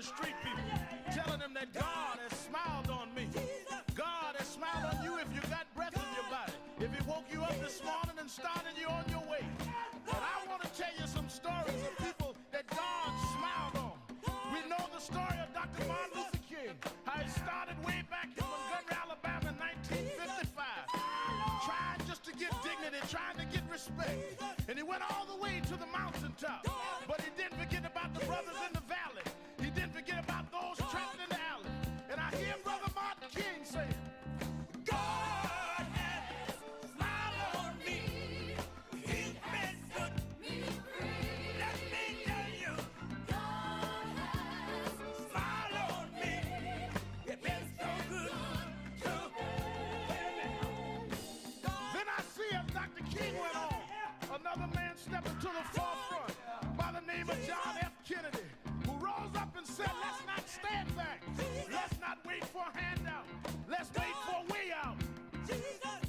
the street people, telling them that God has smiled on me. God has smiled on you if you got breath in your body, if He woke you up this morning and started you on your way. But I want to tell you some stories of people that God smiled on. We know the story of Dr. Martin Luther King, how he started way back in Montgomery, Alabama in 1955, trying just to get dignity, trying to get respect. And he went all the way to the mountaintop. But he didn't forget about the brothers in the valley. He didn't forget about those trapped in the alley. And I hear Brother Martin King saying, God has smiled on me. He's been good to me. Let me tell you, God has smiled on me. He's been so good to me. Then I see as Dr. King went on, another man stepping to the forefront by the name of John F. Kennedy, who rose up and said, let's not stand back. Let's not wait for a handout. Let's wait for a way out.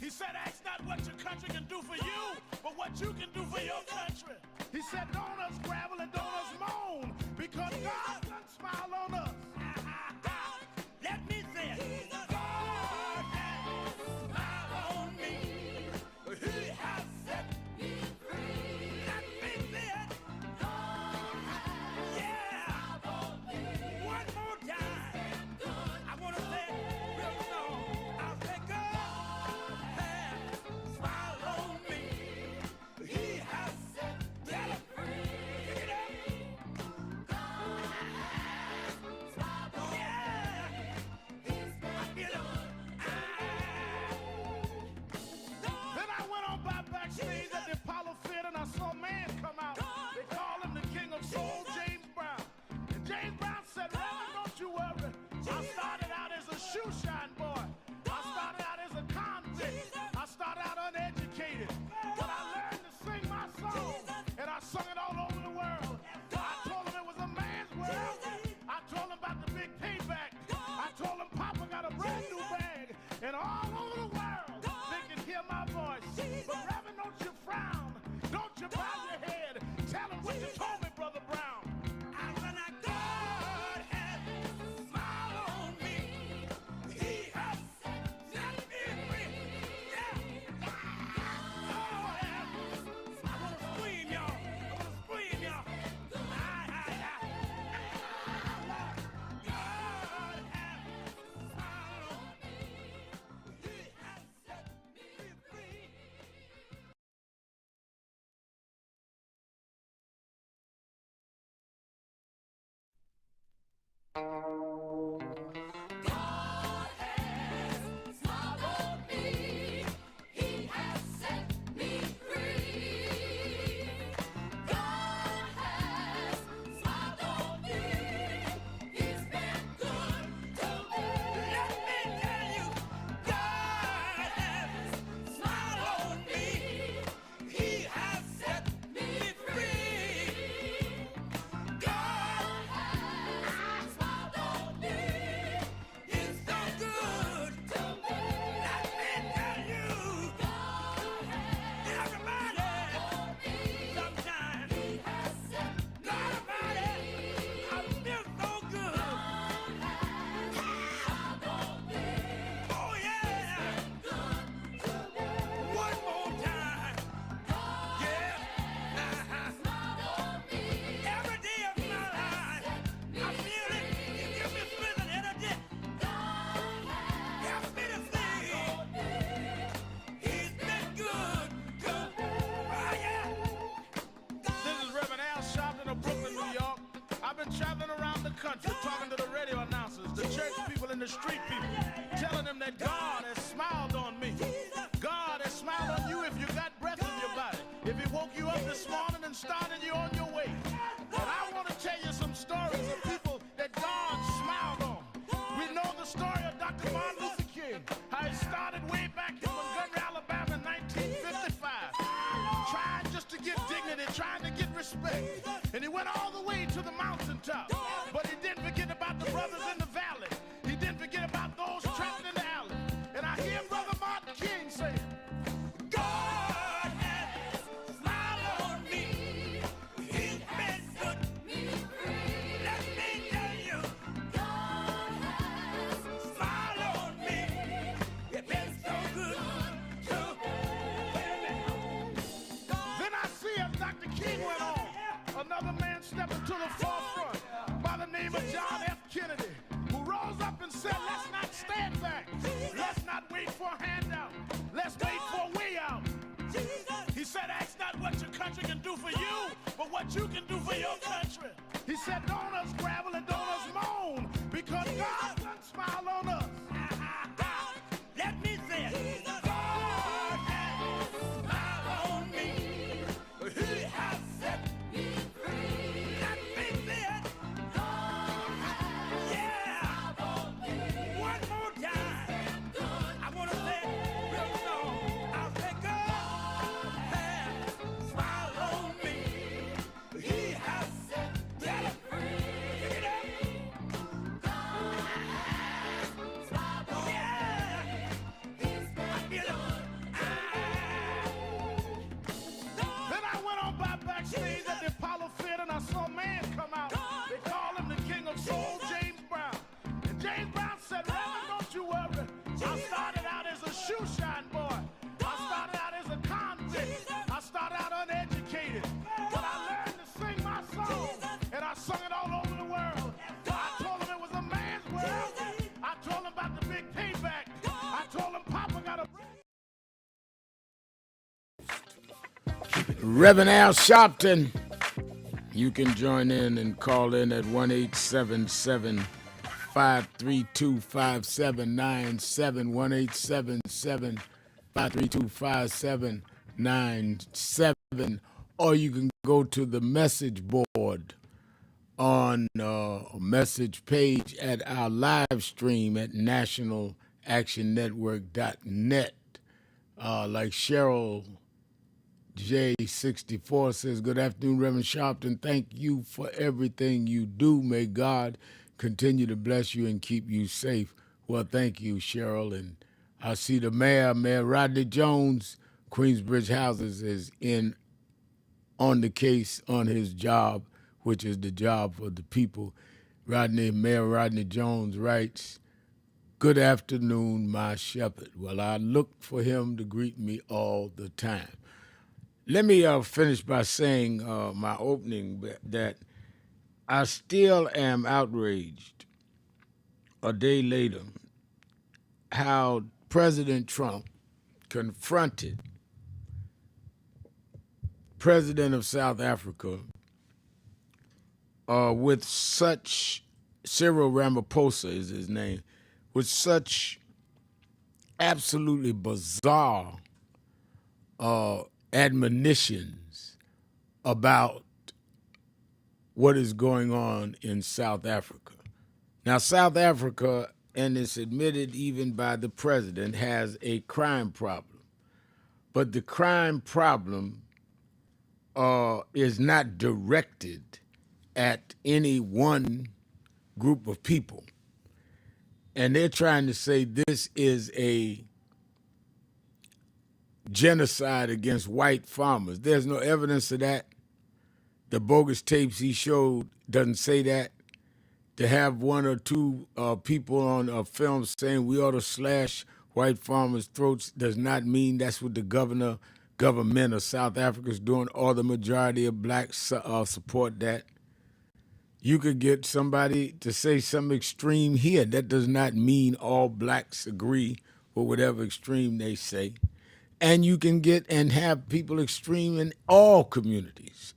He said, ask not what your country can do for you, but what you can do for your country. He said, don't us gravel and don't us moan, because God done smile on us. Let me say it. God has smiled on me. He has set me free. Let me say it. God has smiled on me. One more time. I want to say it real slow. I'll say God has smiled on me. He has set me free. Pick it up. God has smiled on me. I feel it. Then I went on by backstage at the Apollo Theater and I saw a man come out. They call him the King of Soul, James Brown. And James Brown said, Reverend, don't you worry. I started out as a shoe shine boy. I started out as a convict. I started out uneducated. But I learned to sing my song. And I sung it all over the world. I told him it was a man's world. I told him about the big payback. I told him Papa got a brand new bag. And all over the world, they can hear my voice. But Reverend, don't you frown. Don't you bow your head. Tell him what you told me, Brother Brown. I said, now God has smiled on me. He has set me free. Yeah. Oh, yeah. I want to scream, y'all. I want to scream, y'all. God has smiled on me. He has set me free. God has smiled on me. He has set me free. God has smiled on me. He's been good to me. Let me tell you, God has smiled on me. He has set me free. God has smiled on me. He's so good to me. Let me tell you, God has everybody on me. Sometimes He has set me free. I feel so good. God has smiled on me. Oh yeah. Good to me. One more time. God has smiled on me. Every day of my life, I feel it. He gives me strength and energy. God helps me to sing. He's been good to me. Oh, yeah. This is Reverend Al Sharpton of Brooklyn, New York. I've been traveling around the country talking to the radio announcers, the church people, and the street people, telling them that God has smiled on me. God has smiled on you if you got breath in your body, if He woke you up this morning and started you on your way. And I want to tell you some stories of people that God smiled on. We know the story of Dr. Martin Luther King, how he started way back in Montgomery, Alabama in 1955, trying just to get dignity, trying to get respect. And he went all the way to the mountaintop. But he didn't forget about the brothers in the valley. He didn't forget about those trapped in the alley. And I hear Brother Martin King saying, God has smiled on me. He's been good to me. Let me tell you, shoe shine boy. I started out as a convict. I started out uneducated. But I learned to sing my song, and I sung it all over the world. I told them it was a man's world. I told them about the big payback. I told them Papa got a... Reverend Al Sharpton, you can join in and call in at 1-877-532-5797, 1-877-532-5797, or you can go to the message board on a message page at our live stream at nationalactionnetwork.net. Like Cheryl J64 says, good afternoon, Reverend Sharpton. Thank you for everything you do. May God continue to bless you and keep you safe. Well, thank you, Cheryl. And I see the mayor, Mayor Rodney Jones, Queensbridge Houses, is in on the case on his job, which is the job for the people. Mayor Rodney Jones writes, good afternoon, my shepherd. Well, I look for him to greet me all the time. Let me finish by saying my opening that I still am outraged a day later how President Trump confronted President of South Africa with such, Cyril Ramaphosa is his name, with such absolutely bizarre admonitions about what is going on in South Africa. Now, South Africa, and it's admitted even by the president, has a crime problem. But the crime problem is not directed at any one group of people. And they're trying to say this is a genocide against white farmers. There's no evidence of that. The bogus tapes he showed doesn't say that. To have one or two people on a film saying we ought to slash white farmers' throats does not mean that's what the government of South Africa is doing, or the majority of blacks support that. You could get somebody to say something extreme here. That does not mean all blacks agree with whatever extreme they say. And you can get and have people extreme in all communities.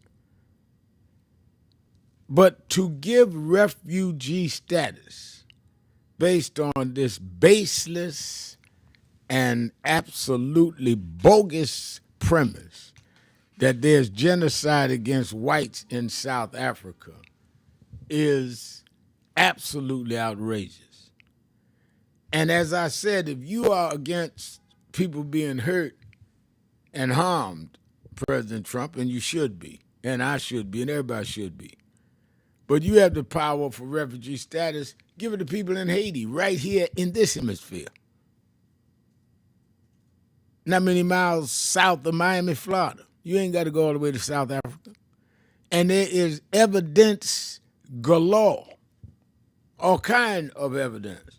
But to give refugee status based on this baseless and absolutely bogus premise that there's genocide against whites in South Africa is absolutely outrageous. And as I said, if you are against people being hurt and harmed, President Trump, and you should be, and I should be, and everybody should be, but you have the power for refugee status, give it to people in Haiti, right here in this hemisphere. Not many miles south of Miami, Florida. You ain't got to go all the way to South Africa. And there is evidence galore, all kind of evidence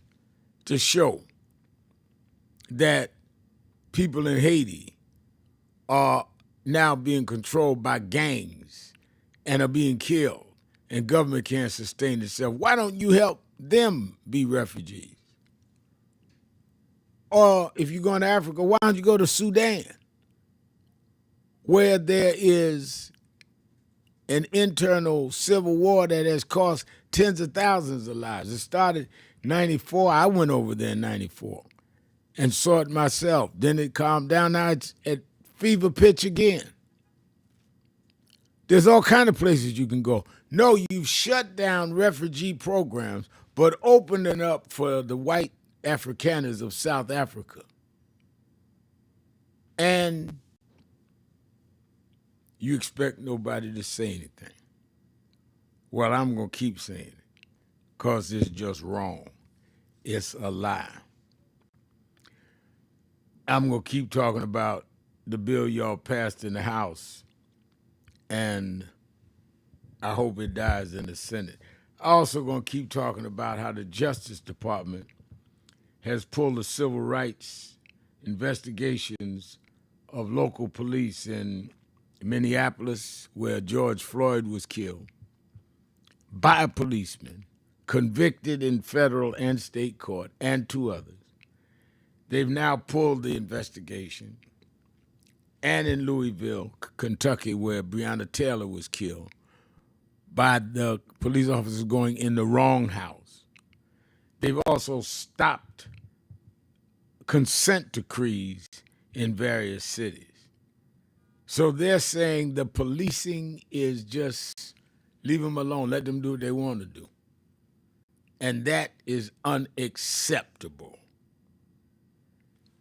to show that people in Haiti are now being controlled by gangs and are being killed, and government can't sustain itself. Why don't you help them be refugees? Or if you're going to Africa, why don't you go to Sudan, where there is an internal civil war that has cost tens of thousands of lives. It started in 94. I went over there in 94 and saw it myself. Then it calmed down. Now it's at fever pitch again. There's all kind of places you can go. No, you've shut down refugee programs, but opened it up for the white Afrikaners of South Africa. And you expect nobody to say anything. Well, I'm going to keep saying it because it's just wrong. It's a lie. I'm going to keep talking about the bill y'all passed in the House, and I hope it dies in the Senate. I'm also going to keep talking about how the Justice Department has pulled the civil rights investigations of local police in Minneapolis, where George Floyd was killed by a policeman, convicted in federal and state court, and two others. They've now pulled the investigation. And in Louisville, Kentucky, where Breonna Taylor was killed by the police officers going in the wrong house. They've also stopped consent decrees in various cities. So they're saying the policing is just leave them alone, let them do what they want to do. And that is unacceptable.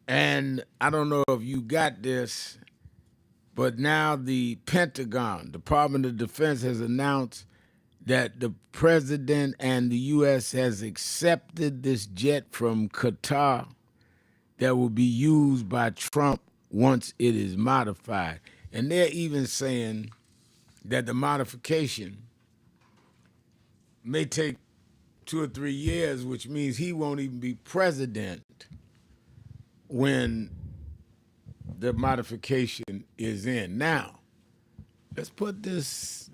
And I don't know if you got this, but now the Pentagon, Department of Defense, has announced that the president and the U.S. has accepted this jet from Qatar that will be used by Trump once it is modified. And they're even saying that the modification may take 2 or 3 years, which means he won't even be president when the modification is in. Now, let's put this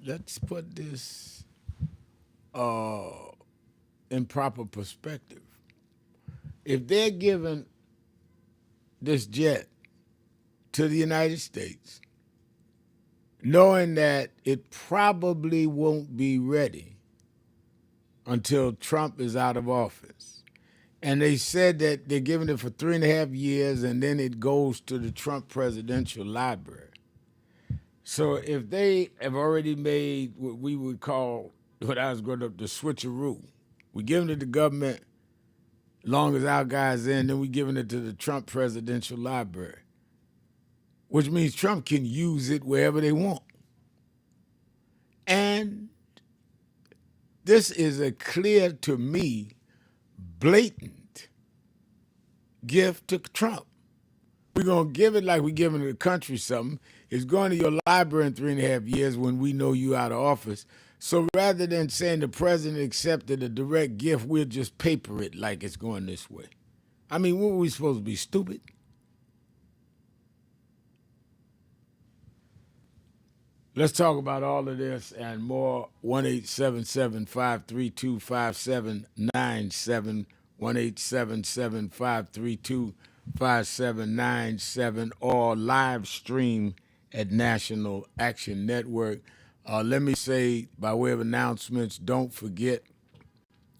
in proper perspective. If they're giving this jet to the United States, knowing that it probably won't be ready until Trump is out of office, and they said that they're giving it for 3.5 years, and then it goes to the Trump Presidential Library. So if they have already made what we would call, what I was growing up, the switcheroo, we're giving it to government long as our guys in, then we're giving it to the Trump Presidential Library, which means Trump can use it wherever they want. And this is a clear, to me, blatant gift to Trump. We're going to give it like we're giving the country something. It's going to your library in 3.5 years when we know you out of office. So rather than saying the president accepted a direct gift, we'll just paper it like it's going this way. I mean, what were we supposed to be, stupid? Let's talk about all of this and more. 1-877-532-5797, 1-877-532-5797, or live stream at National Action Network. Let me say, by way of announcements, don't forget,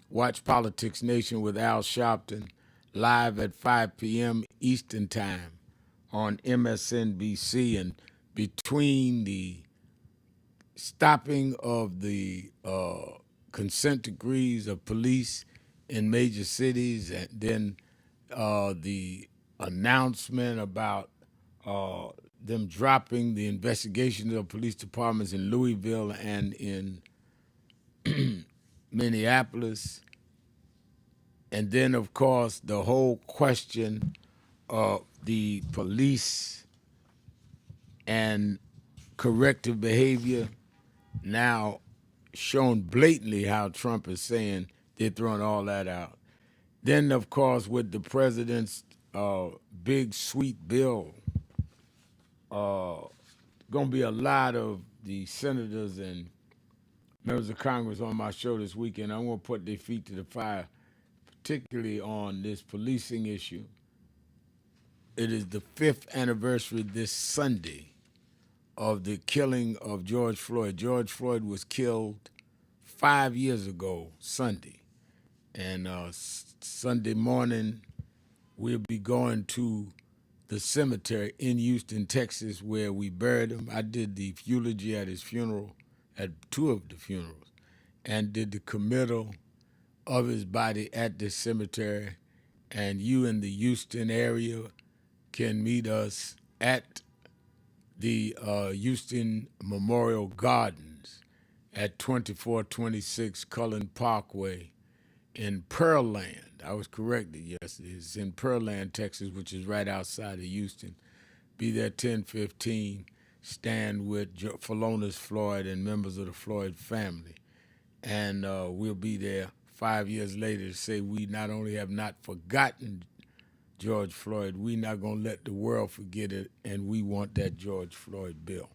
watch Politics Nation with Al Sharpton live at 5 p.m. Eastern Time on MSNBC. And between the stopping of the consent decrees of police in major cities, and then the announcement about them dropping the investigation of police departments in Louisville and in Minneapolis, and then, of course, the whole question of the police and corrective behavior, now shown blatantly how Trump is saying they're throwing all that out. Then, of course, with the president's big, sweet bill, going to be a lot of the senators and members of Congress on my show this weekend. I'm going to put their feet to the fire, particularly on this policing issue. It is the 5th anniversary this Sunday of the killing of George Floyd. George Floyd was killed 5 years ago Sunday. And Sunday morning, we'll be going to the cemetery in Houston, Texas, where we buried him. I did the eulogy at his funeral, at 2 of the funerals, and did the committal of his body at the cemetery. And you in the Houston area can meet us at the Houston Memorial Gardens at 2426 Cullen Parkway in Pearland. I was corrected yesterday. It's in Pearland, Texas, which is right outside of Houston. Be there 10:15. Stand with Philonise Floyd and members of the Floyd family. And we'll be there 5 years later to say we not only have not forgotten George Floyd. We're not going to let the world forget it, and we want that George Floyd bill.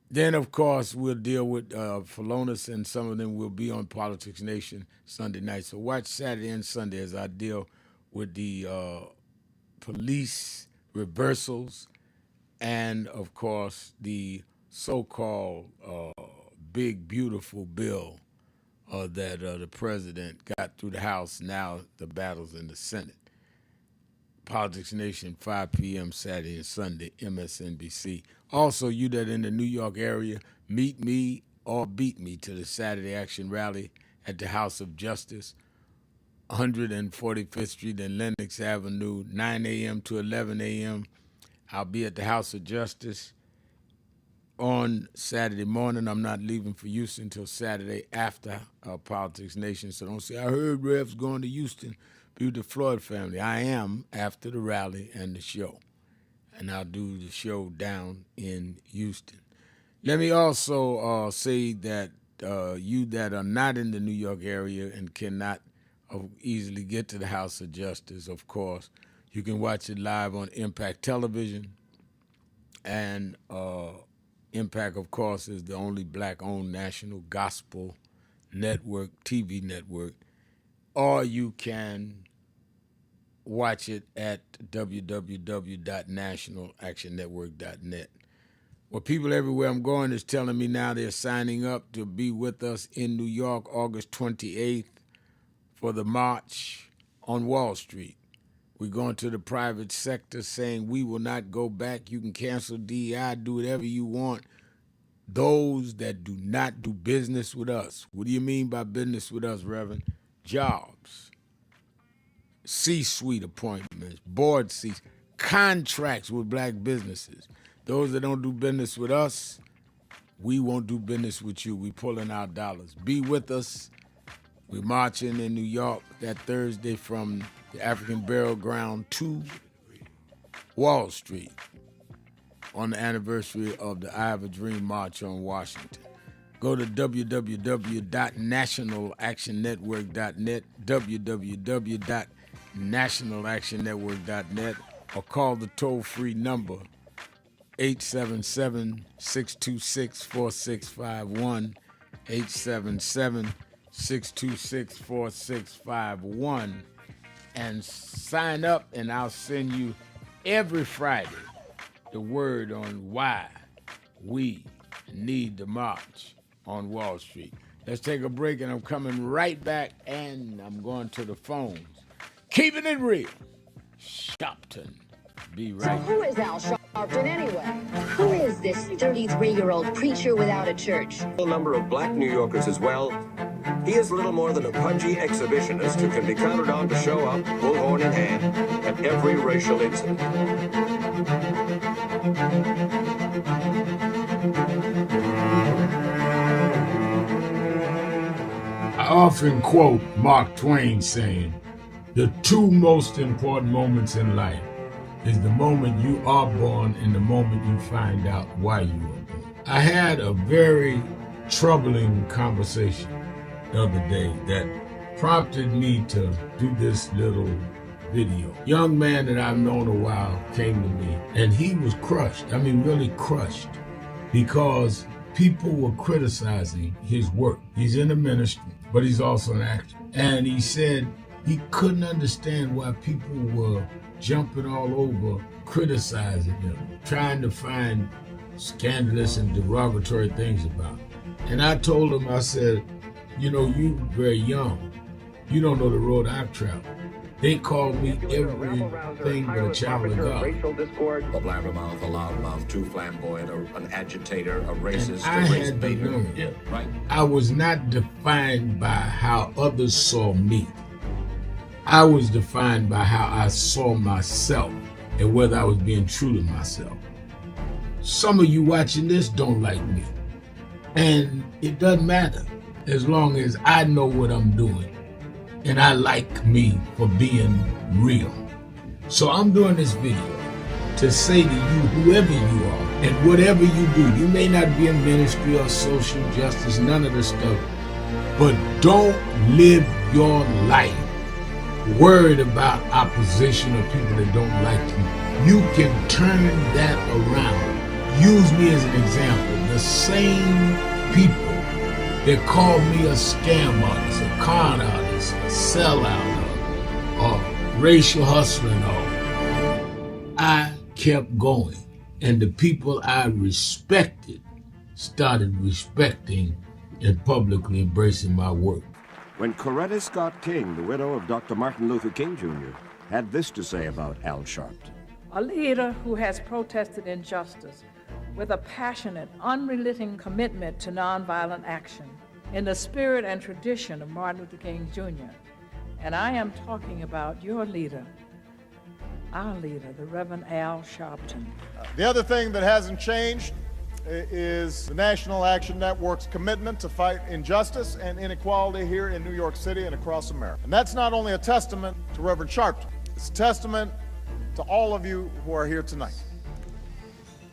Then, of course, we'll deal with Philonis, and some of them will be on Politics Nation Sunday night. So watch Saturday and Sunday as I deal with the police reversals and, of course, the so-called big, beautiful bill that the president got through the House. Now the battle's in the Senate. Politics Nation, 5 p.m. Saturday and Sunday, MSNBC. Also, you that in the New York area, meet me or beat me to the Saturday Action Rally at the House of Justice, 145th Street and Lenox Avenue, 9 a.m. to 11 a.m. I'll be at the House of Justice on Saturday morning. I'm not leaving for Houston until Saturday after Politics Nation. So don't say, I heard Rev's going to Houston. Be with the Floyd family. I am after the rally and the show. And I'll do the show down in Houston. Let me also say that you that are not in the New York area and cannot easily get to the House of Justice, of course, you can watch it live on Impact Television. And Impact, of course, is the only black-owned national gospel network, TV network. Or you can watch it at www.nationalactionnetwork.net. Well, people everywhere I'm going is telling me now they're signing up to be with us in New York August 28th for the march on Wall Street. We're going to the private sector saying we will not go back. You can cancel DEI, do whatever you want. Those that do not do business with us. What do you mean by business with us, Reverend? Jobs, C-suite appointments, board seats, contracts with black businesses. Those that don't do business with us, we won't do business with you. We pulling our dollars. Be with us. We're marching in New York that Thursday from the African Burial Ground to Wall Street on the anniversary of the I Have a Dream March on Washington. Go to www.nationalactionnetwork.net, www.nationalactionnetwork.net, or call the toll-free number 877-626-4651, 877-626-4651, and sign up, and I'll send you every Friday the word on why we need the march on Wall Street. Let's take a break, and I'm coming right back, and I'm going to the phones. Keeping it real. Sharpton. Be right back. Who is Al Sharpton anyway? Who is this 33-year-old preacher without a church? A number of black New Yorkers as well. He is little more than a pudgy exhibitionist who can be counted on to show up, bullhorn in hand, at every racial incident. I often quote Mark Twain saying, the two most important moments in life is the moment you are born and the moment you find out why you were born. I had a very troubling conversation the other day that prompted me to do this little video. Young man that I've known a while came to me, and he was crushed. I mean, really crushed, because people were criticizing his work. He's in the ministry, but he's also an actor. And he said he couldn't understand why people were jumping all over, criticizing him, trying to find scandalous and derogatory things about him. And I told him, I said, you know, you very young. You don't know the road I've traveled. They called me everything but a child of God. A blabbermouth, a loudmouth, too flamboyant, an agitator, a racist, I a race had to baiter. learn. Yeah, right. I was not defined by how others saw me. I was defined by how I saw myself and whether I was being true to myself. Some of you watching this don't like me. And it doesn't matter as long as I know what I'm doing. And I like me for being real. So I'm doing this video to say to you, whoever you are and whatever you do, you may not be in ministry or social justice, none of this stuff, but don't live your life worried about opposition or people that don't like you. You can turn that around. Use me as an example. The same people that called me a scam artist, a con artist, a sellout, or racial hustler and all, I kept going. And the people I respected started respecting and publicly embracing my work. When Coretta Scott King, the widow of Dr. Martin Luther King Jr., had this to say about Al Sharpton. A leader who has protested injustice with a passionate, unrelenting commitment to nonviolent action in the spirit and tradition of Martin Luther King Jr. And I am talking about your leader, our leader, the Reverend Al Sharpton. The other thing that hasn't changed is the National Action Network's commitment to fight injustice and inequality here in New York City and across America. And that's not only a testament to Reverend Sharpton, it's a testament to all of you who are here tonight.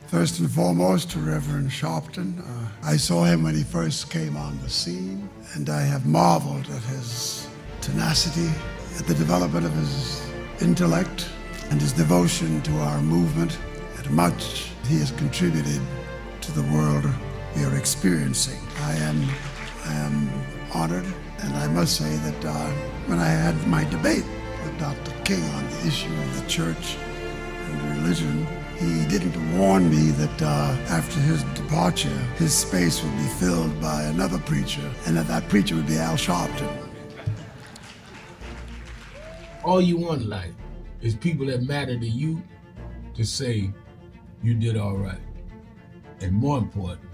First and foremost, to Reverend Sharpton. I saw him when he first came on the scene, and I have marveled at his tenacity, at the development of his intellect, and his devotion to our movement, and much he has contributed to the world we are experiencing. I am honored, and I must say that when I had my debate with Dr. King on the issue of the church and religion, he didn't warn me that after his departure, his space would be filled by another preacher, and that preacher would be Al Sharpton. All you want in life is people that matter to you to say you did all right. And more important,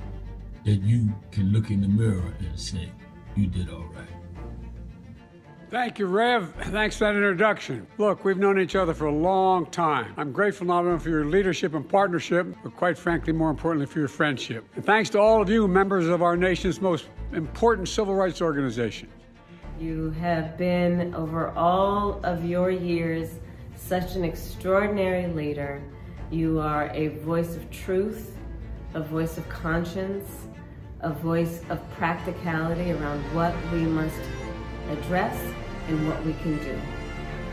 that you can look in the mirror and say you did all right. Thank you, Rev. Thanks for that introduction. Look, we've known each other for a long time. I'm grateful not only for your leadership and partnership, but quite frankly, more importantly, for your friendship. And thanks to all of you, members of our nation's most important civil rights organization. You have been, over all of your years, such an extraordinary leader. You are a voice of truth, a voice of conscience, a voice of practicality around what we must address and what we can do.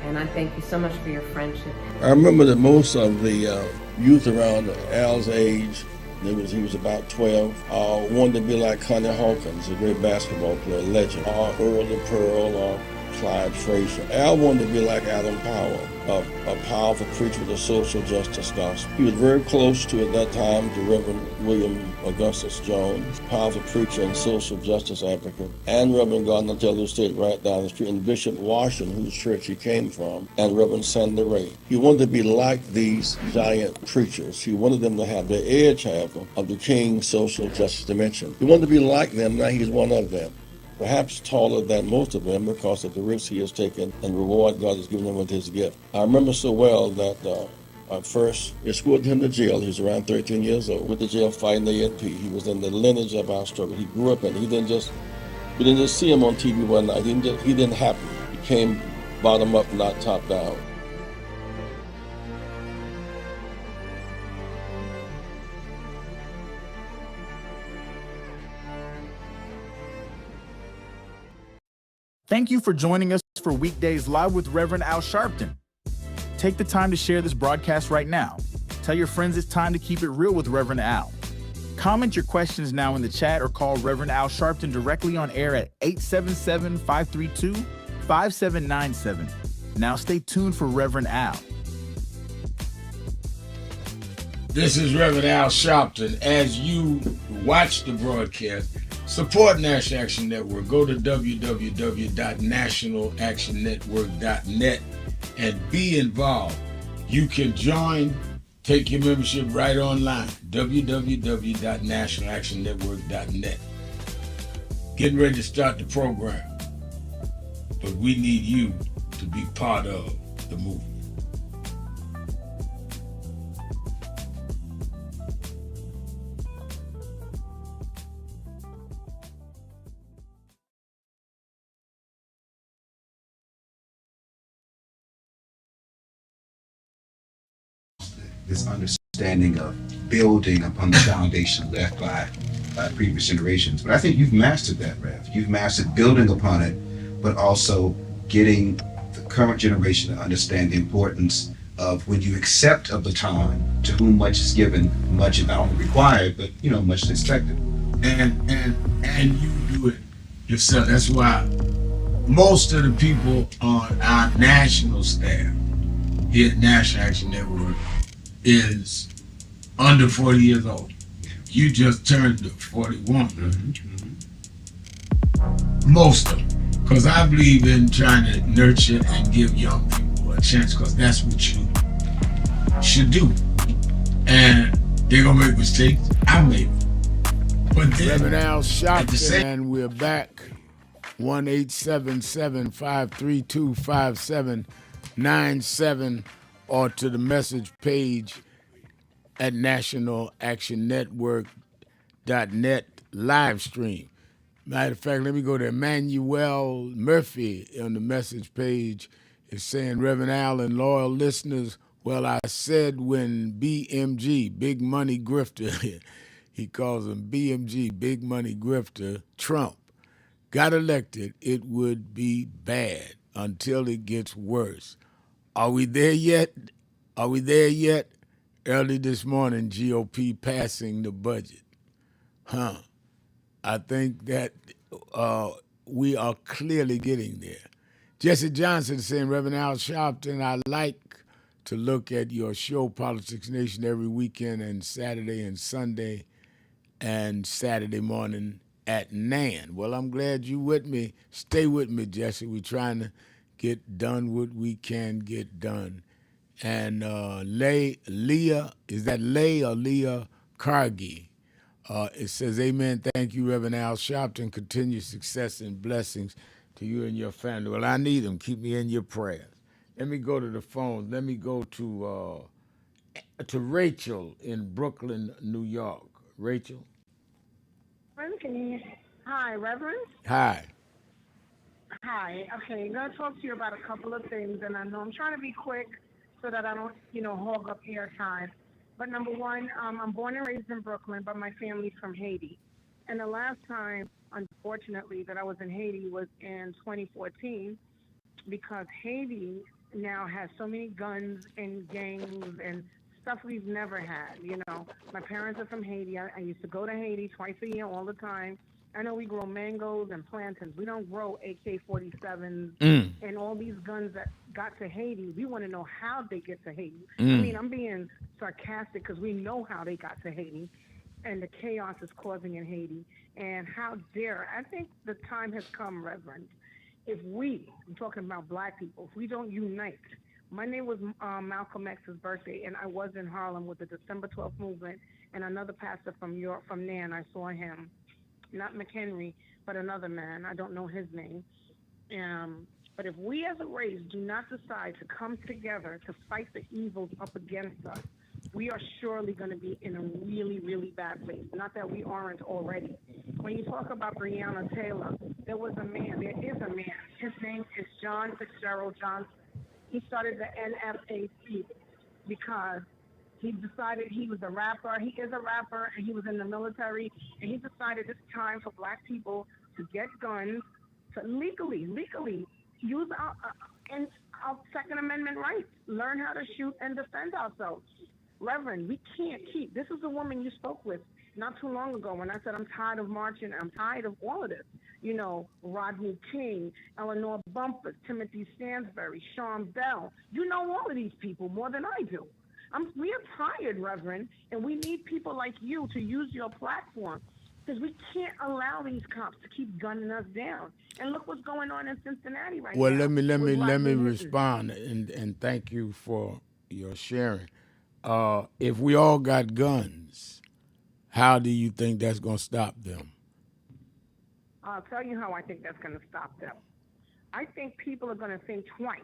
And I thank you so much for your friendship. I remember that most of the youth around Al's age, he was about 12, wanted to be like Connie Hawkins, a great basketball player, legend, or Earl the Pearl, or Clyde Frazier. Al wanted to be like Adam Powell, a powerful preacher with a social justice gospel. He was very close to, at that time, to Reverend William Augustus Jones, powerful preacher and social justice advocate, and Reverend Gardner Taylor State right down the street, and Bishop Washington, whose church he came from, and Reverend Sandy Ray. He wanted to be like these giant preachers. He wanted them to have the edge, however, of the King's social justice dimension. He wanted to be like them. Now he's one of them. Perhaps taller than most of them because of the risks he has taken and the reward God has given him with his gift. I remember so well that I first escorted him to jail. He was around 13 years old. Went to jail fighting the ANP. He was in the lineage of our struggle. He grew up in it. We didn't just see him on TV one night. He didn't happen. He came bottom up, not top down. Thank you for joining us for Weekdays Live with Reverend Al Sharpton. Take the time to share this broadcast right now. Tell your friends it's time to keep it real with Reverend Al. Comment your questions now in the chat or call Reverend Al Sharpton directly on air at 877-532-5797. Now stay tuned for Reverend Al. This is Reverend Al Sharpton. As you watch the broadcast, support National Action Network. Go to www.nationalactionnetwork.net and be involved. You can join, take your membership right online, www.nationalactionnetwork.net. Getting ready to start the program, but we need you to be part of the movement. This understanding of building upon the foundation left by previous generations. But I think you've mastered that, Rev. You've mastered building upon it, but also getting the current generation to understand the importance of when you accept a baton, to whom much is given, much is not only required, but much is expected. And you do it yourself. That's why most of the people on our national staff here at National Action Network is under 40 years old. You just turned 41. Most of them. Because I believe in trying to nurture and give young people a chance, because that's what you should do. And they're going to make mistakes. I made them. But then, Reverend Al Sharpton, and we're back. 1-877-532-5797, or to the message page at nationalactionnetwork.net live stream. Matter of fact, let me go to Emmanuel Murphy on the message page. It's saying, Reverend Al and loyal listeners, well, I said when BMG, Big Money Grifter, he calls him BMG, Big Money Grifter, Trump, got elected, it would be bad until it gets worse. Are we there yet? Are we there yet? Early this morning, GOP passing the budget. I think that we are clearly getting there. Jesse Johnson is saying, Reverend Al Sharpton, I like to look at your show, Politics Nation, every weekend and Saturday and Sunday and Saturday morning at NAN. Well, I'm glad you with me. Stay with me, Jesse. We're trying to get done what we can get done. And Leah, is that Leah or Leah Cargie? It says, amen, thank you, Reverend Al Sharpton. Continued success and blessings to you and your family. Well, I need them. Keep me in your prayers. Let me go to the phone. Let me go to Rachel in Brooklyn, New York. Rachel? Hi, Reverend. Hi. Hi. Okay, I'm going to talk to you about a couple of things, and I know I'm trying to be quick so that I don't, hog up airtime. But number one, I'm born and raised in Brooklyn, but my family's from Haiti. And the last time, unfortunately, that I was in Haiti was in 2014, because Haiti now has so many guns and gangs and stuff we've never had. My parents are from Haiti. I used to go to Haiti twice a year all the time. I know we grow mangoes and plantains. We don't grow AK-47s and all these guns that got to Haiti. We want to know how they get to Haiti. I mean, I'm being sarcastic because we know how they got to Haiti and the chaos it's causing in Haiti. And how dare, I think the time has come, Reverend, if I'm talking about black people, if we don't unite. Monday was Malcolm X's birthday, and I was in Harlem with the December 12th movement and another pastor from NAN. I saw him. Not McHenry, but another man. I don't know his name. But if we as a race do not decide to come together to fight the evils up against us, we are surely going to be in a really, really bad place. Not that we aren't already. When you talk about Breonna Taylor, there is a man. His name is John Fitzgerald Johnson. He started the NFAC because he decided he was a rapper. He is a rapper, and he was in the military. And he decided it's time for black people to get guns, to legally use our Second Amendment rights, learn how to shoot and defend ourselves. Reverend, we can't keep. This is the woman you spoke with not too long ago when I said I'm tired of marching. I'm tired of all of this. Rodney King, Eleanor Bumpus, Timothy Stansbury, Sean Bell. You know all of these people more than I do. We are tired, Reverend, and we need people like you to use your platform, because we can't allow these cops to keep gunning us down. And look what's going on in Cincinnati right now. Well, let me respond, and thank you for your sharing. If we all got guns, how do you think that's going to stop them? I'll tell you how I think that's going to stop them. I think people are going to think twice,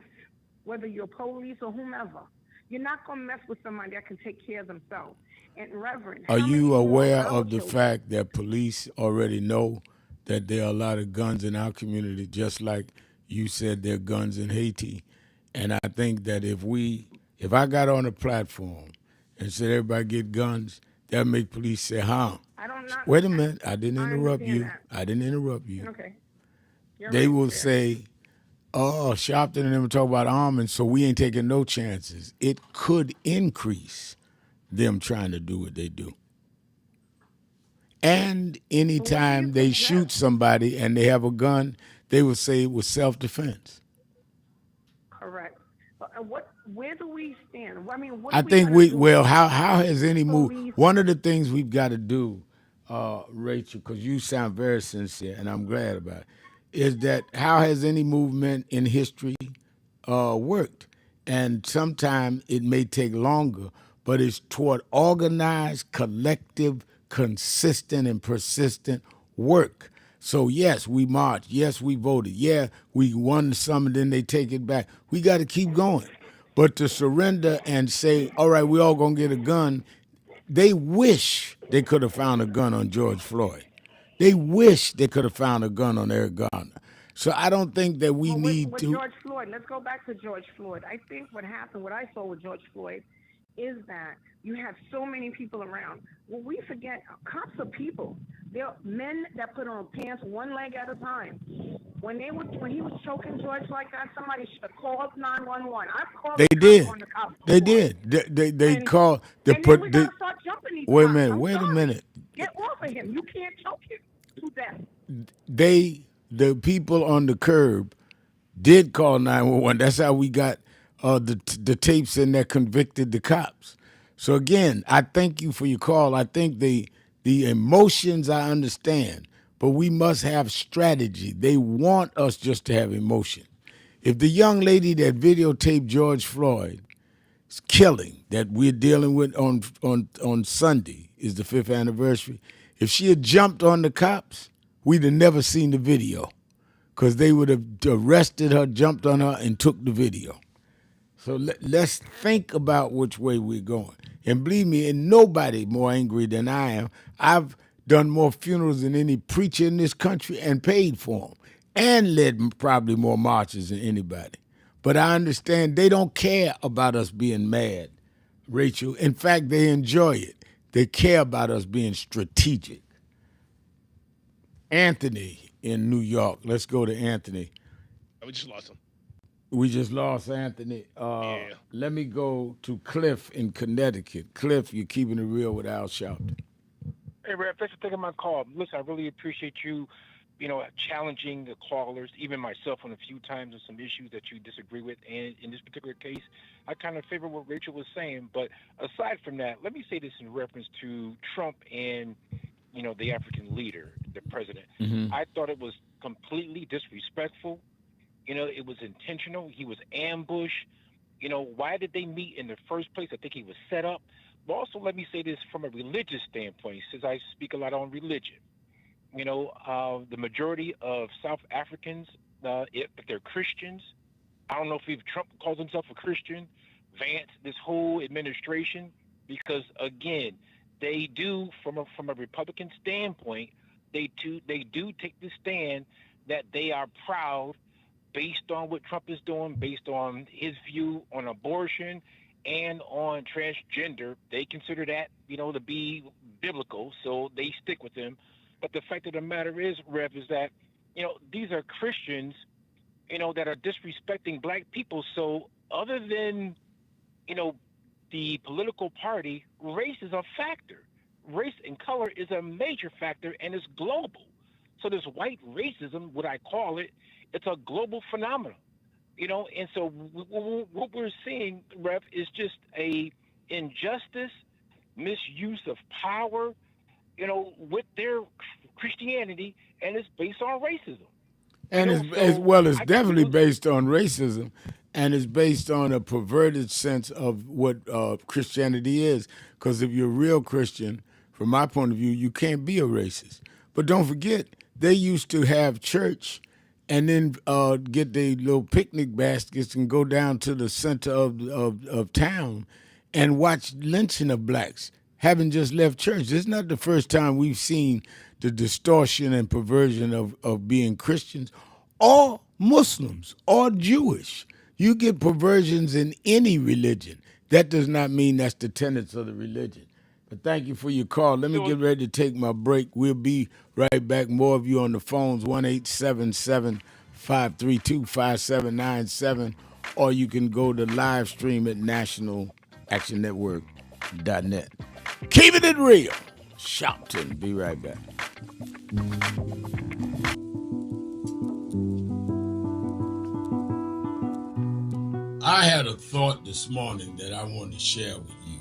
whether you're police or whomever. You're not going to mess with somebody that can take care of themselves. And Reverend, are you aware of the fact that police already know that there are a lot of guns in our community, just like you said there are guns in Haiti? And I think that if I got on a platform and said everybody get guns, that'll make police say, wait a minute, I didn't interrupt you. Okay. They will say, Oh, Sharpton and them talk about arming, so we ain't taking no chances. It could increase them trying to do what they do. And anytime they shoot somebody and they have a gun, they will say it was self-defense. Correct. Where do we stand? I mean, what I do we think gotta do? how has any move? Police. One of the things we've got to do, Rachel, because you sound very sincere, and I'm glad about it, is that how has any movement in history worked? And sometimes it may take longer, but it's toward organized, collective, consistent, and persistent work. So yes, we marched. Yes, we voted. Yeah, we won some, and then they take it back. We got to keep going. But to surrender and say, all right, we all gonna get a gun, they wish they could have found a gun on George Floyd. They wish they could have found a gun on Eric Garner. So I don't think that we need With to. George Floyd, let's go back to George Floyd. I think what happened, what I saw with George Floyd, is that you have so many people around. Well, we forget cops are people. They're men that put on pants one leg at a time. When he was choking George like that, somebody should have called 911. I've called They the did. cops on the cops They before. did. They called the And then we gotta start jumping these Wait a cops. minute. I'm Wait a sorry. minute. Get off of him. You can't choke him to death. The people on the curb did call 911. That's how we got the tapes in that convicted the cops. So again, I thank you for your call. I think the emotions I understand, but we must have strategy. They want us just to have emotion. If the young lady that videotaped George Floyd's killing that we're dealing with on Sunday is the 5th anniversary, if she had jumped on the cops, we'd have never seen the video because they would have arrested her, jumped on her, and took the video. So let's think about which way we're going. And believe me, ain't nobody more angry than I am. I've done more funerals than any preacher in this country and paid for them and led probably more marches than anybody. But I understand they don't care about us being mad, Rachel. In fact, they enjoy it. They care about us being strategic. Anthony in New York. Let's go to Anthony. We just lost him. We just lost Anthony. Let me go to Cliff in Connecticut. Cliff, you're keeping it real with Al Sharpton. Hey, Rev, thanks for taking my call. Listen, I really appreciate you, challenging the callers, even myself on a few times on some issues that you disagree with. And in this particular case, I kind of favor what Rachel was saying. But aside from that, let me say this in reference to Trump and, the African leader, the president. Mm-hmm. I thought it was completely disrespectful. It was intentional. He was ambushed. Why did they meet in the first place? I think he was set up. But also, let me say this from a religious standpoint, since I speak a lot on religion. The majority of South Africans, if they're Christians, I don't know if Trump calls himself a Christian, Vance, this whole administration, because again, they do, from a Republican standpoint, they do take the stand that they are proud based on what Trump is doing, based on his view on abortion and on transgender. They consider that, to be biblical, so they stick with him. But the fact of the matter is, Rev, is that, these are Christians, that are disrespecting black people. So other than, the political party, race is a factor. Race and color is a major factor, and it's global. So this white racism, what I call it, it's a global phenomenon, and so what we're seeing, Rev, is just a injustice, misuse of power, with their Christianity, and it's based on racism. And it's definitely based on racism, and it's based on a perverted sense of what Christianity is. Because if you're a real Christian, from my point of view, you can't be a racist. But don't forget, they used to have church and then get their little picnic baskets and go down to the center of town and watch lynching of blacks, having just left church. This is not the first time we've seen the distortion and perversion of being Christians or Muslims or Jewish. You get perversions in any religion. That does not mean that's the tenets of the religion. But thank you for your call. Let me get ready to take my break. We'll be right back. More of you on the phones, 1-877 532-5797, or you can go to live stream at nationalactionnetwork.net. Keeping it real. Sharpton. Be right back. I had a thought this morning that I wanted to share with you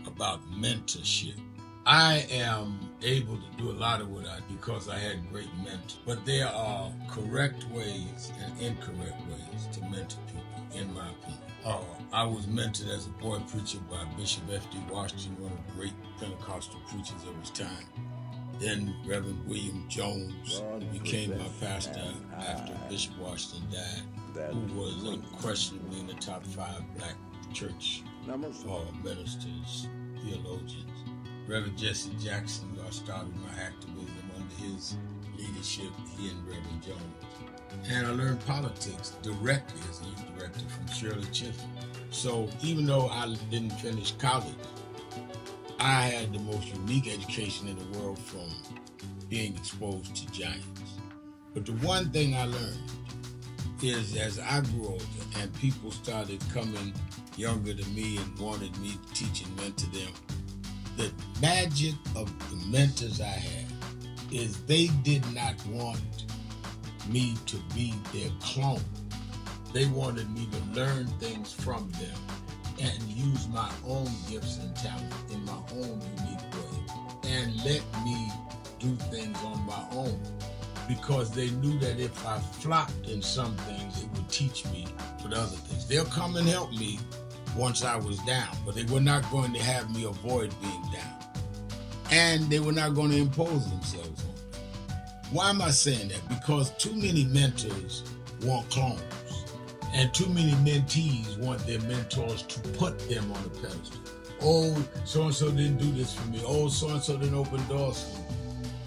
about mentorship. I am able to do a lot of what I do because I had great mentors. But there are correct ways and incorrect ways to mentor people, in my opinion. I was mentored as a boy preacher by Bishop F.D. Washington, one of the great Pentecostal preachers of his time. Then Reverend William Jones became my pastor after Bishop Washington died, who was unquestionably in the top 5 black church ministers, theologians. Reverend Jesse Jackson, who I started my activism under his leadership, he and Reverend Jones. And I learned politics directly as a youth director from Shirley Chisholm. So even though I didn't finish college, I had the most unique education in the world from being exposed to giants. But the one thing I learned is as I grew older and people started coming younger than me and wanted me to teach and mentor them, the magic of the mentors I had is they did not want me to be their clone. They wanted me to learn things from them and use my own gifts and talent in my own unique way and let me do things on my own, because they knew that if I flopped in some things, it would teach me for the other things. They'll come and help me once I was down, but they were not going to have me avoid being down. And they were not going to impose themselves on me. Why am I saying that? Because too many mentors want clones, and too many mentees want their mentors to put them on a pedestal. Oh, so-and-so didn't do this for me. Oh, so-and-so didn't open doors for me.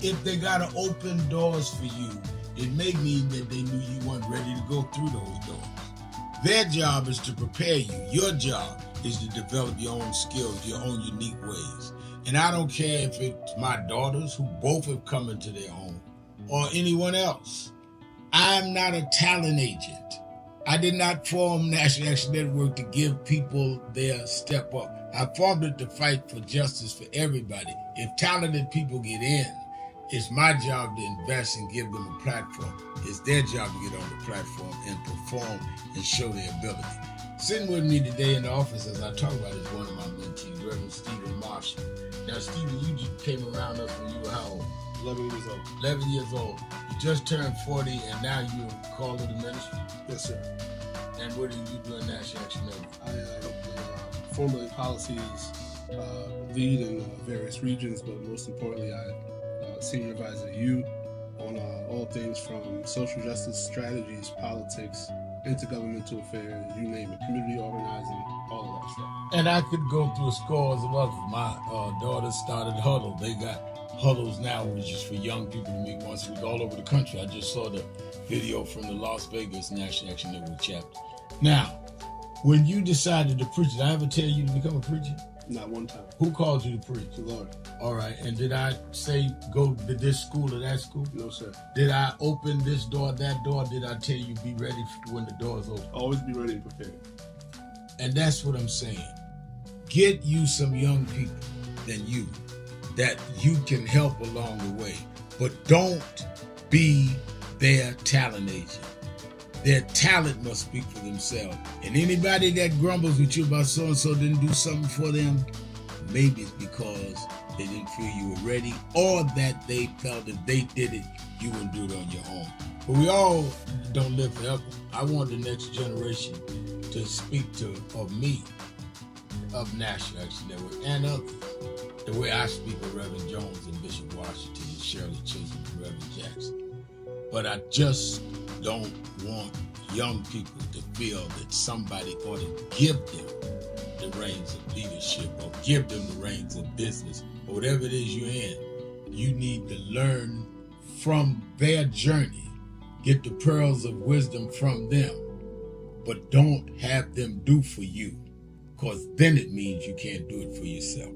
If they got to open doors for you, it may mean that they knew you weren't ready to go through those doors. Their job is to prepare you. Your job is to develop your own skills, your own unique ways. And I don't care if it's my daughters, who both have come into their own, or anyone else. I'm not a talent agent. I did not form National Action Network to give people their step up. I formed it to fight for justice for everybody. If talented people get in, it's my job to invest and give them a platform. It's their job to get on the platform and perform and show their ability. Sitting with me today in the office as I talk about it is one of my mentees, Reverend Stephen Marshall. Now, Stephen, you just came around us when you were how old? 11 years old. 11 years old. You just turned 40 and now you're called to the ministry? Yes, sir. And what do you do in National Action Network? I formulate policies, lead in various regions, but most importantly, I senior advisor to you on all things from social justice strategies, politics, intergovernmental affairs, you name it, community organizing, all of that stuff. And I could go through scores of others. My daughters started Huddle. They got Huddles now, which is for young people to meet once a week all over the country. I just saw the video from the Las Vegas National Action Network chapter. Now, when you decided to preach, did I ever tell you to become a preacher? Not one time. Who called you to preach? The Lord. All right. And did I say go to this school or that school? No, sir. Did I open this door, that door? Did I tell you be ready when the doors open? Always be ready and prepared. And that's what I'm saying. Get you some young people than you that you can help along the way. But don't be their talent agent. Their talent must speak for themselves. And anybody that grumbles with you about so-and-so didn't do something for them, maybe it's because they didn't feel you were ready, or that they felt if they did it, you wouldn't do it on your own. But we all don't live forever. I want the next generation to speak of me, of National Action Network, and others, the way I speak of Reverend Jones and Bishop Washington and Shirley Chisholm and Reverend Jackson. But I just don't want young people to feel that somebody ought to give them the reins of leadership or give them the reins of business or whatever it is you're in. You need to learn from their journey, get the pearls of wisdom from them, but don't have them do for you, because then it means you can't do it for yourself.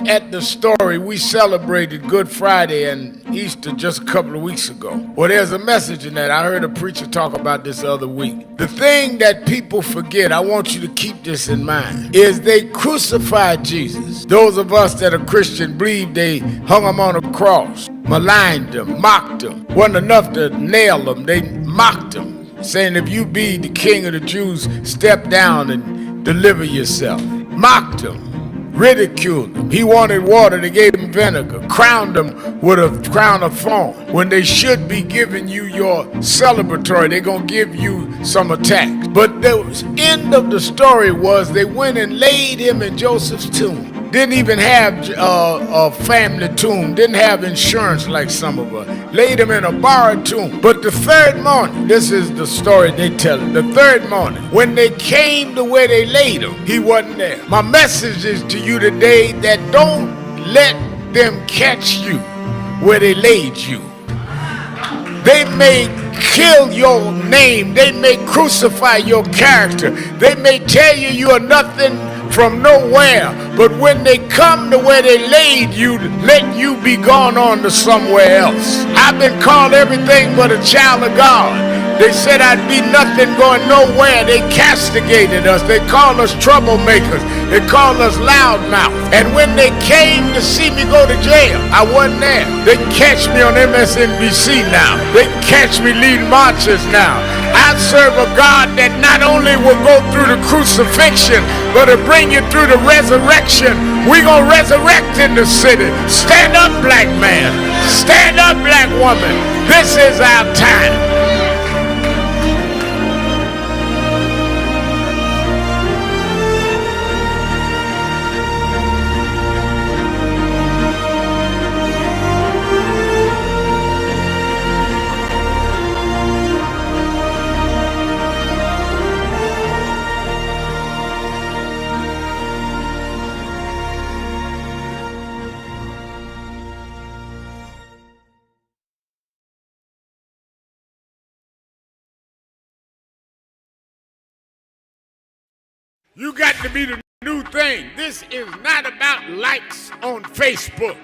at the story, we celebrated Good Friday and Easter just a couple of weeks ago. Well, there's a message in that. I heard a preacher talk about this the other week. The thing that people forget, I want you to keep this in mind, is they crucified Jesus. Those of us that are Christian believe they hung him on a cross, maligned him, mocked him. Wasn't enough to nail him, they mocked him, saying if you be the king of the Jews, step down and deliver yourself. Mocked him. Ridiculed him. He wanted water, they gave him vinegar. Crowned him with a crown of thorns. When they should be giving you your celebratory, they're going to give you some attacks. But the end of the story was they went and laid him in Joseph's tomb. Didn't even have a family tomb. Didn't have insurance like some of us. Laid him in a borrowed tomb. But the third morning, this is the story they tell it. The third morning, when they came to where they laid him, he wasn't there. My message is to you today that don't let them catch you where they laid you. They may kill your name. They may crucify your character. They may tell you you are nothing from nowhere, but when they come to where they laid you, let you be gone on to somewhere else. I've been called everything but a child of God. They said I'd be nothing going nowhere. They castigated us. They called us troublemakers. They called us loudmouth. And when they came to see me go to jail, I wasn't there. They catch me on MSNBC now. They catch me leading marches now. I serve a God that not only will go through the crucifixion, but to bring you through the resurrection. We're going to resurrect in the city. Stand up, black man. Stand up, black woman. This is our time. You got to be the new thing. This is not about likes on Facebook.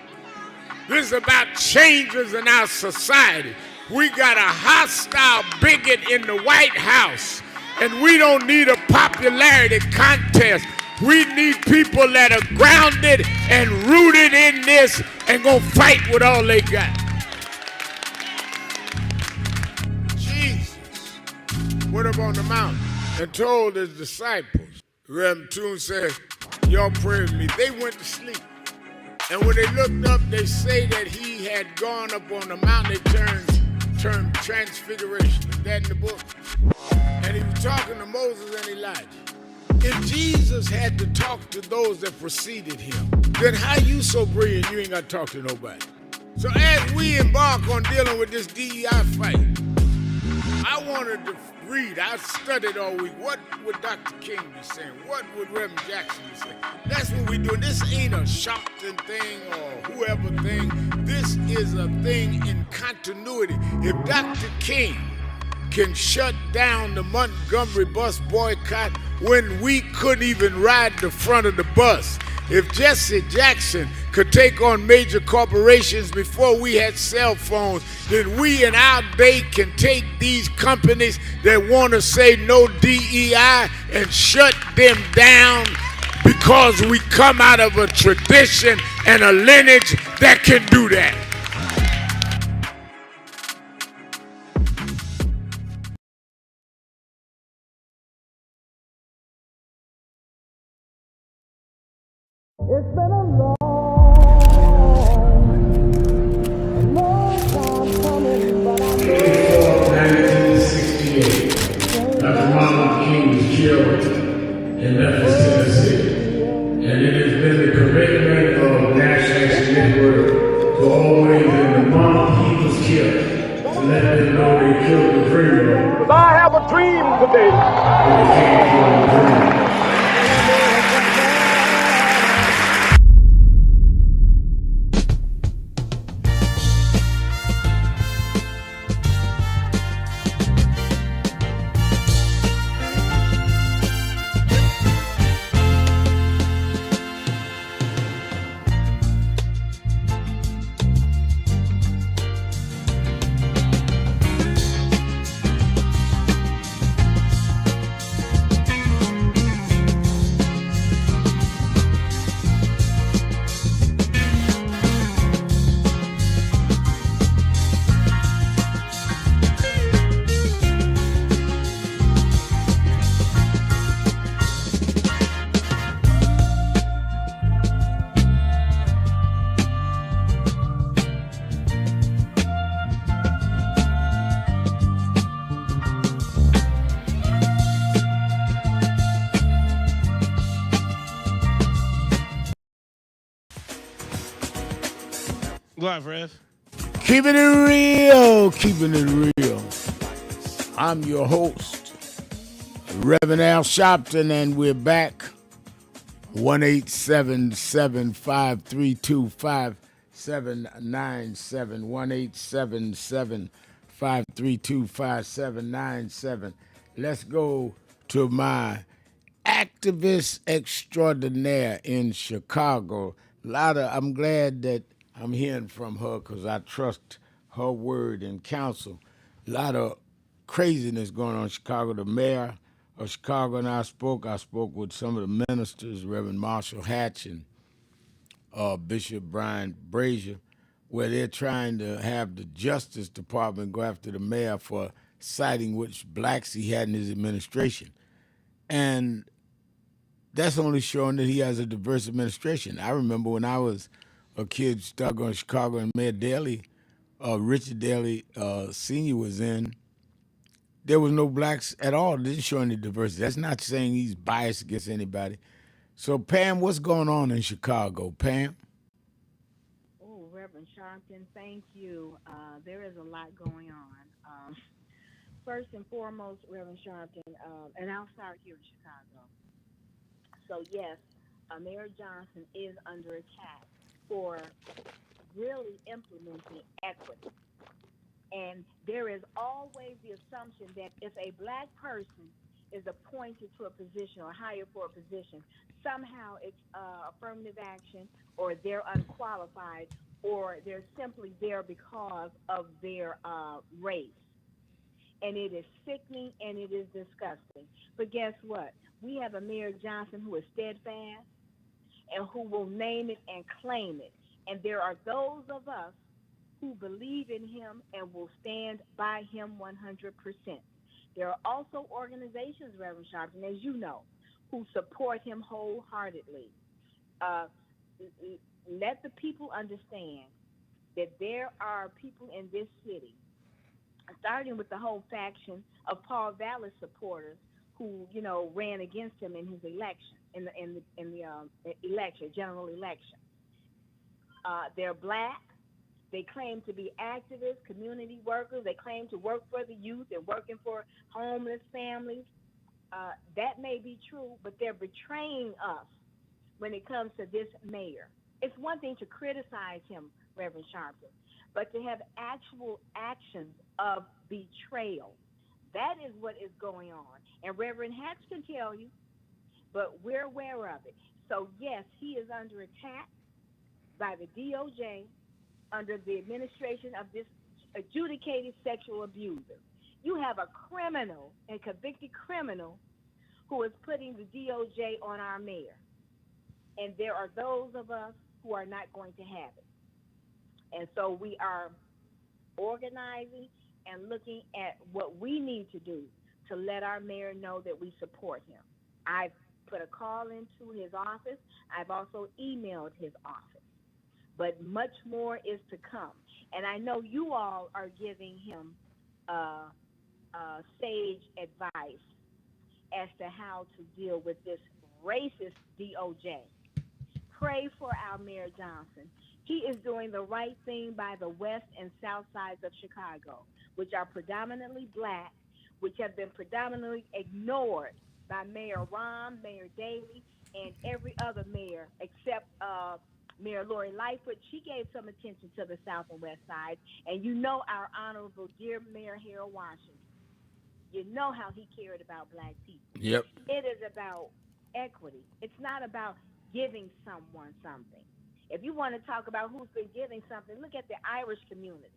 This is about changes in our society. We got a hostile bigot in the White House, and we don't need a popularity contest. We need people that are grounded and rooted in this and gonna fight with all they got. Jesus went up on the mountain and told his disciples. Reverend Toon said, y'all pray with me. They went to sleep. And when they looked up, they say that he had gone up on the mountain. They turned transfiguration. Is that in the book? And he was talking to Moses and Elijah. If Jesus had to talk to those that preceded him, then how you so brilliant you ain't got to talk to nobody? So as we embark on dealing with this DEI fight, I wanted to read, I studied all week. What would Dr. King be saying? What would Reverend Jackson be saying? That's what we do. This ain't a Sharpton thing or whoever thing. This is a thing in continuity. If Dr. King can shut down the Montgomery bus boycott when we couldn't even ride the front of the bus, if Jesse Jackson could take on major corporations before we had cell phones, then we in our day can take these companies that want to say no DEI and shut them down because we come out of a tradition and a lineage that can do that. It's been a long time coming, but I know 1968, Dr. Martin King was killed in Memphis, Tennessee. And it has been the commitment of National Action Network to always, in the month he was killed, to let them know they killed the dreamer. I have a dream today. They can't kill the dreamer. Live, Rev. Keeping it real, keeping it real. I'm your host, Reverend Al Sharpton, and we're back. 1-877-532-5797. 1-877-532-5797. Let's go to my activist extraordinaire in Chicago. I'm glad that I'm hearing from her because I trust her word and counsel. A lot of craziness going on in Chicago. The mayor of Chicago and I spoke. I spoke with some of the ministers, Reverend Marshall Hatch and Bishop Brian Brazier, where they're trying to have the Justice Department go after the mayor for citing which blacks he had in his administration. And that's only showing that he has a diverse administration. I remember when I was a kid, started going to Chicago, and Mayor Daley, Richard Daley Sr. was in, there was no blacks at all. It didn't show any diversity. That's not saying he's biased against anybody. So, Pam, what's going on in Chicago? Pam? Oh, Reverend Sharpton, thank you. There is a lot going on. First and foremost, Reverend Sharpton, and I'll start here in Chicago. So, yes, Mayor Johnson is under attack for really implementing equity. And there is always the assumption that if a black person is appointed to a position or hired for a position, somehow it's affirmative action, or they're unqualified, or they're simply there because of their race. And it is sickening and it is disgusting. But guess what? We have a Mayor Johnson who is steadfast and who will name it and claim it. And there are those of us who believe in him and will stand by him 100%. There are also organizations, Reverend Sharpton, as you know, who support him wholeheartedly. Let the people understand that there are people in this city, starting with the whole faction of Paul Vallis supporters who, ran against him in his election, in the election, general election. They're black. They claim to be activists, community workers. They claim to work for the youth and working for homeless families. That may be true, but they're betraying us when it comes to this mayor. It's one thing to criticize him, Reverend Sharpton, but to have actual actions of betrayal. That is what is going on. And Reverend Hatch can tell you, but we're aware of it. So, yes, he is under attack by the DOJ under the administration of this adjudicated sexual abuser. You have a criminal, a convicted criminal, who is putting the DOJ on our mayor. And there are those of us who are not going to have it. And so we are organizing and looking at what we need to do to let our mayor know that we support him. I've put a call into his office. I've also emailed his office. But much more is to come. And I know you all are giving him sage advice as to how to deal with this racist DOJ. Pray for our Mayor Johnson. He is doing the right thing by the west and south sides of Chicago, which are predominantly black, which have been predominantly ignored by Mayor Rahm, Mayor Daley, and every other mayor except Mayor Lori Lightfoot. She gave some attention to the south and west side. And you know our honorable dear Mayor Harold Washington. You know how he cared about black people. Yep. It is about equity. It's not about giving someone something. If you want to talk about who's been giving something, look at the Irish community.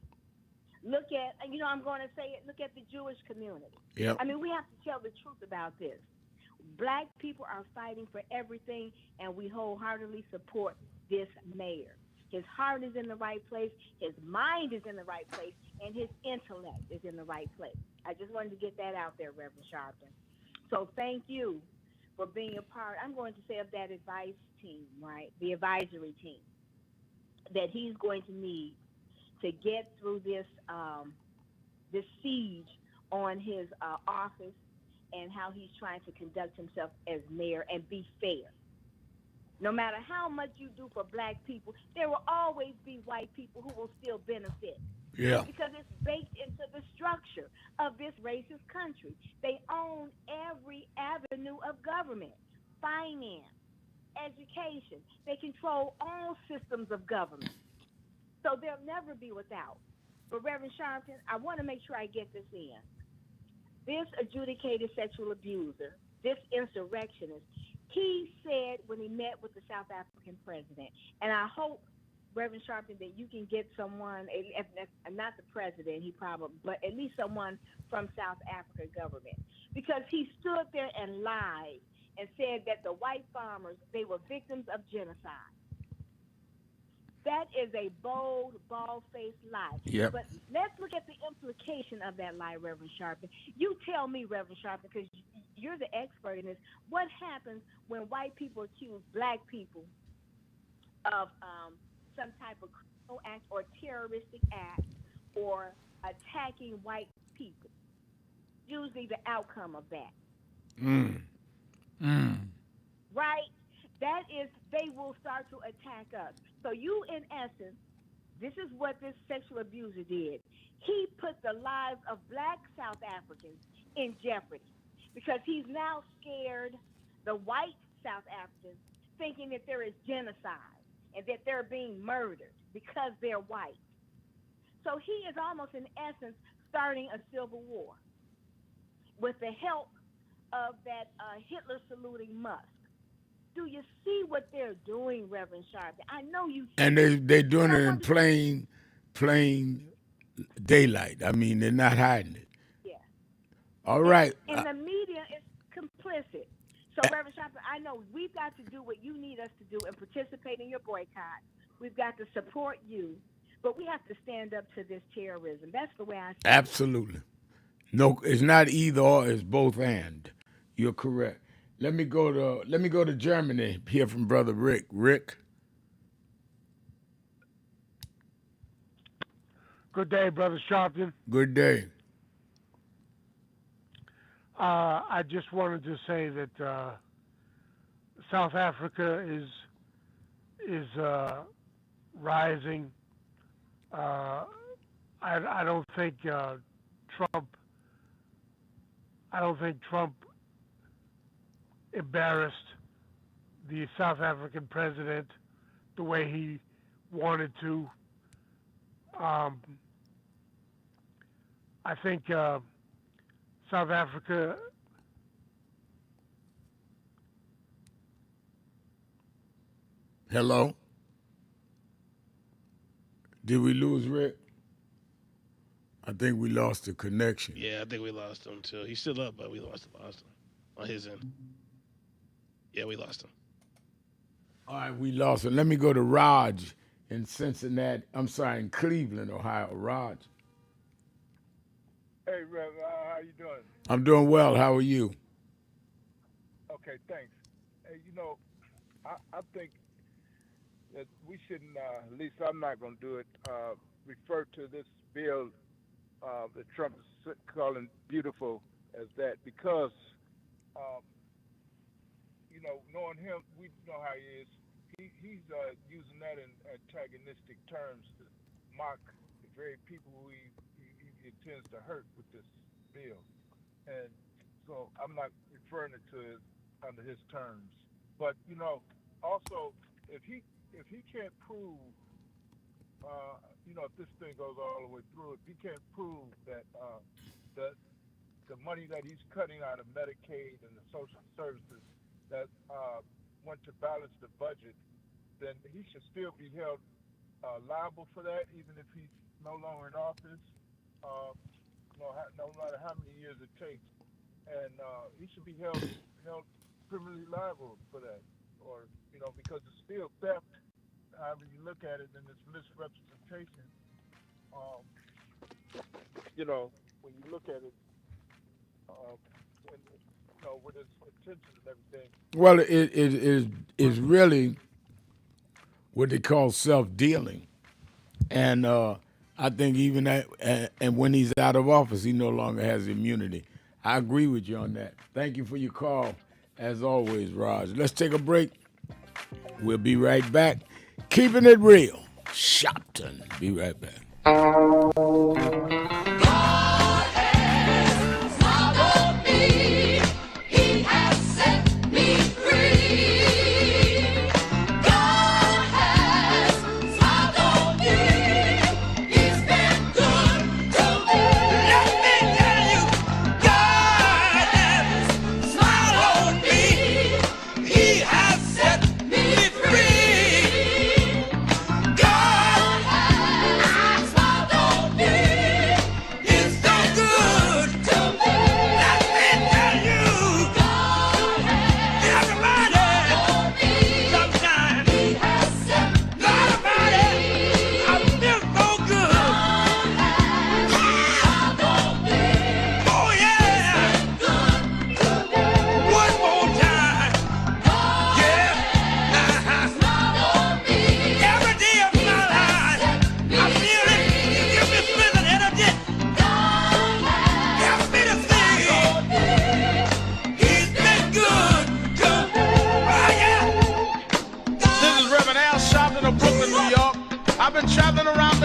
Look at, I'm going to say it, look at the Jewish community. Yep. I mean, we have to tell the truth about this. Black people are fighting for everything, and we wholeheartedly support this mayor. His heart is in the right place, his mind is in the right place, and his intellect is in the right place. I just wanted to get that out there, Reverend Sharpton. So thank you for being a part, I'm going to say, of that advice team, right? The advisory team that he's going to need to get through this this siege on his office and how he's trying to conduct himself as mayor and be fair. No matter how much you do for black people, there will always be white people who will still benefit. Yeah. Because it's baked into the structure of this racist country. They own every avenue of government, finance, education. They control all systems of government. So they'll never be without. But Reverend Sharpton, I want to make sure I get this in. This adjudicated sexual abuser, this insurrectionist, he said when he met with the South African president, and I hope, Reverend Sharpton, that you can get someone, not the president, he probably, but at least someone from South Africa government, because he stood there and lied and said that the white farmers, they were victims of genocide. That is a bold, bald-faced lie. Yep. But let's look at the implication of that lie, Reverend Sharpton. You tell me, Reverend Sharpton, because you're the expert in this, what happens when white people accuse black people of some type of criminal act or terroristic act or attacking white people? Usually the outcome of that. Right? That is, they will start to attack us. So you, in essence, this is what this sexual abuser did. He put the lives of black South Africans in jeopardy because he's now scared the white South Africans, thinking that there is genocide and that they're being murdered because they're white. So he is almost, in essence, starting a civil war with the help of that Hitler-saluting Musk. Do you see what they're doing, Reverend Sharpton? I know you. And they're doing it in plain daylight. I mean, they're not hiding it. Yeah. All right. And the media is complicit. So, Reverend Sharpton, I know we've got to do what you need us to do and participate in your boycott. We've got to support you, but we have to stand up to this terrorism. That's the way I see it. Absolutely. No, it's not either or, it's both and. You're correct. Let me go to Germany, hear from Brother Rick. Rick? Good day, Brother Sharpton. Good day. I just wanted to say that South Africa is rising. I don't think Trump embarrassed the South African president the way he wanted to. I think South Africa Hello? Did we lose Rick? I think we lost the connection. Yeah, I think we lost him too. He's still up, but we lost him on his end. Yeah, we lost him. All right, we lost him. Let me go to Raj in Cincinnati. I'm sorry, in Cleveland, Ohio. Raj. Hey, Rev, how you doing? I'm doing well. How are you? Okay, thanks. Hey, I think that we shouldn't, at least I'm not going to do it, refer to this bill that Trump is calling beautiful as that because, knowing him, we know how he is. He's using that in antagonistic terms to mock the very people who he intends to hurt with this bill. And so I'm not referring it to under his terms. But, also, if he can't prove, if this thing goes all the way through, if he can't prove that the money that he's cutting out of Medicaid and the social services that went to balance the budget, then he should still be held liable for that, even if he's no longer in office, no matter how many years it takes. And he should be held criminally liable for that, or because it's still theft. However you look at it, and it's misrepresentation. When you look at it, with its intention and everything. Well, it is really what they call self-dealing. And I think even that, and when he's out of office, he no longer has immunity. I agree with you on that. Thank you for your call, as always, Raj. Let's take a break. We'll be right back. Keeping it real. Sharpton. Be right back.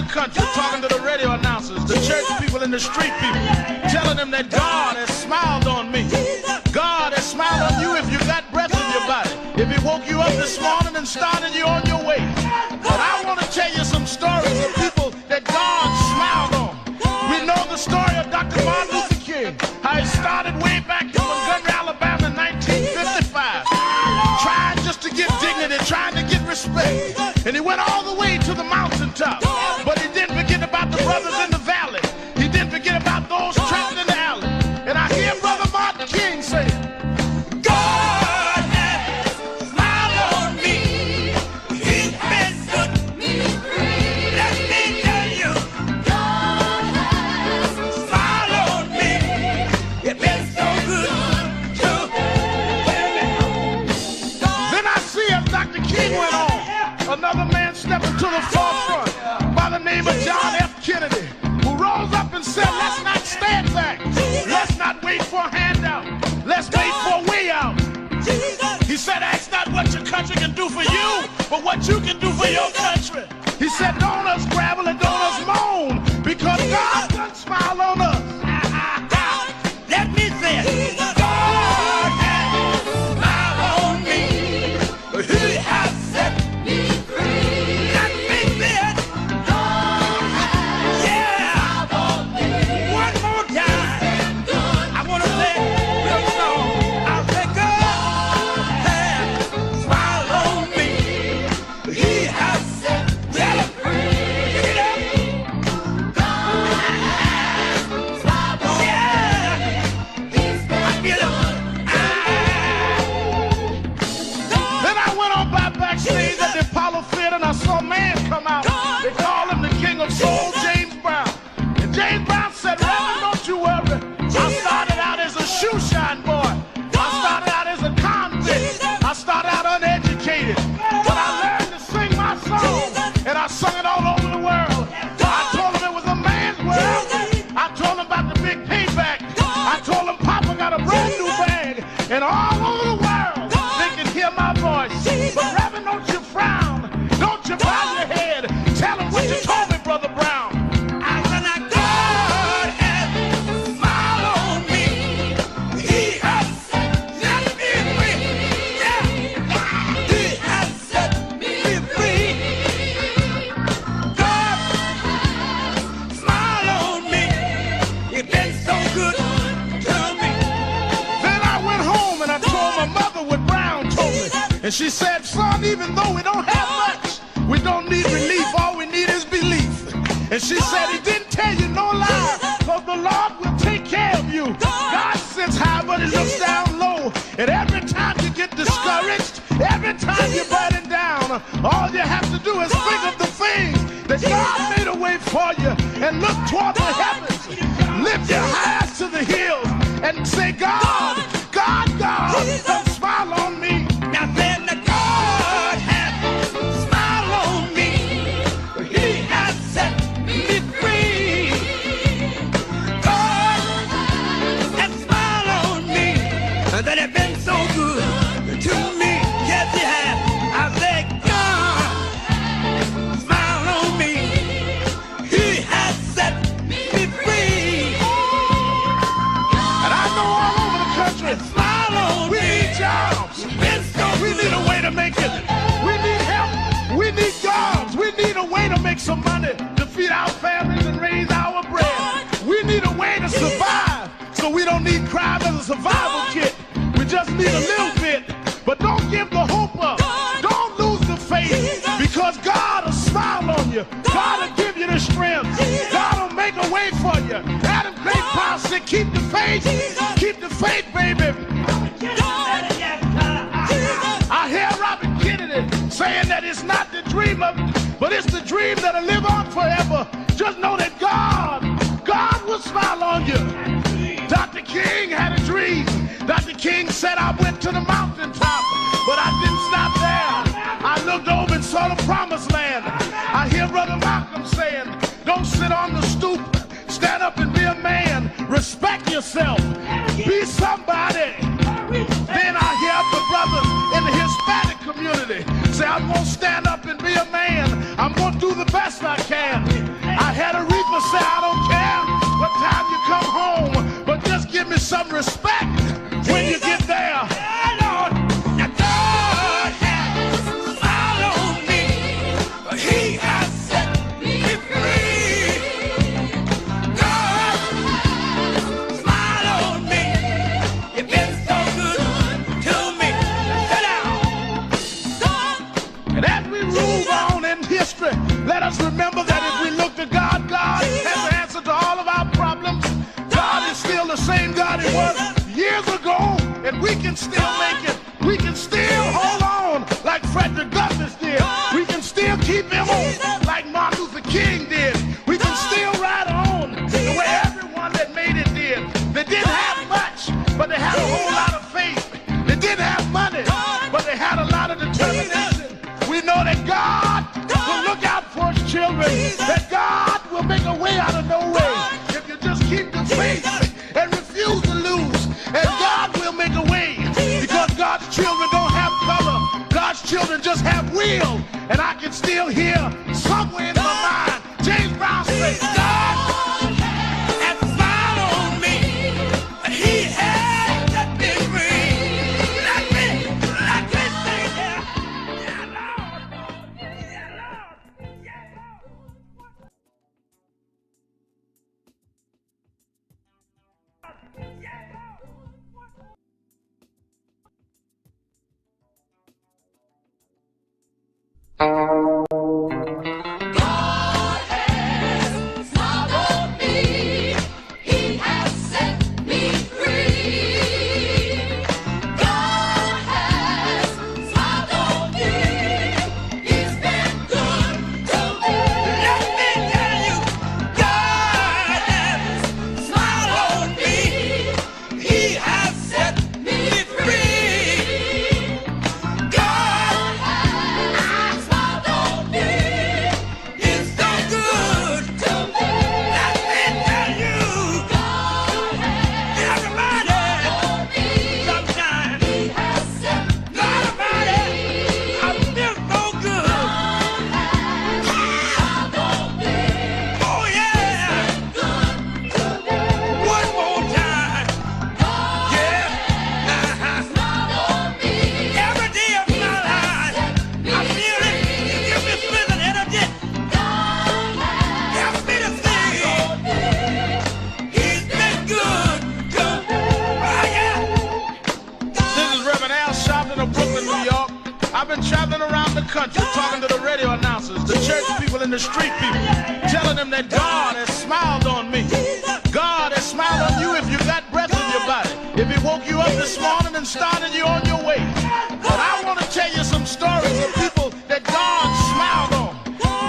Country, talking to the radio announcers, the church people and the street people, telling them that God has smiled on me. God has smiled on you if you got breath in your body, if He woke you up this morning and started you on your way. But I want to tell you some stories of people that God smiled on. We know the story of Dr. Martin Luther King, how he started way back in Montgomery, Alabama in 1955, trying just to get dignity, trying to get respect. And he went all the way to the mountaintop. But he didn't forget about the brothers in the valley. He didn't forget about those trapped in the alley. And I hear Brother Martin King say, God has smiled on me. He's been good to me. Let me tell you, God has smiled on me. It's been so good to me. Then I see as Dr. King went on, another man stepped into the forefront by the name of John F. Kennedy, who rose up and said, let's not stand back. Let's not wait for a handout. Let's wait for a way out. He said, ask not what your country can do for you, but what you can do for your country. He said, don't us gravel and don't us moan, because God done smile on us. Let me say it. God has smiled on me. He has set me free. Let me say it. And I saw a man come out. They call him the King of Soul, James Brown. And James Brown said, Reverend, don't you worry. I started out as a shoe shine boy. I started out as a convict. I started out uneducated. But I learned to sing my song. And I sung it all over the world. I told him it was a man's world. I told him about the big payback. I told him Papa got a brand new bag. And all over the world, they can hear my voice. But Reverend, don't you frown. Don't you bow your head. Tell him what you told me, Brother Brown. I said, now God has smiled on me. He has set me free. Yeah. He has set me free. God has smiled on me. It's been so good to me. Then I went home and I told my mother what Brown told me. And she said, son, even though we don't have much, we don't need relief, all we need is belief. And she said, he didn't tell you no lie, because the Lord will take care of you. God sits high, but He looks down low. And every time you get discouraged, every time you're burning down, all you have to do is think of the things that God made a way for you and look toward the heavens. Lift your eyes to the hills and say, God, God, God, don't smile on me. Now then, the God has smiled on me. He has set me free. God has smiled on me. That has been so good to me. Yes, He has. I say, need a little bit, but don't give the hope up. Don't lose the faith, because God will smile on you. God will give you the strength. God will make a way for you. Adam Clayton Powell said, keep the faith. Keep the faith, baby. I hear Robert Kennedy saying that it's not the dream of, but it's the dream that'll live on forever. Just know that God will smile on you. Dr. King had a dream. Dr. King said, I went to the mountaintop, but I didn't stop there. I looked over and saw the promised land. I hear Brother Malcolm saying, don't sit on the stoop. Stand up and be a man. Respect yourself. Be somebody. Then I hear the brothers in the Hispanic community say, I'm going to stand up and be a man. I'm going to do the best I can. I had a reaper say, I don't care what time you come home, but just give me some respect when you get there. God has smiled on me. He has set me free. God has smiled on me. You've been so good to me. Sit down. And as we move on in history, let us remember that if we look to God, God has the answer to all of our problems. God is still the same God He was years ago, and we can still make it. We can still hold on like Frederick Douglass did. We can still keep him on like Martin Luther King did. We can still ride on the way everyone that made it did. They didn't have much, but they had a whole lot of faith. They didn't have money, but they had a lot of determination. We know that God will look out for His children, that God will make a way out of no way if you just keep the faith and refuse to lose. And God will make a way, because God's children don't have color. God's children just have will. And I can still hear somewhere in my mind James Brown say, God has smiled on me. He has set me free. Let me say that. Yeah, Lord. Yeah, Lord. Yeah, Lord. God has smiled on me. He has set me free. God has smiled on me. He's been good to me. Let me tell you, God has smiled on me. He has set me free. God has smiled on me. He's so good to me. Let me tell you, God has smiled on me. Sometimes He has set me free. I feel so good. Oh yeah. One more time. Yeah. Every day of my life, I feel it. You give me strength and energy. Help me to sing. He's been good to me. Oh yeah. This is Reverend Al Sharpton of Brooklyn, New York. I've been traveling around the country talking to the radio announcers, the church people, and the street people, telling them that God has smiled on me. God has smiled on you if you got breath in your body. If He woke you up this morning and started you on your way. But I want to tell you some stories of people that God smiled on.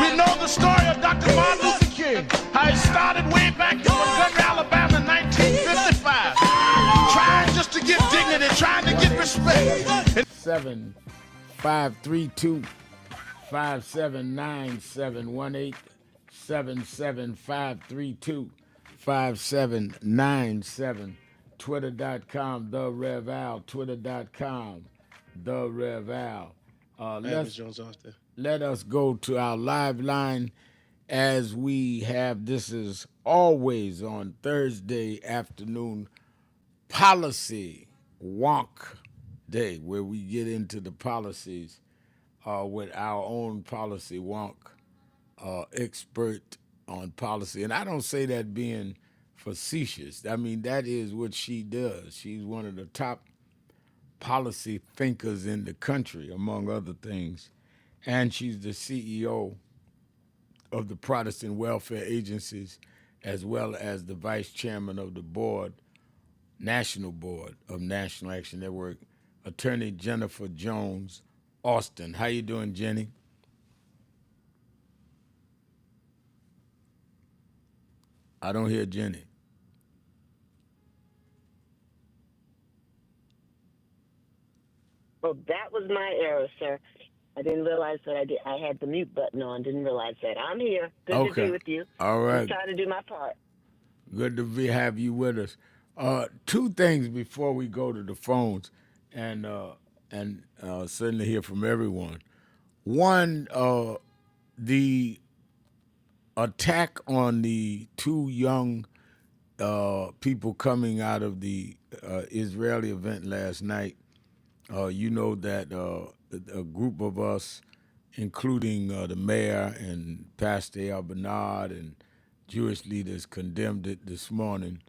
We know the story of Dr. Martin Luther King, how he started way back in Montgomery, Alabama in 1955, trying just to get dignity, trying to get respect. And 532 5797 532 5797 Twitter.com, The Rev Al, Twitter.com, The Rev Al. Adams Jones off there. Let us go to our live line as we have, this is always on Thursday afternoon, Policy Wonk Day, where we get into the policies with our own policy wonk expert on policy. And I don't say that being facetious. I mean, that is what she does. She's one of the top policy thinkers in the country, among other things. And she's the CEO of the Protestant Welfare Agencies, as well as the vice chairman of the board, National Board of National Action Network, Attorney Jennifer Jones Austin. How you doing, Jenny? I don't hear Jenny. Well, that was my error, sir. I didn't realize that I had the mute button on. Didn't realize that. I'm here. Good to be with you. All right. Just trying to do my part. Good to have you with us. Two things before we go to the phones, and certainly hear from everyone. One, the attack on the two young people coming out of the Israeli event last night. You know that a group of us, including the mayor and Pastor Al Bernard and Jewish leaders, condemned it this morning.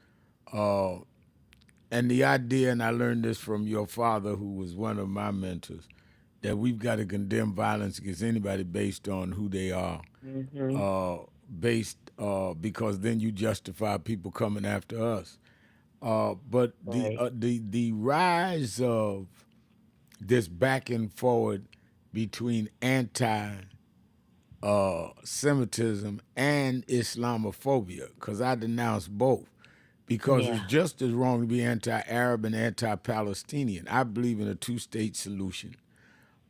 And the idea, and I learned this from your father, who was one of my mentors, that we've got to condemn violence against anybody based on who they are, because then you justify people coming after us. But the rise of this back and forward between anti-Semitism and Islamophobia, because I denounce both, because it's just as wrong to be anti-Arab and anti-Palestinian. I believe in a two-state solution.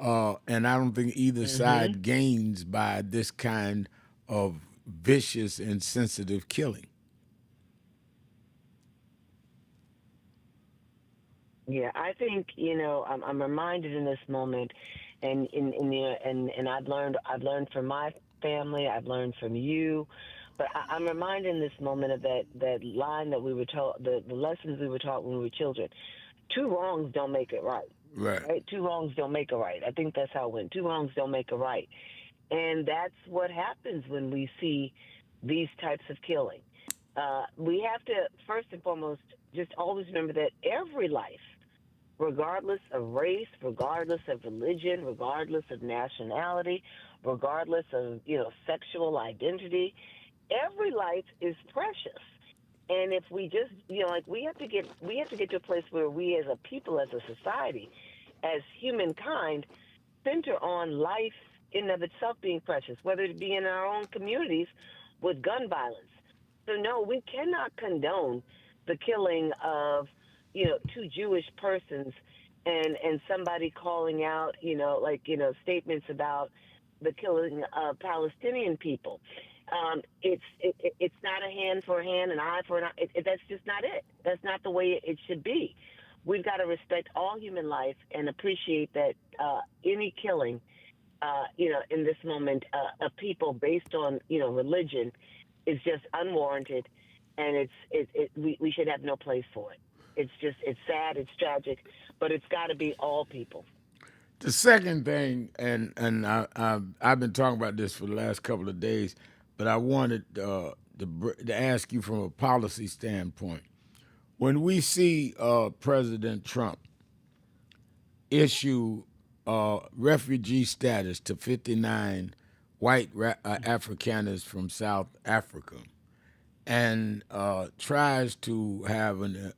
And I don't think either side gains by this kind of vicious and sensitive killing. Yeah, I think I'm reminded in this moment, and I've learned from my family, I've learned from you, but I'm reminded in this moment of that line that we were taught, the lessons we were taught when we were children. Two wrongs don't make it right. Right. Two wrongs don't make a right. I think that's how it went. Two wrongs don't make a right, and that's what happens when we see these types of killing. We have to first and foremost just always remember that every life, regardless of race, regardless of religion, regardless of nationality, regardless of sexual identity, every life is precious. And if we just we have to get to a place where we as a people, as a society, as humankind, center on life in and of itself being precious, whether it be in our own communities with gun violence. So no, we cannot condone the killing of two Jewish persons and somebody calling out, statements about the killing of Palestinian people. It's not a hand for a hand, an eye for an eye. That's just not it. That's not the way it should be. We've got to respect all human life and appreciate that any killing, in this moment of people based on, religion is just unwarranted, and we should have no place for it. It's sad, it's tragic, but it's got to be all people. The second thing, and I've been talking about this for the last couple of days, but I wanted to ask you from a policy standpoint. When we see President Trump issue refugee status to 59 white Afrikaners from South Africa, and tries to have an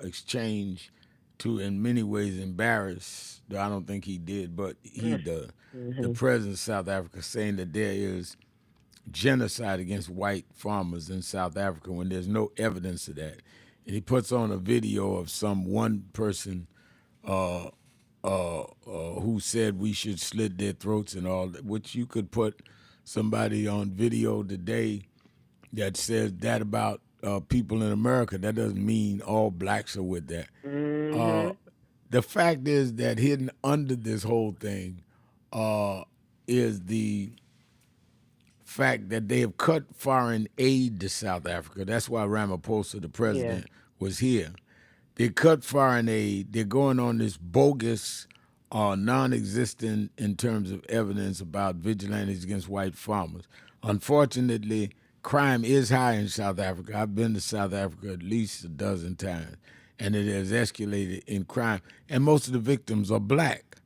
exchange to, in many ways, embarrass, though I don't think he did, but he does, the president of South Africa, saying that there is genocide against white farmers in South Africa when there's no evidence of that. And he puts on a video of some one person who said we should slit their throats and all that, which you could put somebody on video today that says that about people in America. That doesn't mean all blacks are with that. The fact is that hidden under this whole thing is the fact that they have cut foreign aid to South Africa. That's why Ramaphosa, the president, was here. They cut foreign aid. They're going on this bogus, non-existent in terms of evidence about vigilantes against white farmers. Unfortunately, crime is high in South Africa. I've been to South Africa at least a dozen times. and it has escalated in crime. And most of the victims are black.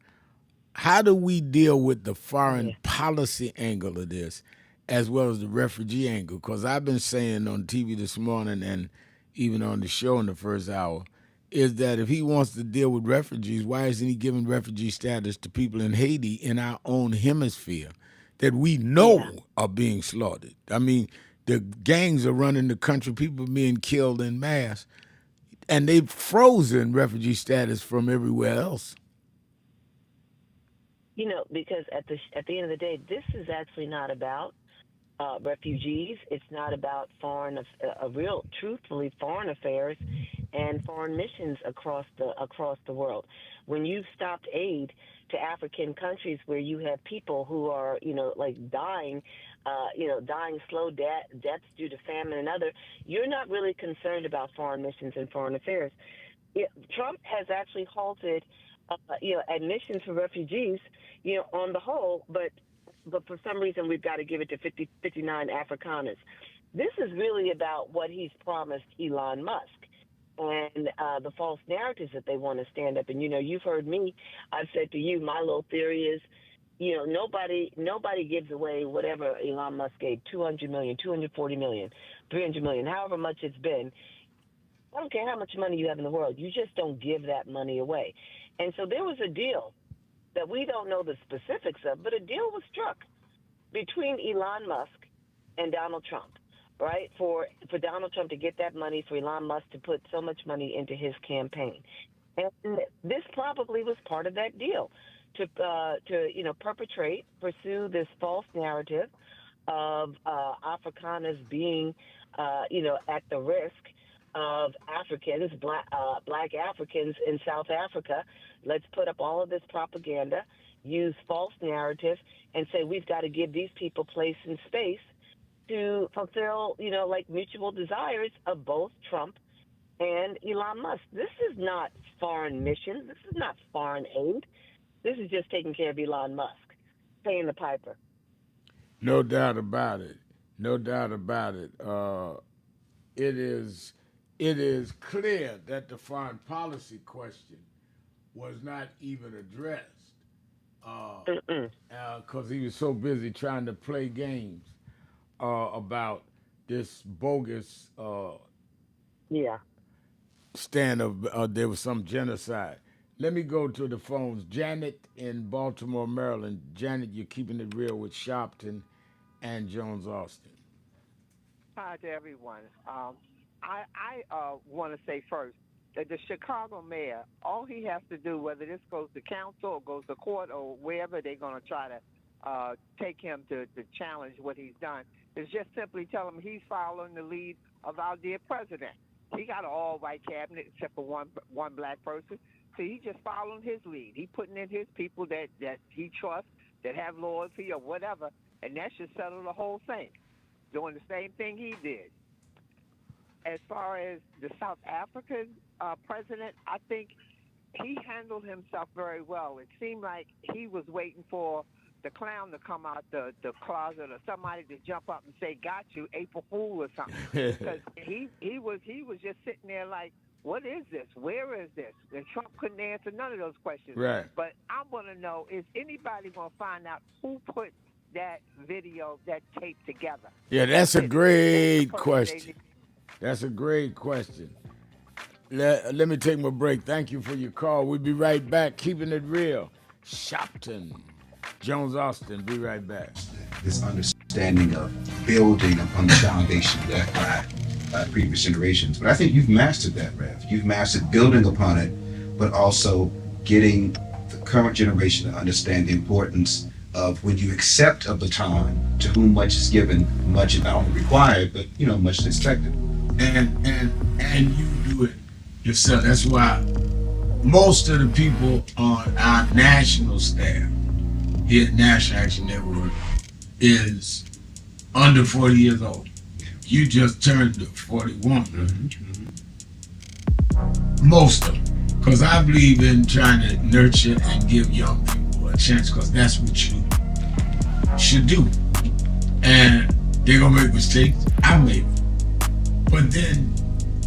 How do we deal with the foreign policy angle of this as well as the refugee angle? Because I've been saying on TV this morning and even on the show in the first hour, is that if he wants to deal with refugees, why isn't he giving refugee status to people in Haiti in our own hemisphere that we know are being slaughtered? I mean, the gangs are running the country, people are being killed en masse, and they've frozen refugee status from everywhere else. You know, because at the end of the day, this is actually not about refugees. It's not about truthfully foreign affairs and foreign missions across the world. When you've stopped aid to African countries where you have people who are, dying, dying slow deaths due to famine and other, you're not really concerned about foreign missions and foreign affairs. Trump has actually halted, admissions for refugees, on the whole, but for some reason we've got to give it to 59 Afrikaners. This is really about what he's promised Elon Musk and the false narratives that they want to stand up. And, you've heard me. I've said to you, my little theory is, nobody gives away whatever Elon Musk gave, 200 million, 240 million, 300 million, however much it's been. I don't care how much money you have in the world. You just don't give that money away. And so there was a deal that we don't know the specifics of, but a deal was struck between Elon Musk and Donald Trump, right? For Donald Trump to get that money, for Elon Musk to put so much money into his campaign. And this probably was part of that deal to pursue this false narrative of Afrikaners being, at the risk of Africans, black Africans in South Africa. Let's put up all of this propaganda, use false narratives, and say we've got to give these people place and space to fulfill, mutual desires of both Trump and Elon Musk. This is not foreign missions. This is not foreign aid. This is just taking care of Elon Musk, paying the piper. No doubt about it. No doubt about it. It is clear that the foreign policy question was not even addressed because he was so busy trying to play games about this bogus stand of there was some genocide. Let me go to the phones. Janet in Baltimore, Maryland. Janet, you're keeping it real with Sharpton and Jones Austin. Hi to everyone. I want to say first that the Chicago mayor, all he has to do, whether this goes to council or goes to court or wherever they're going to try to take him to challenge what he's done, is just simply tell him he's following the lead of our dear president. He got an all-white cabinet except for one black person, so he's just following his lead. He putting in his people that he trusts, that have loyalty or whatever, and that should settle the whole thing. Doing the same thing he did. As far as the South African president, I think he handled himself very well. It seemed like he was waiting for the clown to come out the closet or somebody to jump up and say, "Got you, April Fool" or something. Because he was just sitting there like, what is this? Where is this? And Trump couldn't answer none of those questions. Right. But I want to know, is anybody going to find out who put that video, that tape together? Yeah, that's a great question. That's a great question. Let me take my break. Thank you for your call. We'll be right back. Keeping it real. Sharpton. Jones Austin. Be right back. This understanding of building upon the foundation left by previous generations. But I think you've mastered that, Rev. You've mastered building upon it, but also getting the current generation to understand the importance of when you accept a baton, to whom much is given, much is not only required, but much is expected. And you do it yourself. That's why most of the people on our national staff here at National Action Network is under 40 years old. You just turned 41. Most of them. Because I believe in trying to nurture and give young people a chance, because that's what you should do. And they're going to make mistakes. I made them. But then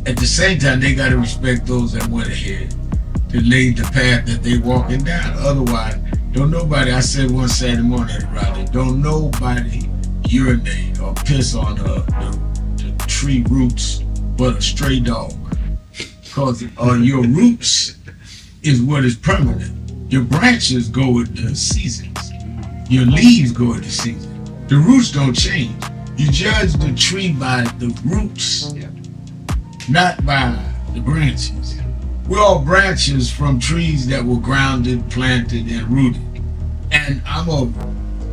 at the same time, they got to respect those that went ahead to lay the path that they walking down. Otherwise, don't nobody, I said one Saturday morning at the rally, don't nobody urinate or piss on the tree roots but a stray dog. Because your roots is what is permanent. Your branches go with the seasons. Your leaves go with the season. The roots don't change. You judge the tree by the roots, not by the branches. We're all branches from trees that were grounded, planted, and rooted. And I'm a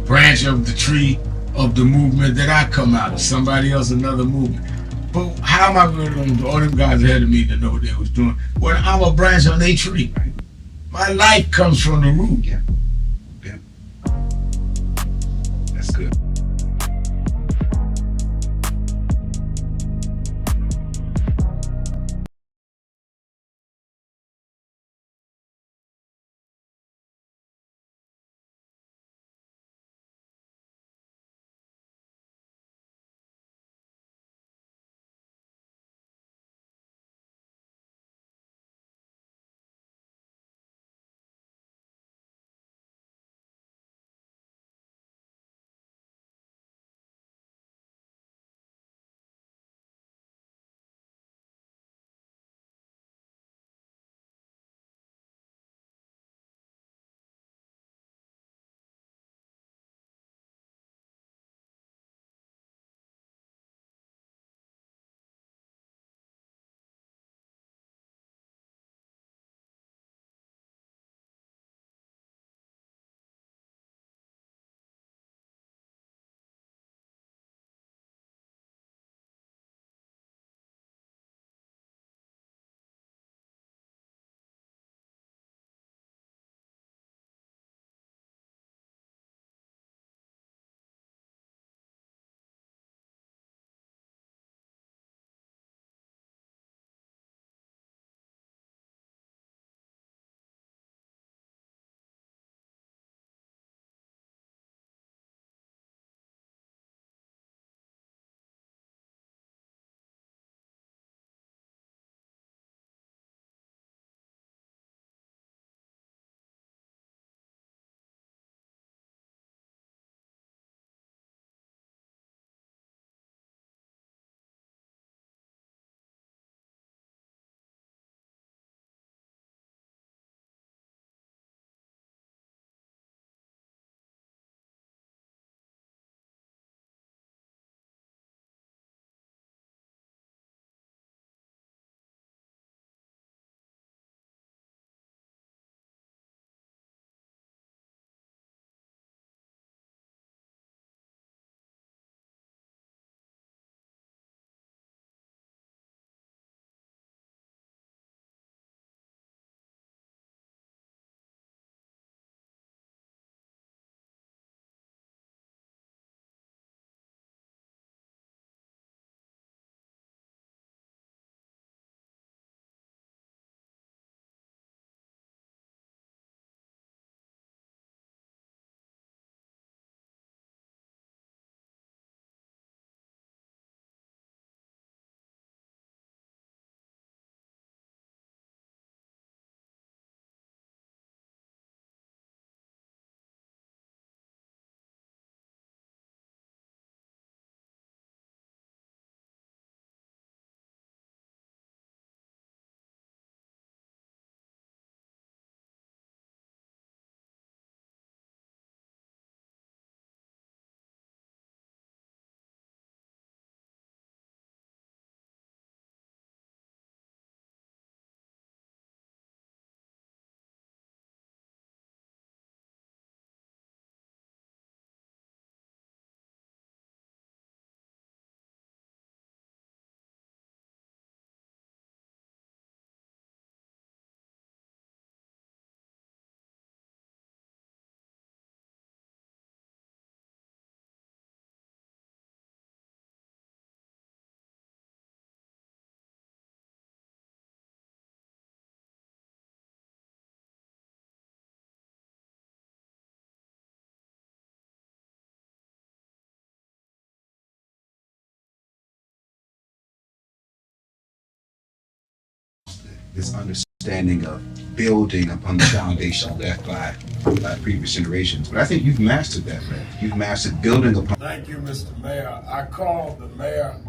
branch of the tree of the movement that I come out of. Somebody else, another movement. But how am I going to, all them guys ahead of me to know what they was doing? Well, I'm a branch on a tree. My life comes from the root. That's good. this understanding of building upon the foundation left by previous generations. But I think you've mastered that, Rev. You've mastered building upon. Thank you, Mr. Mayor. I called the mayor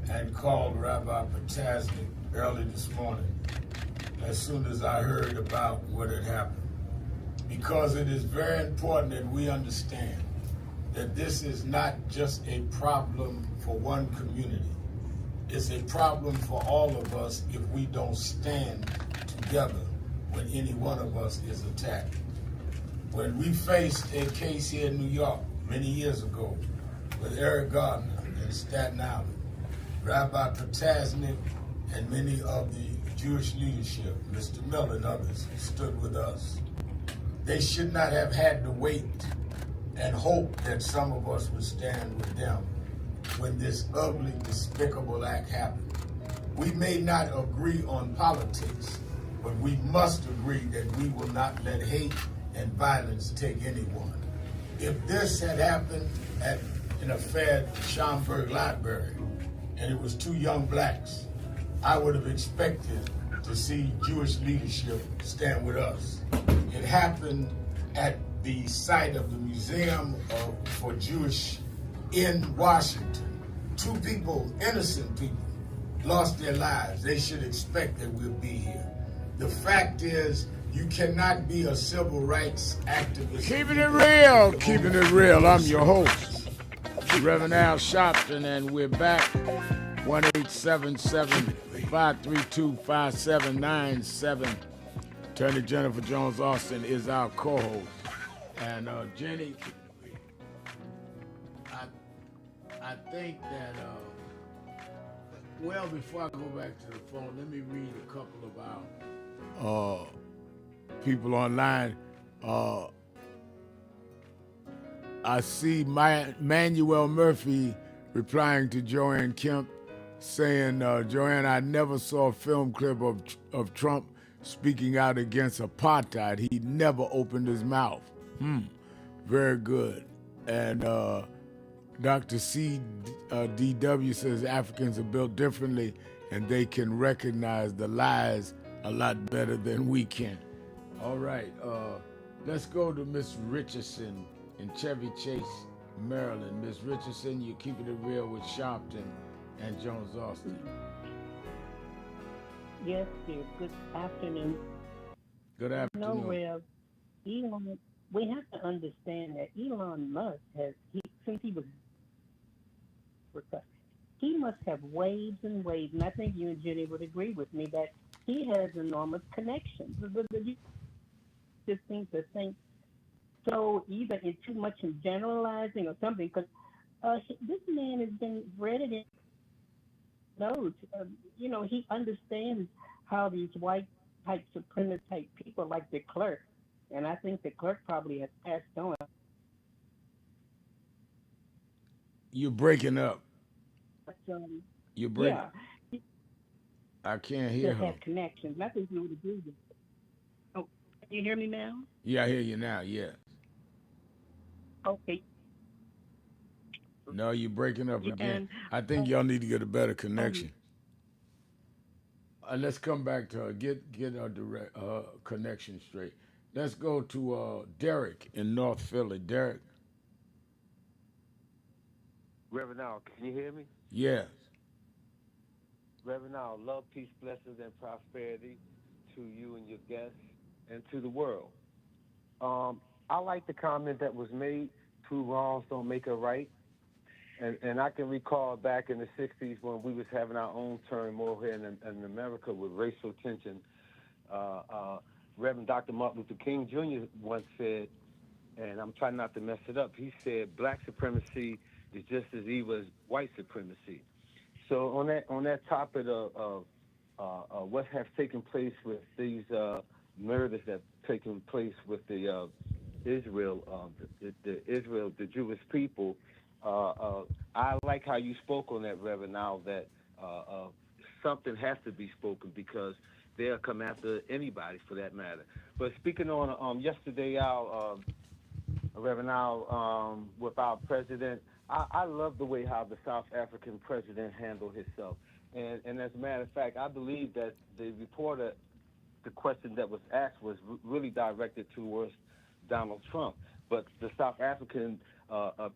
and called Rabbi Potasnik early this morning as soon as I heard about what had happened. Because it is very important that we understand that this is not just a problem for one community. It's a problem for all of us if we don't stand together when any one of us is attacked. When we faced a case here in New York many years ago with Eric Gardner in Staten Island, Rabbi Potasnik and many of the Jewish leadership, Mr. Miller and others, stood with us. They should not have had to wait and hope that some of us would stand with them when this ugly, despicable act happened. We may not agree on politics, but we must agree that we will not let hate and violence take anyone. If this had happened in a fair at Schomburg Library, and it was two young blacks, I would have expected to see Jewish leadership stand with us. It happened at the site of the Museum for Jewish in Washington. Two people, innocent people, lost their lives. They should expect that we'll be here. The fact is, you cannot be a civil rights activist. Keeping it real, keeping it real. I'm your host, Reverend Al Sharpton, and we're back. 1-877-532-5797. Attorney Jennifer Jones Austin is our co-host. And Jenny, I think that, well, before I go back to the phone, let me read a couple of our people online. I see Manuel Murphy replying to Joanne Kemp, saying, Joanne, I never saw a film clip of Trump speaking out against apartheid. He never opened his mouth. Very good. And Dr. C.D.W. says Africans are built differently and they can recognize the lies a lot better than we can. All right, let's go to Miss Richardson in Chevy Chase, Maryland. Miss Richardson, you're keeping it real with Sharpton and Jones Austin. Yes, dear. Good afternoon. Good afternoon. No, Rev, Elon, we have to understand that Elon Musk since he was, he must have waves and waves, and I think you and Jenny would agree with me that he has enormous connections. You just seem to think so either in too much in generalizing or something, because this man has been read it in knows. He understands how these white type supremacist type people like the clerk, and I think the clerk probably has passed on. You're breaking up. You're breaking. Yeah, I can't hear her. have connections. I think you would agree with it. Oh, can you hear me now? Yeah, I hear you now. Yeah. Okay. No, you're breaking up again. And, I think y'all need to get a better connection. Let's come back to her. Get our direct connection straight. Let's go to Derek in North Philly. Derek. Reverend Al, can you hear me? Yes. Reverend Al, love, peace, blessings, and prosperity to you and your guests and to the world. I like the comment that was made, two wrongs don't make a right. And I can recall back in the 60s when we was having our own turmoil here in America with racial tension. Reverend Dr. Martin Luther King Jr. once said, and I'm trying not to mess it up, he said black supremacy is just as evil as white supremacy. So on that topic of what has taken place with these murders that have taken place with the Israel, the Jewish people, I like how you spoke on that, Reverend, now that something has to be spoken because they'll come after anybody for that matter. But speaking on yesterday, Reverend Al, with our president, I love the way how the South African president handled himself. And as a matter of fact, I believe that the reporter, the question that was asked was really directed towards Donald Trump. But the South African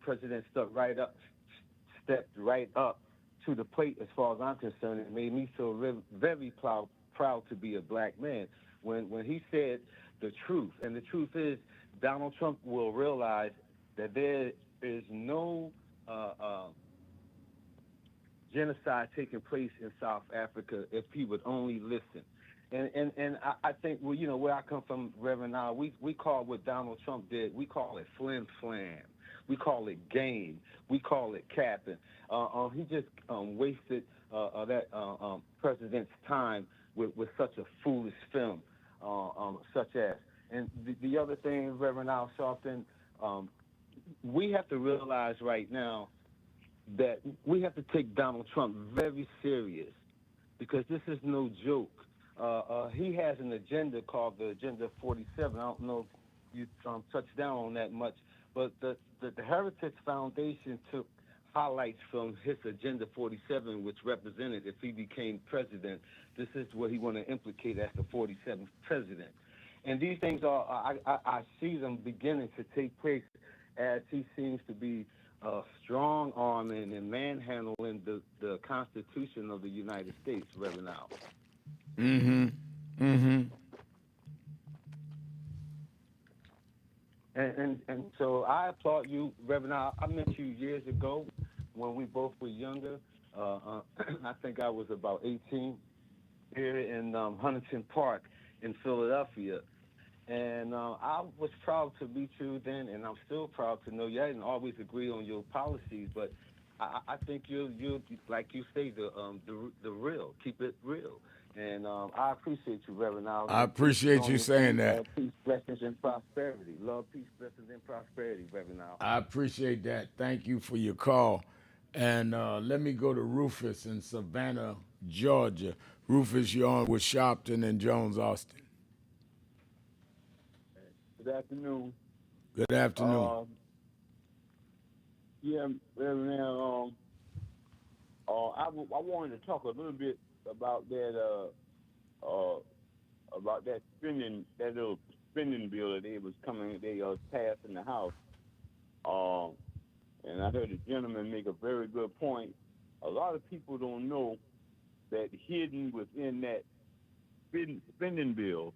president stepped right up to the plate as far as I'm concerned. It made me feel very proud to be a black man. When he said the truth, and the truth is Donald Trump will realize that there is no genocide taking place in South Africa if he would only listen. And I think, well, you know, where I come from, Reverend Al, we call what Donald Trump did, we call it flim flam. We call it game. We call it capping. He just wasted that president's time with such a foolish film, such as. And the other thing, Reverend Al Sharpton, we have to realize right now that we have to take Donald Trump very serious because this is no joke. He has an agenda called the Agenda 47. I don't know if you touched down on that much, but the Heritage Foundation took highlights from his Agenda 47, which represented if he became president, this is what he want to implicate as the 47th president. And these things are, I see them beginning to take place as he seems to be strong arming and manhandling the Constitution of the United States, Reverend Al. Mm-hmm. Mm-hmm. And so I applaud you, Reverend Al. I met you years ago when we both were younger. I think I was about 18 here in Huntington Park in Philadelphia. And I was proud to meet you then, and I'm still proud to know you. I didn't always agree on your policies, but I think you're like you say, the real. Keep it real. And I appreciate you, Reverend Al. I appreciate you saying that. Peace, blessings, and prosperity. Love, peace, blessings, and prosperity, Reverend Al. I appreciate that. Thank you for your call. And let me go to Rufus in Savannah, Georgia. Rufus, you're on with Sharpton and Jones Austin. Good afternoon. Good afternoon. Yeah, Reverend Al, I wanted to talk a little bit about that spending, that little spending bill that they passed in the House. And I heard a gentleman make a very good point. A lot of people don't know that hidden within that spending bill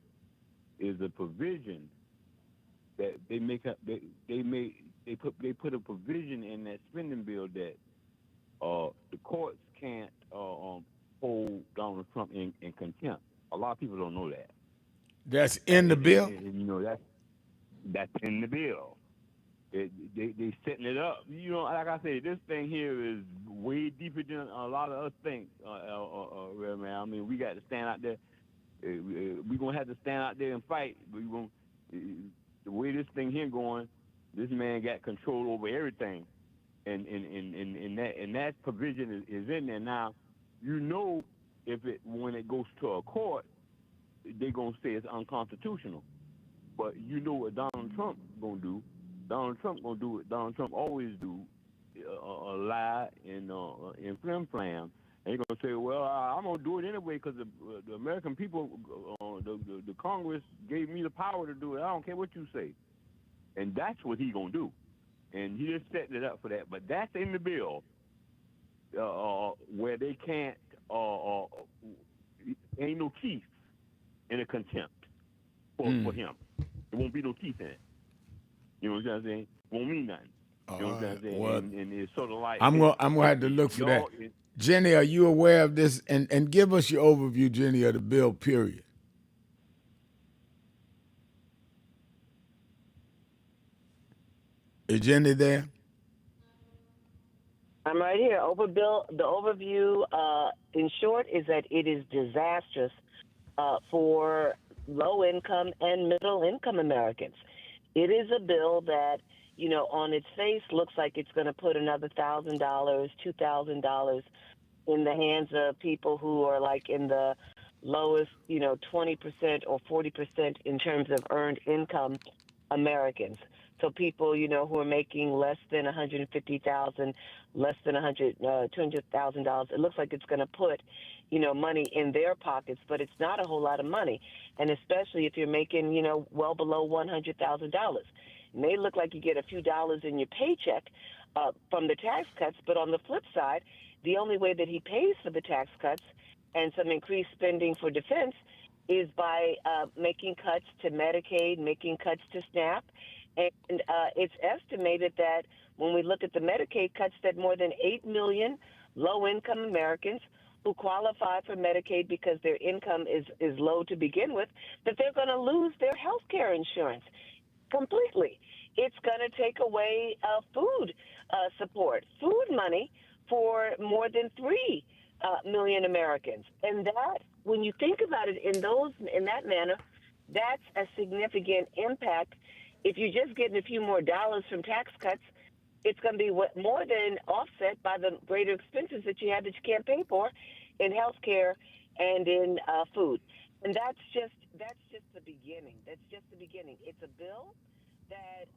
is a provision that they make up. They put a provision in that spending bill that the courts can't hold Donald Trump in contempt. A lot of people don't know that. That's in the bill? And, you know, that's in the bill. They setting it up. You know, like I say, this thing here is way deeper than a lot of us think. Man, I mean, we got to stand out there. We're going to have to stand out there and fight. The way this thing here going, this man got control over everything. And that provision is in there. Now, you know, when it goes to a court, they're going to say it's unconstitutional. But you know what Donald Trump going to do. Donald Trump going to do what Donald Trump always do, lie and flim-flam. And he's going to say, well, I'm going to do it anyway because the American people, the Congress gave me the power to do it. I don't care what you say. And that's what he's going to do. And he just setting it up for that. But that's in the bill where they can't, ain't no teeth in a contempt for him. There won't be no teeth in it. You know what I'm saying? Won't mean nothing. You know what I'm saying? Well, and it's sort of like... I'm gonna have to look for that. Jenny, are you aware of this? And give us your overview, Jenny, of the bill, period. Is Jenny there? I'm right here. The overview, in short, is that it is disastrous for low-income and middle-income Americans. It is a bill that, you know, on its face looks like it's going to put another $1,000, $2,000 in the hands of people who are like in the lowest, 20% or 40% in terms of earned income. Americans. So people, who are making less than $150,000, less than $200,000, it looks like it's going to put, money in their pockets, but it's not a whole lot of money. And especially if you're making, well below $100,000. It may look like you get a few dollars in your paycheck from the tax cuts, but on the flip side, the only way that he pays for the tax cuts and some increased spending for defense is by making cuts to Medicaid, making cuts to SNAP. And it's estimated that when we look at the Medicaid cuts, that more than 8 million low-income Americans who qualify for Medicaid because their income is low to begin with, that they're going to lose their health care insurance completely. It's going to take away food support, food money for more than 3 million Americans. And that, when you think about it in that manner, that's a significant impact. If you're just getting a few more dollars from tax cuts, it's going to be more than offset by the greater expenses that you have that you can't pay for in health care and in food. And that's just the beginning. That's just the beginning. It's a bill that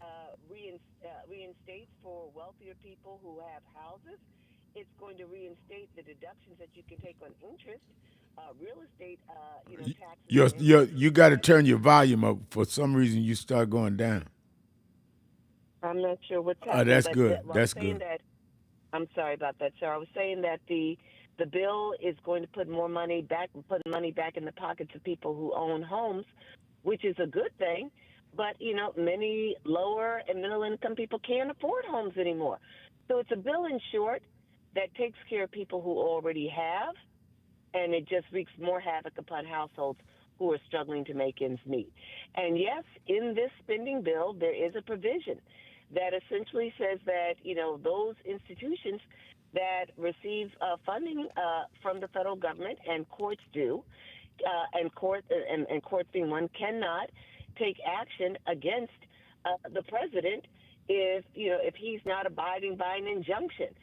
reinstates for wealthier people who have houses. It's going to reinstate the deductions that you can take on interest, real estate, taxes. You got to turn your volume up. For some reason, you start going down. I'm not sure what's happening. That's but good. I'm That's saying good. that, I'm sorry about that, sir. I was saying that the bill is going to put money back in the pockets of people who own homes, which is a good thing. But, many lower and middle income people can't afford homes anymore. So it's a bill, in short, that takes care of people who already have, and it just wreaks more havoc upon households who are struggling to make ends meet. And yes, in this spending bill, there is a provision that essentially says that, those institutions that receive funding from the federal government, and courts do, and courts being one, cannot take action against the president if he's not abiding by an injunction,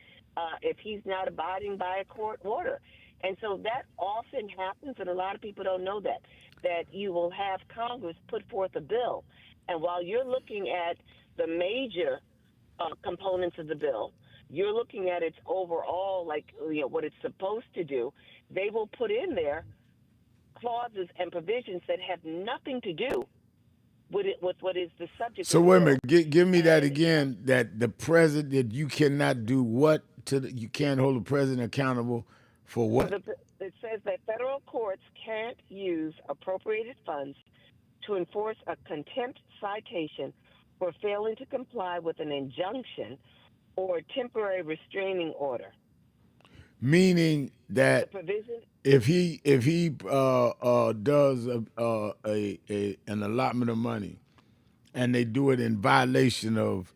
if he's not abiding by a court order. And so that often happens, and a lot of people don't know that you will have Congress put forth a bill, and while you're looking at the major components of the bill, you're looking at its overall, what it's supposed to do, they will put in there clauses and provisions that have nothing to do with what is the subject So of the wait a bill. minute. Give me that again. That the president, you cannot do what you can't hold the president accountable for what? It says that federal courts can't use appropriated funds to enforce a contempt citation for failing to comply with an injunction or temporary restraining order. Meaning that if he does an allotment of money, and they do it in violation of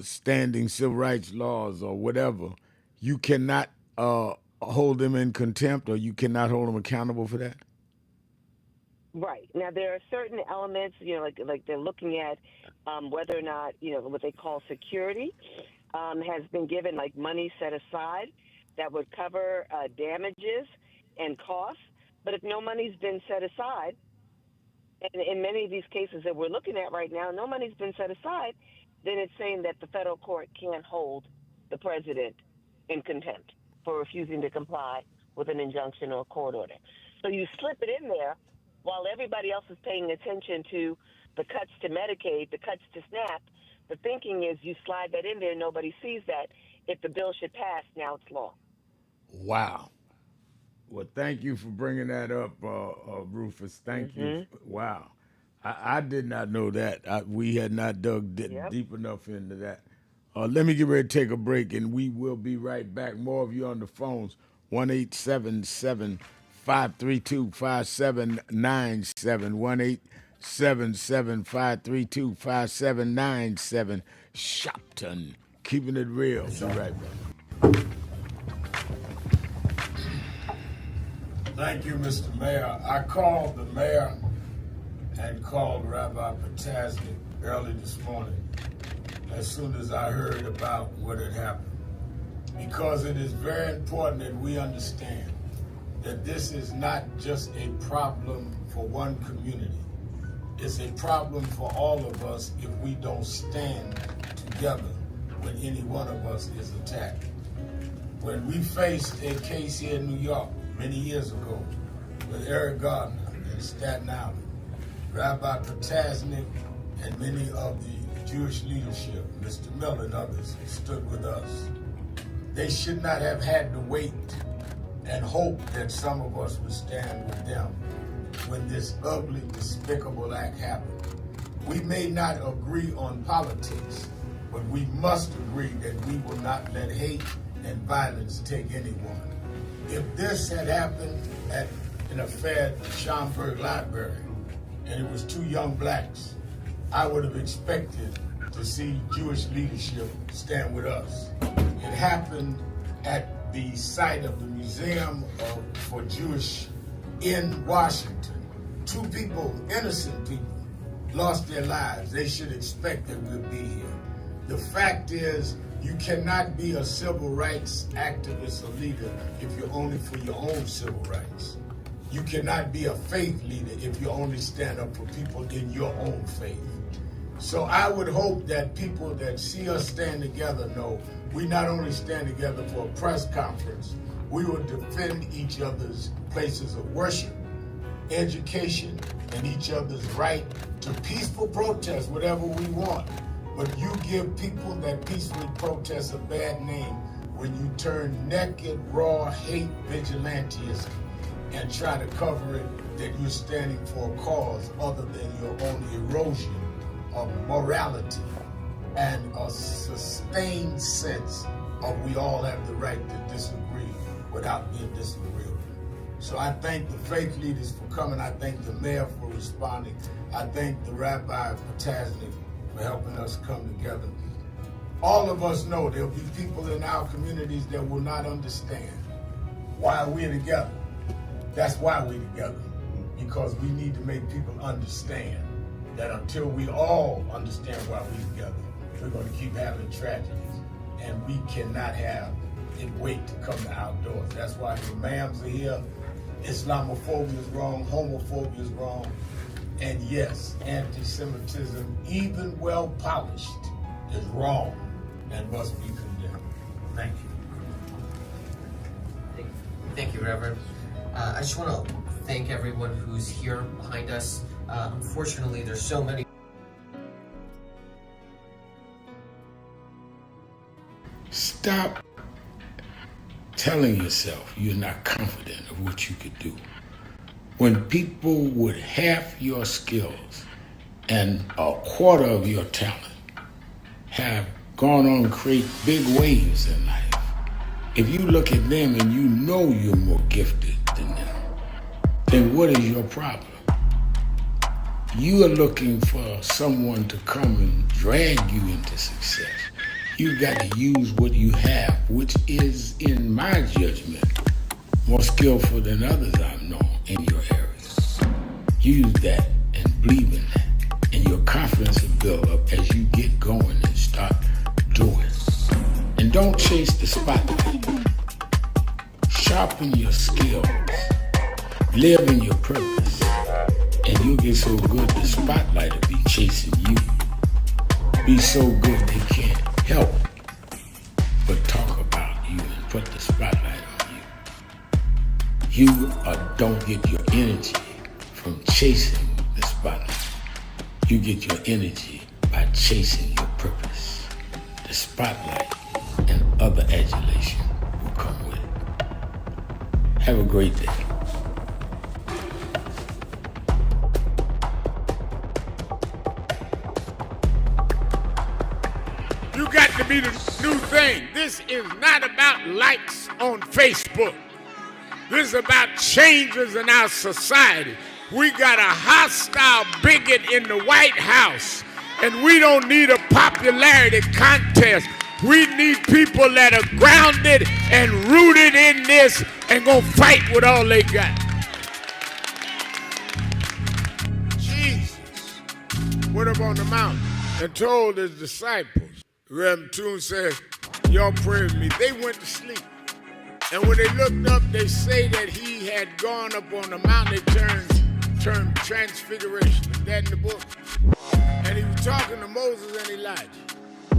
standing civil rights laws or whatever, you cannot hold them in contempt, or you cannot hold them accountable for that? Right. Now, there are certain elements, like they're looking at whether or not, what they call security has been given, like money set aside that would cover damages and costs. But if no money's been set aside, and in many of these cases that we're looking at right now, no money's been set aside, then it's saying that the federal court can't hold the president in contempt for refusing to comply with an injunction or a court order. So you slip it in there while everybody else is paying attention to the cuts to Medicaid, the cuts to SNAP. The thinking is you slide that in there, nobody sees that. If the bill should pass, now it's law. Wow. Well, thank you for bringing that up, Rufus. Thank you. Wow. I did not know that. We had not dug deep enough into that. Let me get ready to take a break, and we will be right back. More of you on the phones, 1-877-532-5797, 1-877-532-5797. Sharpton, keeping it real. Be right back. Thank you, Mr. Mayor. I called the mayor and called Rabbi Potasnik early this morning as soon as I heard about what had happened, because it is very important that we understand that this is not just a problem for one community. It's a problem for all of us if we don't stand together when any one of us is attacked. When we faced a case here in New York many years ago with Eric Gardner in Staten Island, Rabbi Potasnik and many of the Jewish leadership, Mr. Miller and others, stood with us. They should not have had to wait and hope that some of us would stand with them when this ugly, despicable act happened. We may not agree on politics, but we must agree that we will not let hate and violence take anyone. If this had happened at an affair at the Schomburg Library, and it was two young blacks, I would have expected to see Jewish leadership stand with us. It happened at the site of the Museum for Jewish in Washington. Two people, innocent people, lost their lives. They should expect that we'll be here. The fact is, you cannot be a civil rights activist or leader if you're only for your own civil rights. You cannot be a faith leader if you only stand up for people in your own faith. So I would hope that people that see us stand together know we not only stand together for a press conference, we will defend each other's places of worship, education, and each other's right to peaceful protest, whatever we want. But you give people that peacefully protest a bad name when you turn naked, raw hate vigilantism and try to cover it that you're standing for a cause other than your own erosion of morality and a sustained sense of we all have the right to disagree without being disagreeable. So I thank the faith leaders for coming. I thank the mayor for responding. I thank the Rabbi Potasnik for helping us come together. All of us know there'll be people in our communities that will not understand why we're together. That's why we're together, because we need to make people understand that until we all understand why we're together, we're going to keep having tragedies, and we cannot have it wait to come to outdoors. That's why the imams are here. Islamophobia is wrong, homophobia is wrong, and yes, anti-Semitism, even well polished, is wrong and must be condemned. Thank you. Thank you, Reverend. I just want to thank everyone who's here behind us. Unfortunately, there's so many. Stop telling yourself you're not confident of what you could do. When people with half your skills and a quarter of your talent have gone on to create big waves in life, if you look at them and you know you're more gifted than them, then what is your problem? You are looking for someone to come and drag you into success. You've got to use what you have, which is, in my judgment, more skillful than others I've known in your areas. Use that and believe in that, and your confidence will build up as you get going and start doing. And don't chase the spotlight. Sharpen your skills. Live in your purpose. And you'll get so good the spotlight will be chasing you. Be so good they can't help but talk about you and put the spotlight on you. You don't get your energy from chasing the spotlight. You get your energy by chasing your purpose. The spotlight and other adulation will come with it. Have a great day. You got to be the new thing. This is not about likes on Facebook. This is about changes in our society. We got a hostile bigot in the White House, and we don't need a popularity contest. We need people that are grounded and rooted in this and gonna fight with all they got. Jesus went up on the mountain and told his disciples, Reverend Toon said, y'all pray with me. They went to sleep. And when they looked up, they say that he had gone up on the mountain. They turned term transfiguration. Is that in the book? And he was talking to Moses and Elijah.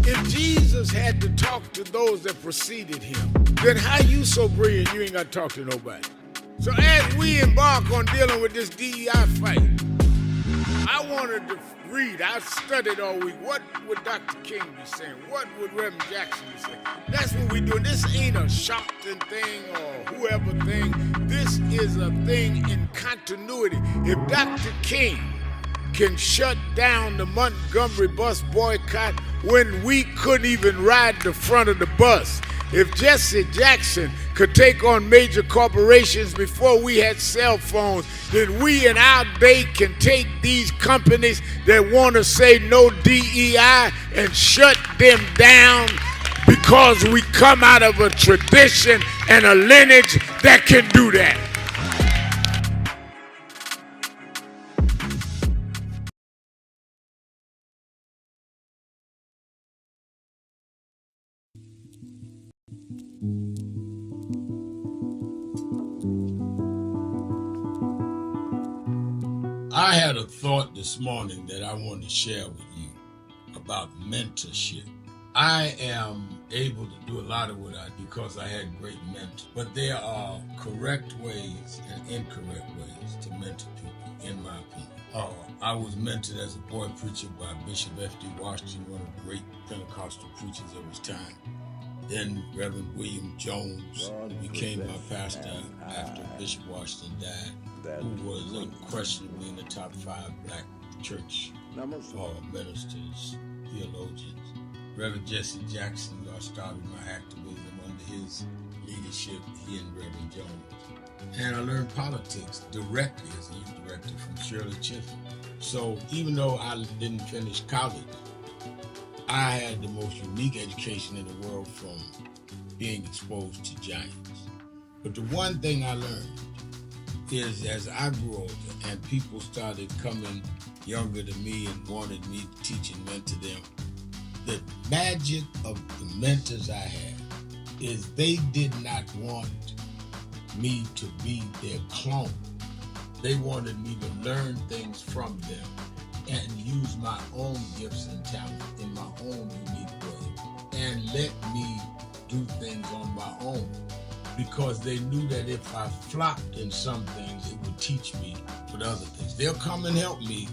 If Jesus had to talk to those that preceded him, then how you so brilliant you ain't got to talk to nobody? So as we embark on dealing with this DEI fight, I wanted to read, I studied all week, what would Dr. King be saying? What would Reverend Jackson be saying? That's what we do. This ain't a Sharpton thing or whoever thing. This is a thing in continuity. If Dr. King can shut down the Montgomery bus boycott when we couldn't even ride the front of the bus, if Jesse Jackson could take on major corporations before we had cell phones, then we in our day can take these companies that want to say no DEI and shut them down because we come out of a tradition and a lineage that can do that. I had a thought this morning that I want to share with you about mentorship. I am able to do a lot of what I do because I had great mentors, but there are correct ways and incorrect ways to mentor people, in my opinion. I was mentored as a boy preacher by Bishop F.D. Washington, one of the great Pentecostal preachers of his time. Then Reverend William Jones, who became my pastor after Bishop Washington died, who was unquestionably in the top 5 black church ministers, theologians. Reverend Jesse Jackson, who I started my activism under his leadership, he and Reverend Jones. And I learned politics directly as a youth director from Shirley Chisholm. So even though I didn't finish college, I had the most unique education in the world from being exposed to giants. But the one thing I learned is as I grew older and people started coming younger than me and wanted me to teach and mentor them, the magic of the mentors I had is they did not want me to be their clone. They wanted me to learn things from them and use my own gifts and talent in my own unique way and let me do things on my own, because they knew that if I flopped in some things, it would teach me for the other things. They'll come and help me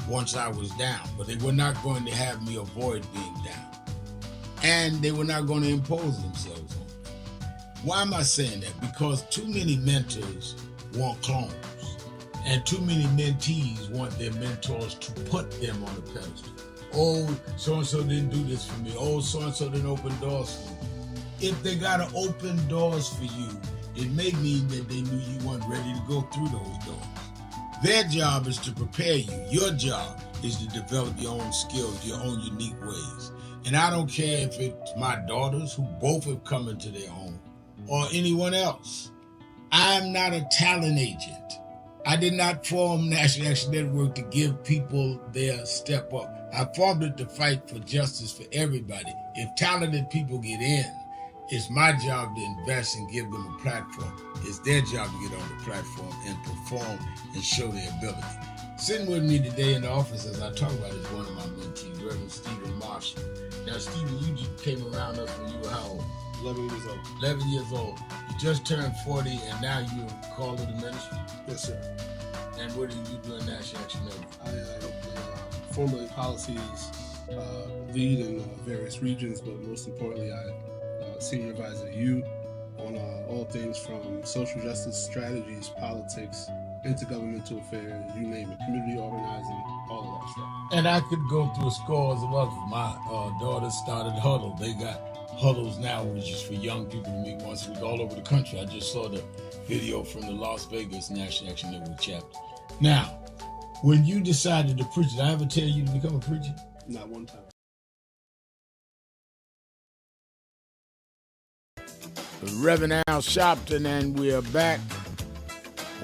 once I was down, but they were not going to have me avoid being down. And they were not going to impose themselves on me. Why am I saying that? Because too many mentors want clones. And too many mentees want their mentors to put them on a pedestal. Oh, so-and-so didn't do this for me. Oh, so-and-so didn't open doors for me. If they got to open doors for you, it may mean that they knew you weren't ready to go through those doors. Their job is to prepare you. Your job is to develop your own skills, your own unique ways. And I don't care if it's my daughters, who both have come into their own, or anyone else. I'm not a talent agent. I did not form National Action Network to give people their step up. I formed it to fight for justice for everybody. If talented people get in, it's my job to invest and give them a platform. It's their job to get on the platform and perform and show their ability. Sitting with me today in the office as I talk about is one of my mentees, Reverend Stephen Marshall. Now, Stephen, you just came around us when you were how old? 11 years old. 11 years old. You just turned 40 and now you're called to the ministry? Yes, sir. And what do you do in National Action Network? I formulate policies, lead in various regions, but most importantly, I senior advisor to you on all things from social justice strategies, politics, intergovernmental affairs, you name it, community organizing, all of that stuff. And I could go through scores of others. My daughters started Huddle. They got Huddles now, which is for young people to meet once a week all over the country. I just saw the video from the Las Vegas National Action Network chapter. Now, when you decided to preach, did I ever tell you to become a preacher? Not one time. Reverend Al Sharpton, and we are back.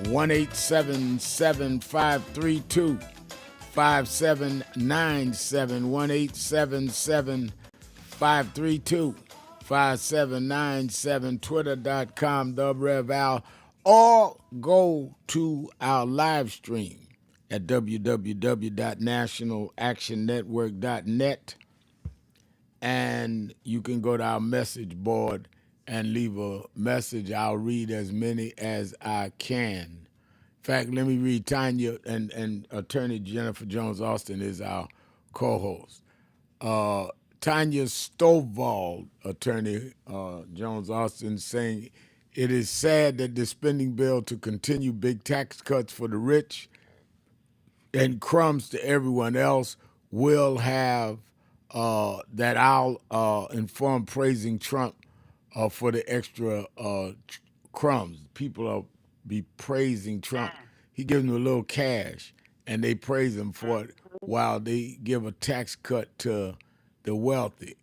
1-877-532-5797. 1-877-532-5797. Twitter.com, TheRevAl, or go to our live stream at www.nationalactionnetwork.net. And you can go to our message board and leave a message. I'll read as many as I can. In fact, let me read Tanya, and attorney Jennifer Jones Austin is our co-host. Tanya Stovall, attorney Jones Austin, saying, it is sad that the spending bill to continue big tax cuts for the rich and crumbs to everyone else will have that I'll inform praising Trump for the extra crumbs. People will be praising Trump. He gives them a little cash, and they praise him for it while they give a tax cut to the wealthy.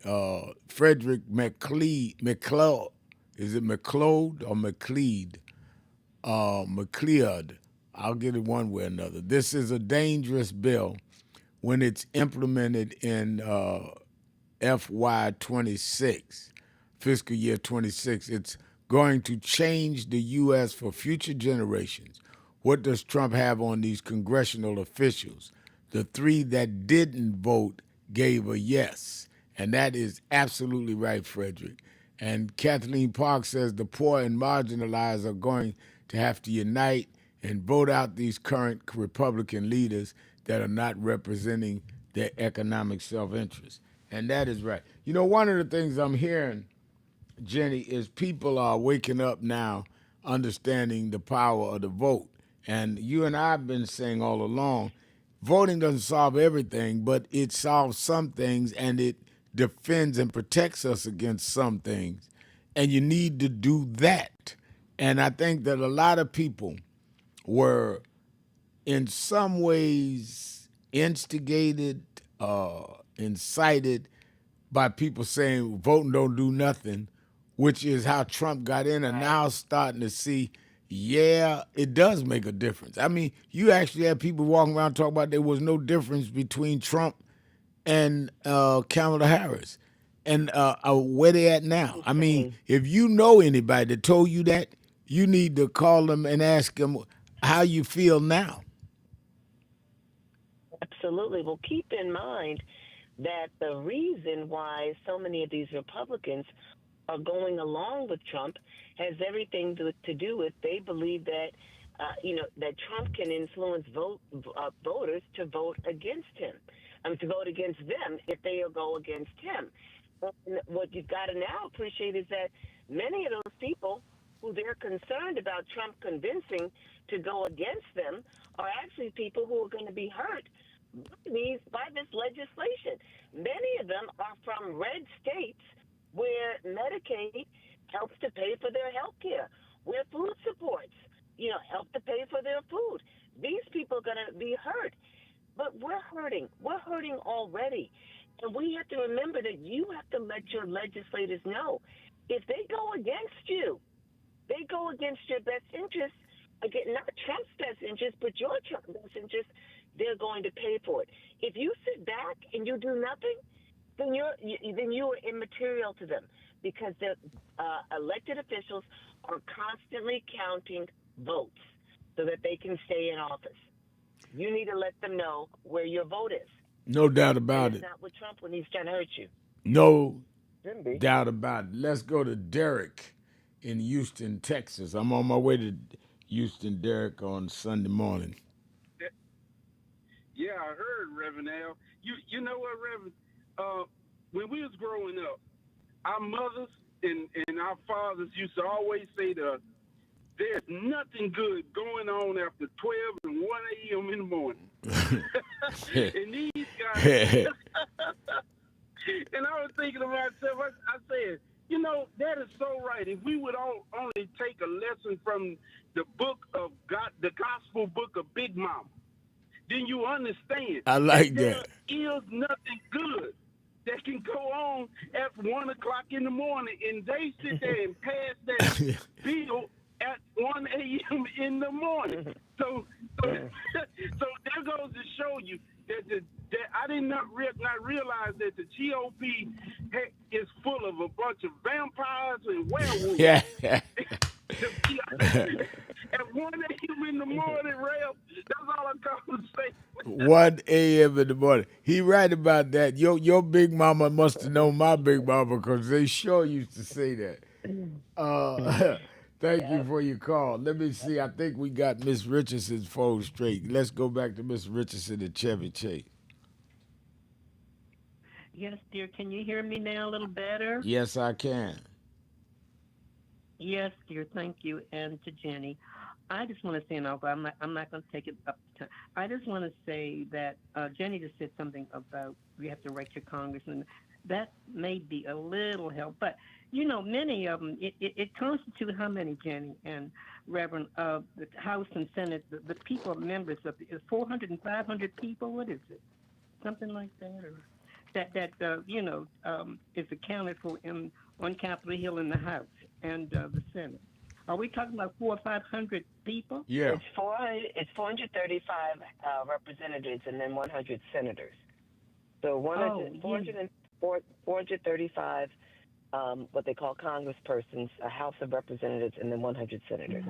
Frederick McLeod, is it McLeod or McLeod? McLeod. I'll get it one way or another. This is a dangerous bill when it's implemented in FY26, fiscal year 26. It's going to change the U.S. for future generations. What does Trump have on these congressional officials? The three that didn't vote gave a yes. And that is absolutely right, Frederick. And Kathleen Park says the poor and marginalized are going to have to unite and vote out these current Republican leaders that are not representing their economic self-interest. And that is right. You know, one of the things I'm hearing, Jenny, is people are waking up now understanding the power of the vote. And you and I have been saying all along, voting doesn't solve everything, but it solves some things, and it defends and protects us against some things. And you need to do that. And I think that a lot of people were in some ways instigated, incited by people saying voting don't do nothing, which is how Trump got in, and now starting to see, yeah, it does make a difference. I mean, you actually had people walking around talking about there was no difference between Trump and Kamala Harris. And where they at now? I mean, if you know anybody that told you that, you need to call them and ask them how you feel now. Absolutely. Well, keep in mind that the reason why so many of these Republicans are going along with Trump has everything to do with they believe that that Trump can influence voters to vote against him. To vote against them if they'll go against him. And what you've got to now appreciate is that many of those people who they're concerned about Trump convincing to go against them are actually people who are going to be hurt by this legislation. Many of them are from red states where Medicaid helps to pay for their health care, where food supports, help to pay for their food. These people are going to be hurt. But we're hurting. We're hurting already. And we have to remember that you have to let your legislators know if they go against you, they go against your best interest, again, not Trump's best interest, but your best interest, they're going to pay for it. If you sit back and you do nothing, then you are immaterial to them because the elected officials are constantly counting votes so that they can stay in office. You need to let them know where your vote is. No doubt about and it. it's not with Trump when he's trying to hurt you. No Shouldn't be. doubt about it. Let's go to Derek in Houston, Texas. I'm on my way to Houston, Derek, on Sunday morning. Yeah, I heard, Reverend Al. You know what, Reverend? When we was growing up, our mothers and our fathers used to always say there's nothing good going on after 12 and 1 a.m. in the morning. And these guys, and I was thinking to myself, I said, that is so right. If we would only take a lesson from the book of God, the gospel book of Big Mama, then you understand. I like that. There is nothing good that can go on at 1 o'clock in the morning, and they sit there and pass that bill at 1 a.m. in the morning. So there goes to show you that I did not realize that the GOP is full of a bunch of vampires and werewolves. Yeah. At 1 a.m. in the morning, Rev. That's all I'm trying to say. 1 a.m. in the morning. He right about that. Your big mama must have known my big mama because they sure used to say that. Thank you for your call. Let me see. I think we got Miss Richardson's phone straight. Let's go back to Miss Richardson at Chevy Chase. Yes, dear. Can you hear me now a little better? Yes, I can. Yes, dear. Thank you. And to Jenny, I just want to say, and I'm not going to take it up to. I just want to say that Jenny just said something about we have to write to congressman. That may be a little help, but many of them. It constitutes how many, Jenny and Reverend, the House and Senate, the people members of it, 400 and 500 people. What is it? Something like that, or that is accounted for on Capitol Hill in the House and the Senate. Are we talking about 400 or 500 people? Yeah. It's 435 representatives and then 100 senators. So 435 what they call congresspersons, a House of Representatives, and then 100 senators.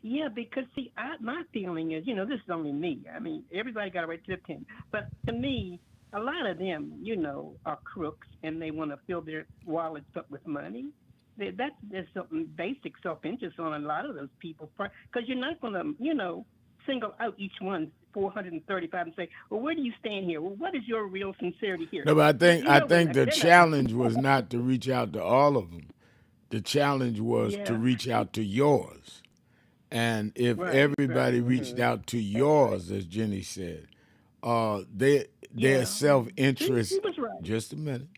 Yeah, because see, my feeling is, this is only me. I mean, everybody got a right to their opinion, but to me, a lot of them, are crooks, and they want to fill their wallets up with money. There's something basic self-interest on a lot of those people, because you're not going to, single out each one, 435, and say, well, where do you stand here? Well, what is your real sincerity here? No, but I think the challenge was not to reach out to all of them. The challenge was to reach out to yours. And if everybody reached out to yours, as Jenny said, their self-interest, just a minute,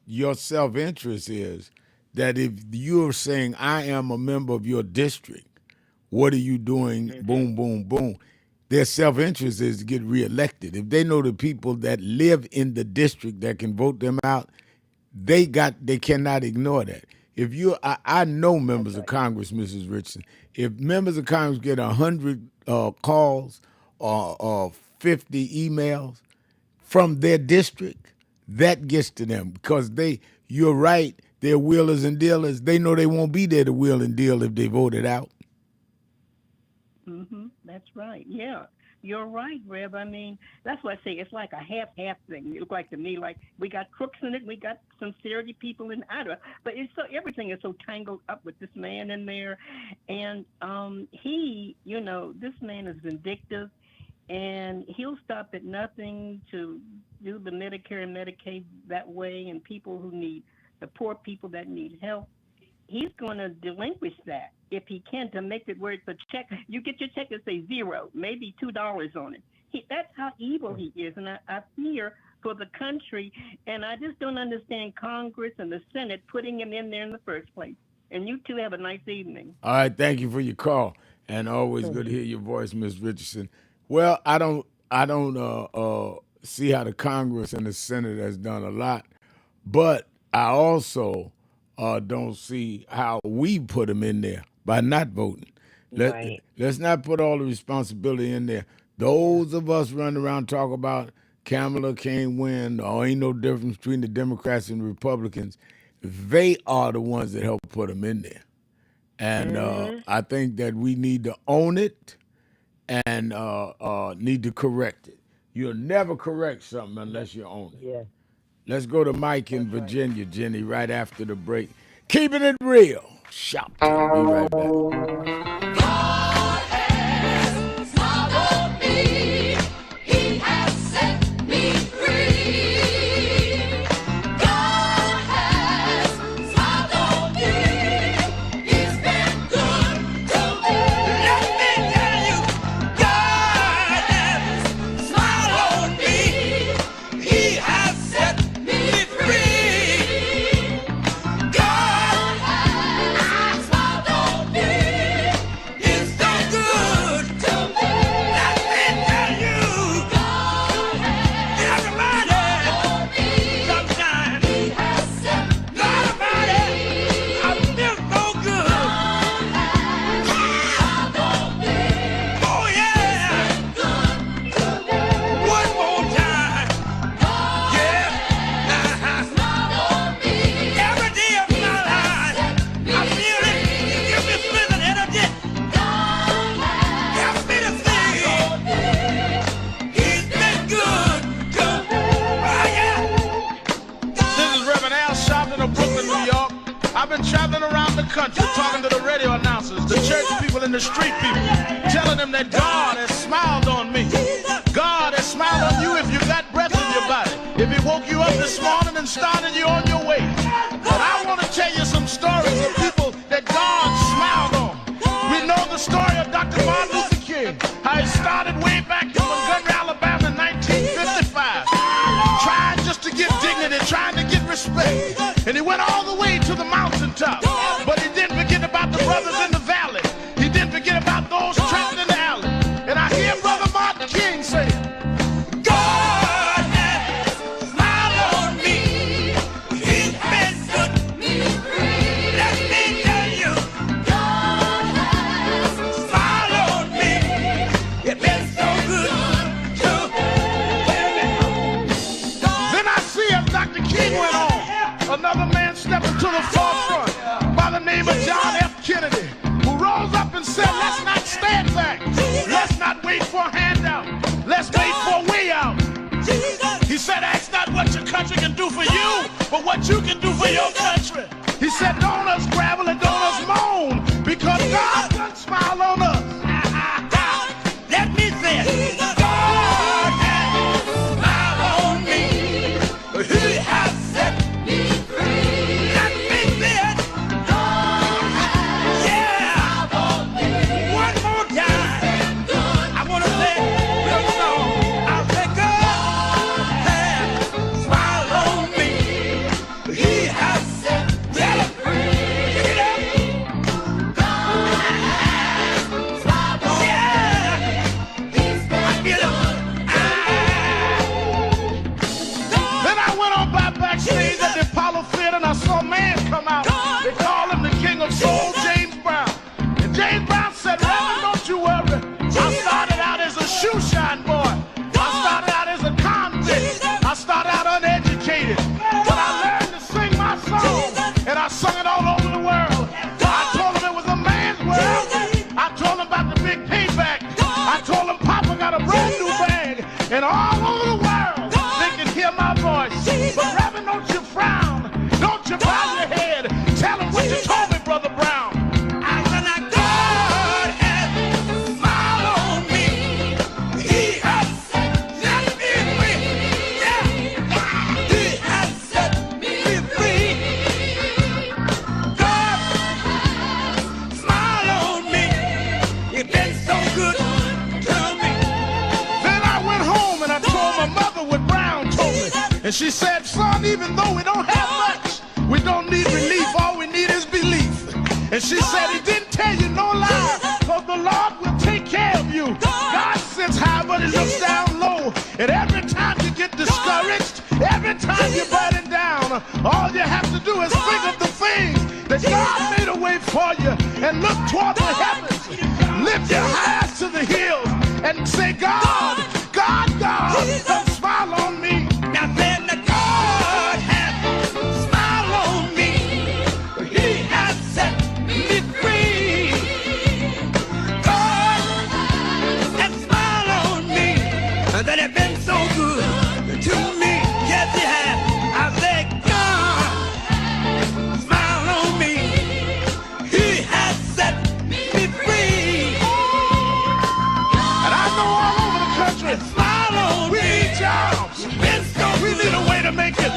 your self-interest is that if you're saying, I am a member of your district, what are you doing? Boom, boom, boom. Their self-interest is to get reelected. If they know the people that live in the district that can vote them out, they cannot ignore that. If I know members of Congress, Mrs. Richardson, if members of Congress get 100 calls or 50 emails from their district, that gets to them because you're right, they're wheelers and dealers. They know they won't be there to wheel and deal if they voted out. That's right. Yeah, you're right, Rev. I mean, that's why I say it's like a half-half thing. It looked like to me like we got crooks in it, we got sincerity people in it, but everything is so tangled up with this man in there, and this man is vindictive, and he'll stop at nothing to do the Medicare and Medicaid that way, and the poor people that need help. He's going to delinquish that if he can, to make it where it's a check. You get your check and say $0, maybe $2 on it. That's how evil he is, and I fear for the country, and I just don't understand Congress and the Senate putting him in there in the first place. And you two have a nice evening. All right, thank you for your call, and always good to hear your voice, Ms. Richardson. Well, I don't see how the Congress and the Senate has done a lot, but I also don't see how we put them in there by not voting. Let's not put all the responsibility in there. Those of us running around talk about Kamala can't win or ain't no difference between the Democrats and the Republicans, they are the ones that help put them in there. And I think that we need to own it and need to correct it. You'll never correct something unless you own it. Yeah. Let's go to Mike in Virginia, Jenny, right after the break. Keeping it real. Sharpton. Be right back. God has smiled on me. He has set me free. God has smiled on me. He's been good to me. Let me tell you, God has smiled on me. He has set me free. God has smiled on me. in the street people, telling them that God has smiled on me. God has smiled on you if you got breath in your body. If he woke you up this morning and started you on your way. But I want to tell you some stories of people that God smiled on. We know the story of Dr. Martin Luther King, how he started way back in Montgomery, Alabama in 1955, trying just to get dignity, trying to get respect. And he went all the way to the mountaintop. But he didn't forget about the brothers in the valley. He didn't forget about those trapped in the alley. And I hear Brother Martin King say, God has smiled on me. He's been good to me. Let me tell you, God has smiled on me. It's been so good to me. Then I see as Dr. King went on, another man stepped into the forefront by the name of John F. Kennedy, who rose up and said, let's not stand back. Let's not wait for a handout. Let's wait for a way out. He said, ask not what your country can do for you, but what you can do for your country. He said, don't us gravel and don't us moan, because God done smile on us. Let me say it. God has smiled on me. He has set me free. Let me say it. Yeah. One more time. I want to say this song. I'll say God has smiled on me. He has set me free. Get up. God has smiled on me. I get up. Then I went on backstage at the Apollo Theater and I saw a man come out. They call him the King of Soul, James Brown. And James Brown said, Reverend, don't you worry. I started out as a shoe shine boy. I started out as a convict. I started out uneducated. But I learned to sing my song. And I sung it all over the world. I told him it was a man's world. I told him about the big payback. I told him Papa got a brand new bag. And all over the world, they can hear my voice. But Reverend, don't you frown. Don't you bow your head. Tell him what you told me, Brother Brown. I said, now God has smiled on me. He has set me free. Yeah. He has set me free. God has smiled on me. It's been so good to me. Then I went home and I told my mother what Brown told me. And she said, son, even though we don't have much, we don't need relief. All we need is belief. And she said, he didn't tell you no lie, because the Lord will take care of you. God sits high, but he looks down low. And every time you get discouraged, every time you're burning down, all you have to do is think of the things that God made a way for you and look toward the heavens. Lift your eyes to the hills and say, God, God, God, don't smile on me. Now then, the God has smiled on me. He has set me free. God has smiled on me. And that has been so good to me. Yes, he has. I say, God smiled on me. He has set me free. And I know all over the country, smile on me. We need jobs. We need a way to make it.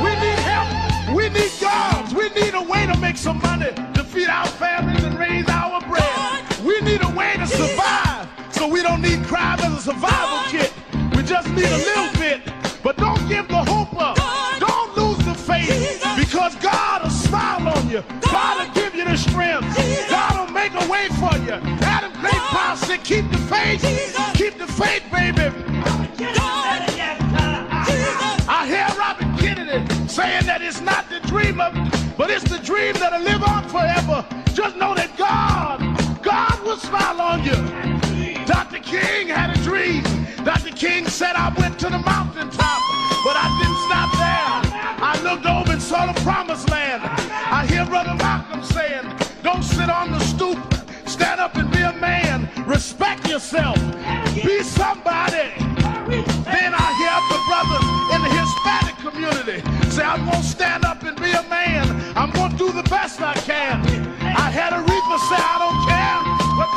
We need help. We need jobs. We need a way to make some money to feed our families and raise our bread. We need a way to survive, so we don't need crime as a survival kit. We just need a little bit. But don't give the hope up. Don't lose the faith, because God will smile on you. God will give you the strength. God will make a way for you. Adam Clayton Powell said, keep the faith. Keep the faith, baby. I hear Robert Kennedy saying that it's not the dream of, but it's the dream that'll live on forever. Just know that God will smile on you. Dr. King had a dream. Dr. King said, I went to the mountaintop, but I didn't stop there. I looked over and saw the promised land. I hear Brother Malcolm saying, don't sit on the stoop. Stand up and be a man. Respect yourself. Be somebody. Then I hear the brothers in the Hispanic community say, I'm going to stand up and be a man. I'm going to do the best I can. I had a reaper say, I don't care what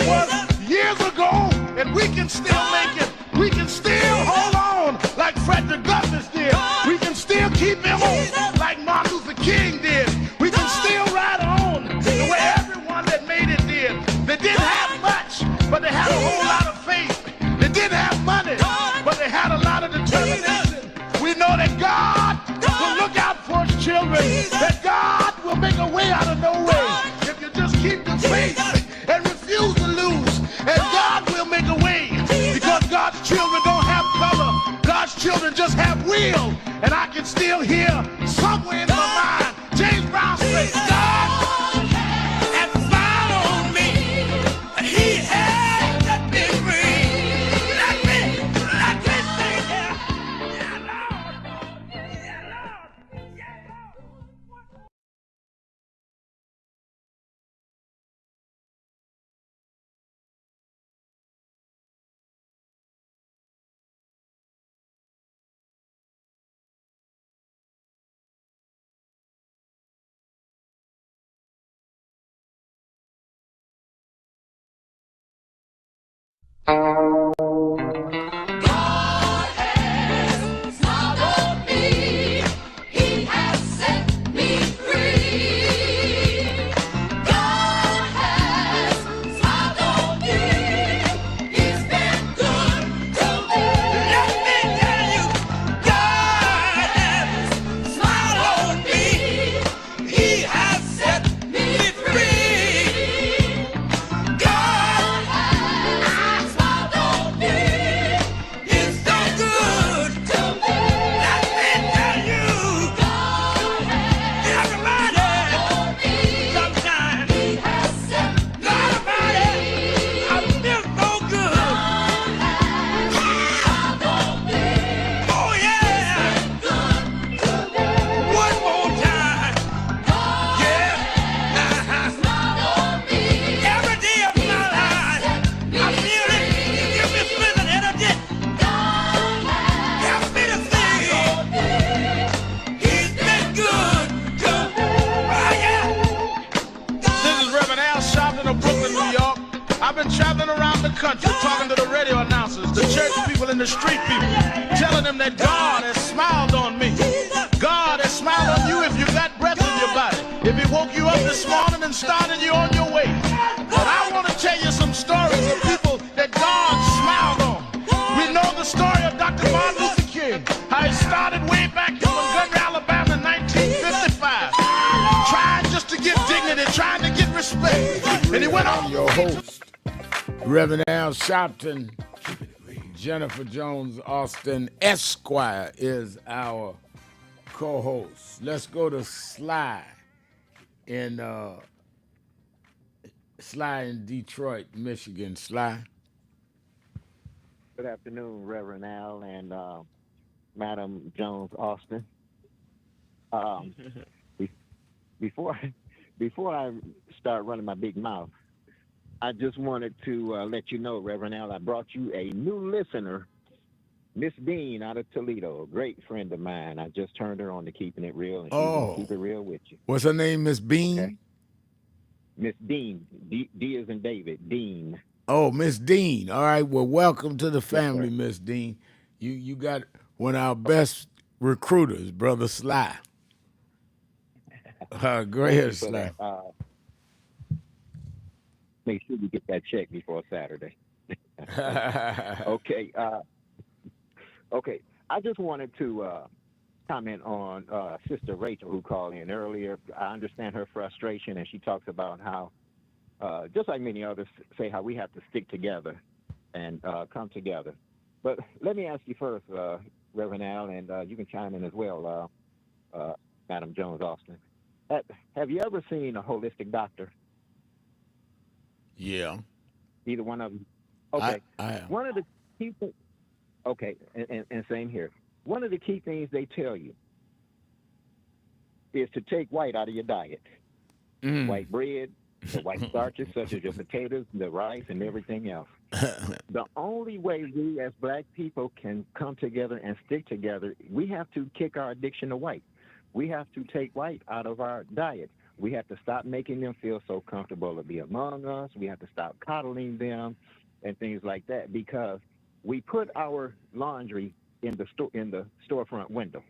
was years ago, and we can still make it. We can still hold on like Frederick Douglass did. We can still keep him on like Martin Luther King did. We can still ride on the way everyone that made it did. They didn't have much, but they had a whole lot of faith. They didn't have money, but they had a lot of determination. We know that God will look out for his children, that God will make a way out of no way. If you just keep the faith and refuse to lose, and God will make a way, because God's children don't have color. God's children just have will. And I can still hear somewhere in my mind James Brown say, God has smiled on me. He has set me free. Let me sing here. Yeah, Lord. Yeah, Lord. Yeah, Lord. Smiled on me. He has set me free. God has smiled on me. He's been good to me. Let me tell you, God has smiled on me. He has set me free. God has smiled on me. He's so good to me. Let me tell you, God has smiled on me. Sometimes He has set me free. I feel so good. God has smiled on me. Oh yeah. He's been good to me. One more time. God has smiled on me. Every day of my life, I feel it. You give me strength and energy. Help me to sing. He's been good to me. Oh yeah. This is Reverend Al Sharpton of Brooklyn, New York. I've been traveling around the country talking to the radio announcers, the church people, and the street people, telling them that God has smiled on me. God has smiled on you if you got breath in your body. If He woke you up this morning and started you on your way. But I want to tell you some stories of people that God smiled on. We know the story of Dr. Martin Luther King, how he started way back in Montgomery, Alabama in 1955, trying just to get dignity, trying to get respect. And he went on. Your host, Reverend Al Sharpton. Jennifer Jones Austin Esquire is our co-host. Let's go to Sly in Detroit, Michigan. Sly. Good afternoon, Reverend Al and Madam Jones Austin. Be- before I start running my big mouth, I just wanted to let you know, Reverend Al, I brought you a new listener, Miss Dean out of Toledo, a great friend of mine. I just turned her on to Keeping It Real, and she's going to keep it real with you. What's her name, Miss Bean? Okay. Miss Dean. D as in David. Dean. Oh, Miss Dean. All right. Well, welcome to the family, Miss Dean. You got one of our best recruiters, Brother Sly. Go ahead, Sly. Make sure you get that check before Saturday. Okay. Okay. I just wanted to comment on Sister Rachel, who called in earlier. I understand her frustration, and she talks about how, just like many others say, how we have to stick together and come together. But let me ask you first, Reverend Al, and you can chime in as well, Madam Jones Austin. Have you ever seen a holistic doctor? Yeah. Either one of you? Okay. I am. One of the key things, okay, and same here. One of the key things they tell you is to take white out of your diet. White bread, the white starches such as your potatoes, the rice, and everything else. The only way we as black people can come together and stick together, we have to kick our addiction to white. We have to take white out of our diet. We have to stop making them feel so comfortable to be among us. We have to stop coddling them and things like that because we put our laundry in the storefront window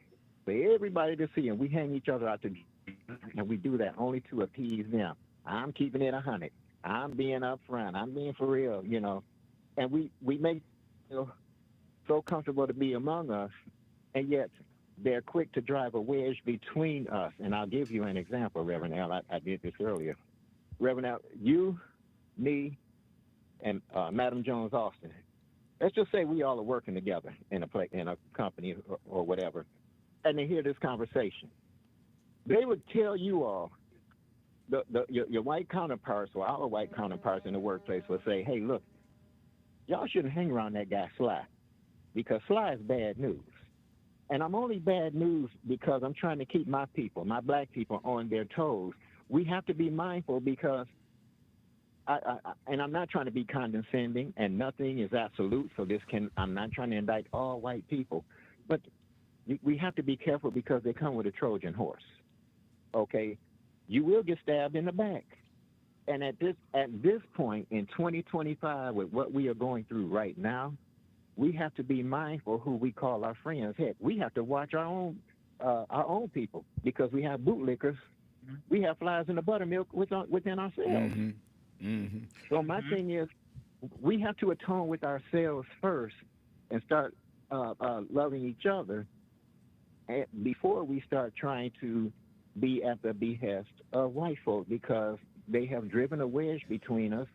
for everybody to see, and we hang each other out to dry, and we do that only to appease them. I'm keeping it 100. I'm being upfront. I'm being for real, and we make feel so comfortable to be among us, and yet they're quick to drive a wedge between us. And I'll give you an example, Reverend Al. I did this earlier. Reverend Al, you, me, and Madam Jones Austin. Let's just say we all are working together in a company or whatever, and they hear this conversation. They would tell you all, your white counterparts or our white counterparts in the workplace would say, hey, look, y'all shouldn't hang around that guy Sly because Sly is bad news. And I'm only bad news because I'm trying to keep my people, my black people, on their toes. We have to be mindful because, and I'm not trying to be condescending, and nothing is absolute, so I'm not trying to indict all white people, but we have to be careful because they come with a Trojan horse, okay? You will get stabbed in the back. And at this point in 2025, with what we are going through right now, we have to be mindful who we call our friends. Heck, we have to watch our own people because we have bootlickers. We have flies in the buttermilk within ourselves. So my thing is, we have to atone with ourselves first and start loving each other before we start trying to be at the behest of white folk because they have driven a wedge between us.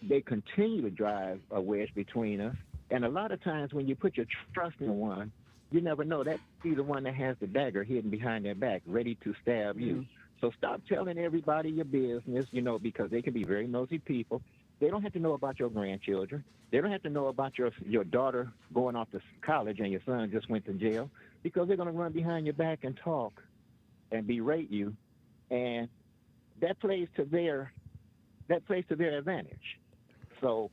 They continue to drive a wedge between us. And a lot of times when you put your trust in one, you never know. That be the one that has the dagger hidden behind their back, ready to stab you. So stop telling everybody your business, because they can be very nosy people. They don't have to know about your grandchildren. They don't have to know about your daughter going off to college and your son just went to jail because they're going to run behind your back and talk and berate you. And that plays to their advantage. So,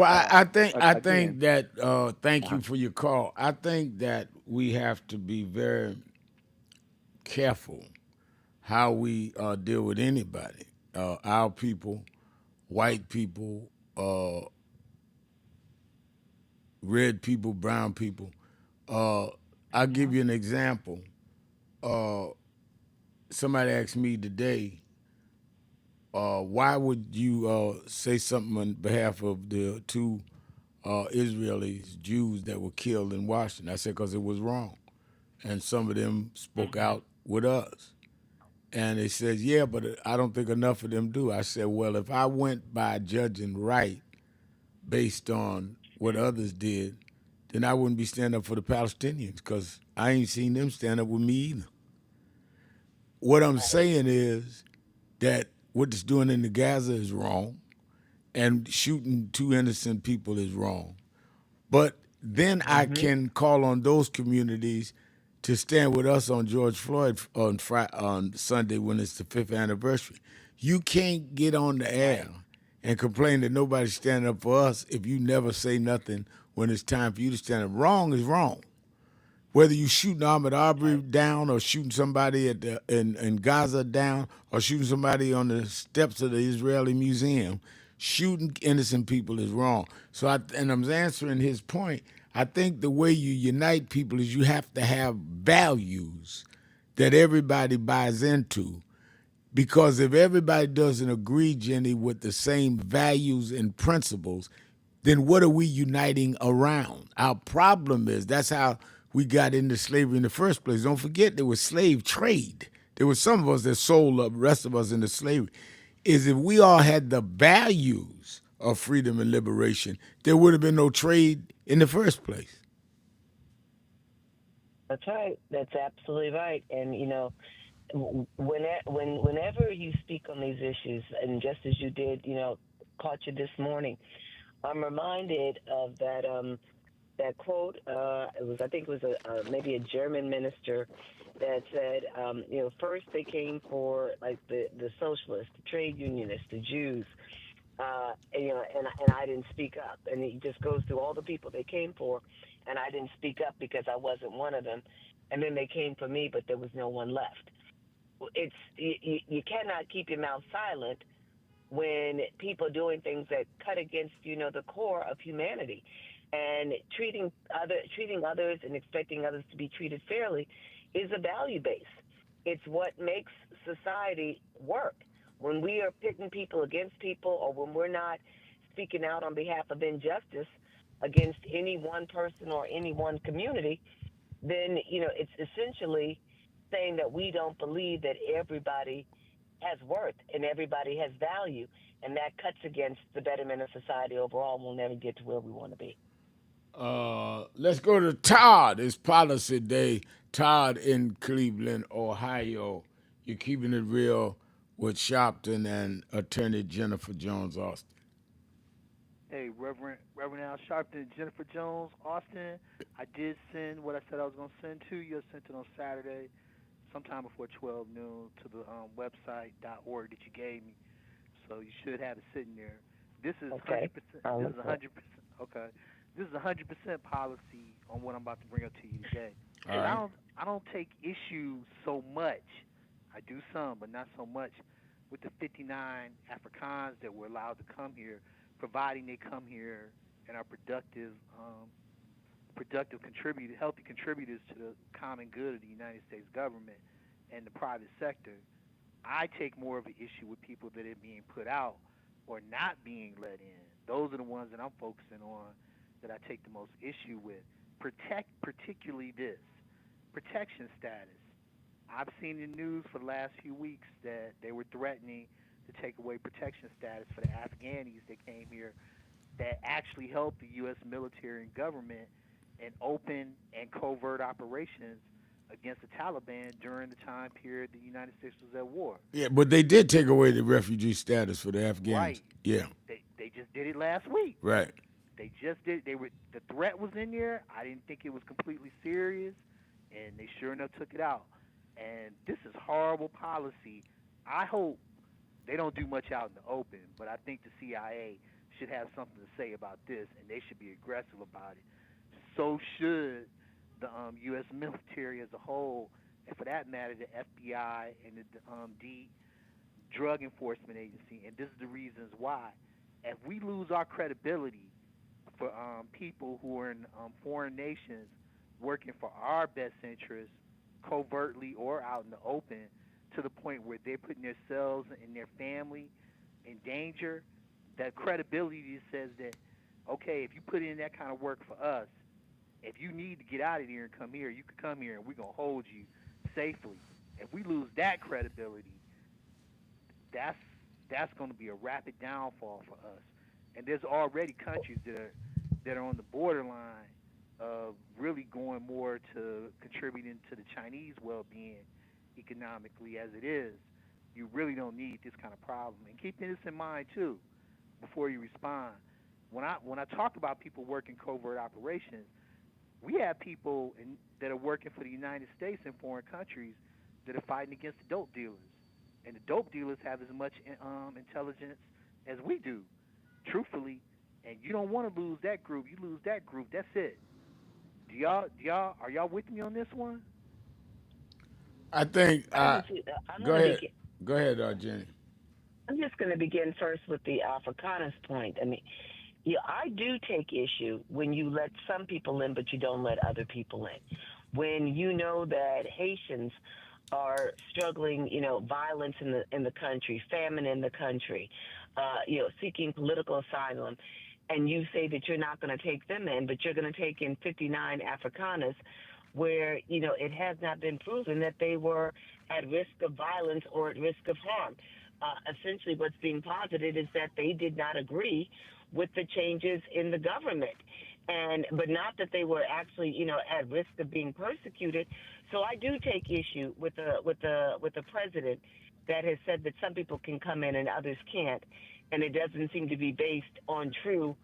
I think again, that. Thank you for your call. I think that we have to be very careful how we deal with anybody, our people, white people, red people, brown people. I'll give you an example. Somebody asked me today, why would you say something on behalf of the two Israelis, Jews that were killed in Washington? I said, because it was wrong. And some of them spoke out with us. And they said, yeah, but I don't think enough of them do. I said, well, if I went by judging right based on what others did, then I wouldn't be standing up for the Palestinians because I ain't seen them stand up with me either. What I'm saying is that what it's doing in the Gaza is wrong, and shooting two innocent people is wrong. But then I can call on those communities to stand with us on George Floyd on Sunday when it's the 5th anniversary. You can't get on the air and complain that nobody's standing up for us if you never say nothing when it's time for you to stand up. Wrong is wrong. Whether you shooting Ahmed Arbery down or shooting somebody in Gaza down or shooting somebody on the steps of the Israeli museum, shooting innocent people is wrong. So, and I'm answering his point. I think the way you unite people is you have to have values that everybody buys into. Because if everybody doesn't agree, Jenny, with the same values and principles, then what are we uniting around? Our problem is that's how we got into slavery in the first place. Don't forget there was slave trade. There were some of us that sold the rest of us into slavery. Is if we all had the values of freedom and liberation, there would have been no trade in the first place. That's right. That's absolutely right. And whenever you speak on these issues, and just as you did, caught you this morning, I'm reminded of that quote. I think it was maybe a German minister that said, first they came for like the socialists, the trade unionists, the Jews, and I didn't speak up. And he just goes through all the people they came for, and I didn't speak up because I wasn't one of them. And then they came for me, but there was no one left. you cannot keep your mouth silent when people are doing things that cut against the core of humanity, and treating others and expecting others to be treated fairly is a value base. It's what makes society work. When we are pitting people against people, or when we're not speaking out on behalf of injustice against any one person or any one community, then it's essentially saying that we don't believe that everybody has worth and everybody has value, and that cuts against the betterment of society overall, and we'll never get to where we want to be. Let's go to Todd. It's Policy Day. Todd in Cleveland, Ohio. You're keeping it real with Sharpton and attorney Jennifer Jones Austin. Hey, Reverend Al Sharpton, Jennifer Jones, Austin. I did send what I said I was going to send to you. I sent it on Saturday, sometime before 12 noon, to the website.org that you gave me. So you should have it sitting there. This is 100%. This is 100%. Okay. This is 100% policy on what I'm about to bring up to you today. All right. I don't take issue so much. I do some, but not so much with the 59 Afrikaans that were allowed to come here, providing they come here and are productive contributors, healthy contributors to the common good of the United States government and the private sector. I take more of an issue with people that are being put out or not being let in. Those are the ones that I'm focusing on, that I take the most issue with. Particularly this protection status. I've seen in the news for the last few weeks that they were threatening to take away protection status for the Afghanis that came here, that actually helped the U.S. military and government in open and covert operations against the Taliban during the time period the United States was at war. Yeah, but they did take away the refugee status for the Afghans. Right. Yeah. They just did it last week. Right. They just did. The threat was in there. I didn't think it was completely serious, and they sure enough took it out. And this is horrible policy. I hope they don't do much out in the open, but I think the CIA should have something to say about this, and they should be aggressive about it. So should the U.S. military as a whole, and for that matter, the FBI and the Drug Enforcement Agency. And this is the reasons why. If we lose our credibility for people who are in foreign nations working for our best interests, covertly or out in the open, to the point where they're putting themselves and their family in danger, that credibility says that, okay, if you put in that kind of work for us, if you need to get out of here and come here, you can come here and we're going to hold you safely. If we lose that credibility, that's going to be a rapid downfall for us. And there's already countries that are on the borderline of really going more to contributing to the Chinese well-being economically as it is. You really don't need this kind of problem. And keep this in mind too, before you respond. When I talk about people working covert operations, we have people that are working for the United States in foreign countries that are fighting against the dope dealers. And the dope dealers have as much intelligence as we do, truthfully. And you don't want to lose that group. You lose that group, that's it. Are y'all with me on this one? I think. Go ahead. Go ahead, Jenny. I'm just going to begin first with the Afrikaners point. I mean, I do take issue when you let some people in, but you don't let other people in. When you know that Haitians are struggling, violence in the country, famine in the country, seeking political asylum, and you say that you're not going to take them in, but you're going to take in 59 Afrikaners, where it has not been proven that they were at risk of violence or at risk of harm. Essentially, what's being posited is that they did not agree with the changes in the government, but not that they were actually at risk of being persecuted. So I do take issue with the president that has said that some people can come in and others can't, and it doesn't seem to be based on true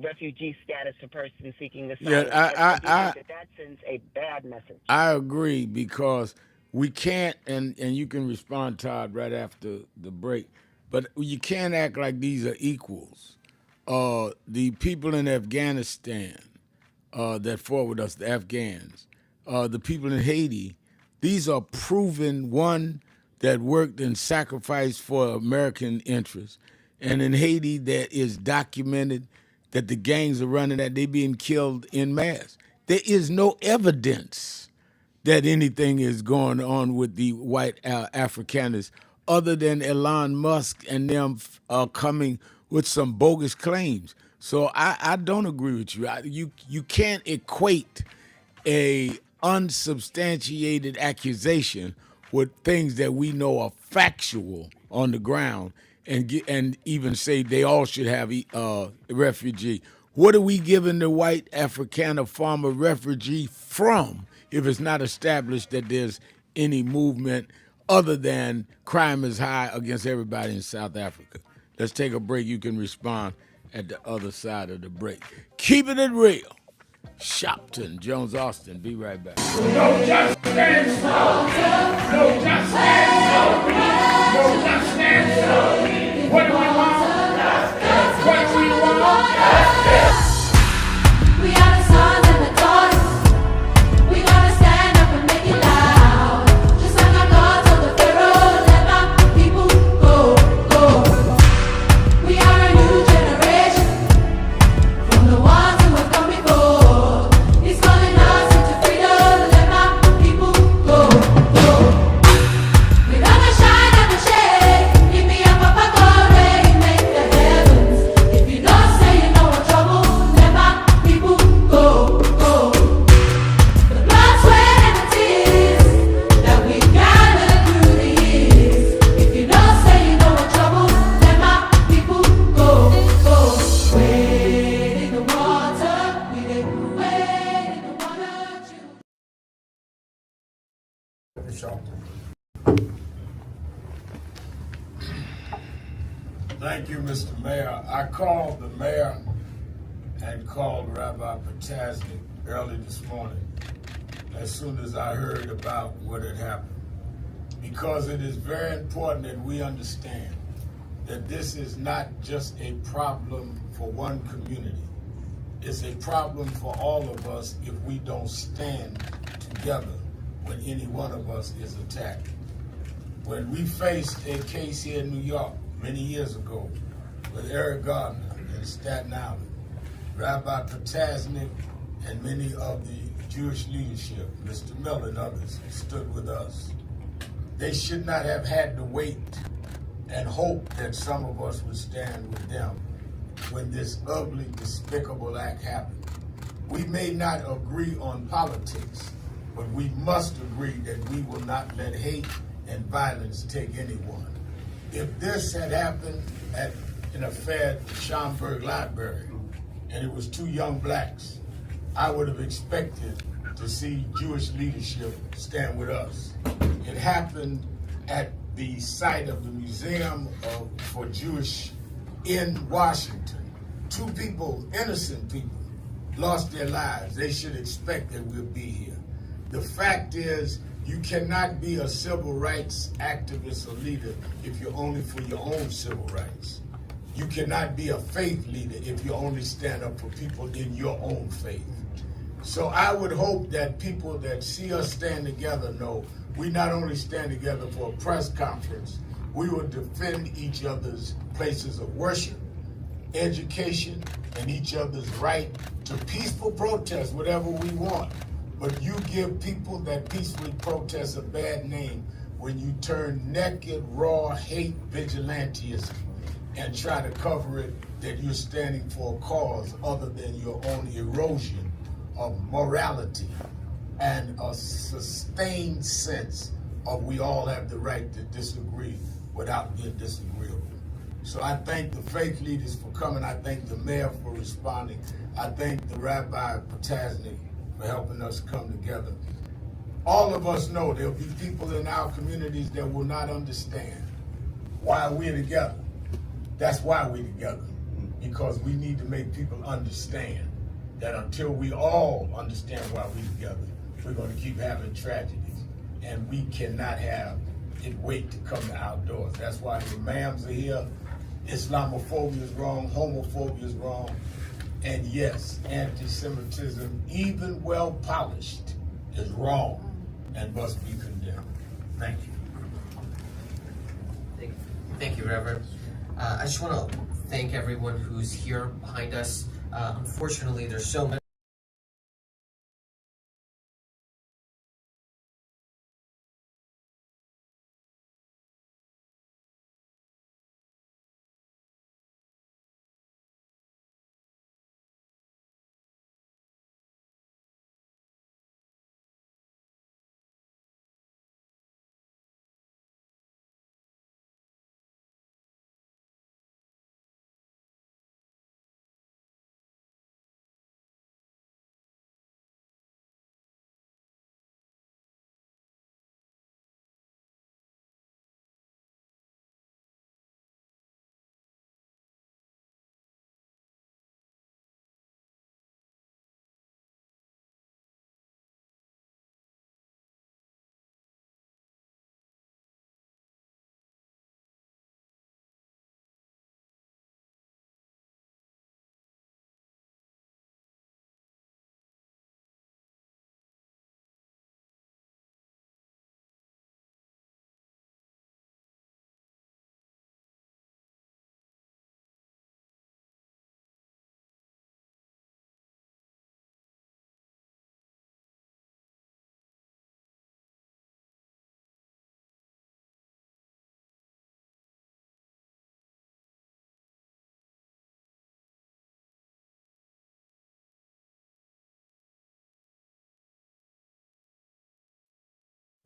refugee status for persons seeking asylum. Yeah, I think that sends a bad message. I agree, because we can't, and you can respond, Todd, right after the break, but you can't act like these are equals. The people in Afghanistan that fought with us, the Afghans, the people in Haiti, these are proven, one, that worked and sacrificed for American interests. And in Haiti, that is documented that the gangs are running, that they being killed in mass. There is no evidence that anything is going on with the white Afrikaners other than Elon Musk and them coming with some bogus claims. So I don't agree with you. You can't equate a unsubstantiated accusation with things that we know are factual on the ground and even say they all should have refugee. What are we giving the white Afrikaner farmer refugee from if it's not established that there's any movement other than crime is high against everybody in South Africa? Let's take a break. You can respond at the other side of the break. Keeping it real. Sharpton, Jones Austin. Be right back. No just stand slow. No just stand slow. No just stand slow. What do we want? What do we want? We are the sons and the daughters. We gotta stand up and make it loud. Just like our God told the Pharaoh, let my people go, go. We are a new generation from the ones who have come before. He's calling us into freedom, let my people go, go. We're gonna shine and shake. Give me a papa glory, make the heavens. If you don't say you know what trouble, let my people go, go. The blood, sweat, and the tears that we gathered through the years. If you don't say you know what trouble, let my people go, go. Wade in the water, we did wade in the water. Thank you, Mr. Mayor. I called the mayor and called Rabbi Potasnik early this morning as soon as I heard about what had happened, because it is very important that we understand that this is not just a problem for one community. It's a problem for all of us if we don't stand together when any one of us is attacked. When we faced a case here in New York many years ago with Eric Gardner in Staten Island, Rabbi Potasnik and many of the Jewish leadership, Mr. Miller and others, stood with us. They should not have had to wait and hope that some of us would stand with them when this ugly, despicable act happened. We may not agree on politics, but we must agree that we will not let hate and violence take anyone. If this had happened in a fair at Schomburg Library, and it was two young blacks, I would have expected to see Jewish leadership stand with us. It happened at the site of the Museum for Jewish in Washington. Two people, innocent people, lost their lives. They should expect that we'll be here. The fact is, you cannot be a civil rights activist or leader if you're only for your own civil rights. You cannot be a faith leader if you only stand up for people in your own faith. So I would hope that people that see us stand together know we not only stand together for a press conference, we will defend each other's places of worship, education, and each other's right to peaceful protest, whatever we want. But you give people that peacefully protest a bad name when you turn naked, raw hate vigilantism and try to cover it that you're standing for a cause other than your own erosion of morality and a sustained sense of we all have the right to disagree without being disagreeable. So I thank the faith leaders for coming. I thank the mayor for responding. I thank the Rabbi Potasnik for helping us come together. All of us know there'll be people in our communities that will not understand why we're together. That's why we're together, because we need to make people understand that until we all understand why we're together, we're going to keep having tragedies, and we cannot have it wait to come to outdoors. That's why the imams are here. Islamophobia is wrong, homophobia is wrong, and yes, anti-Semitism, even well polished, is wrong and must be condemned. Thank you. Thank you, Reverend. I just want to thank everyone who's here behind us. Unfortunately, there's so many.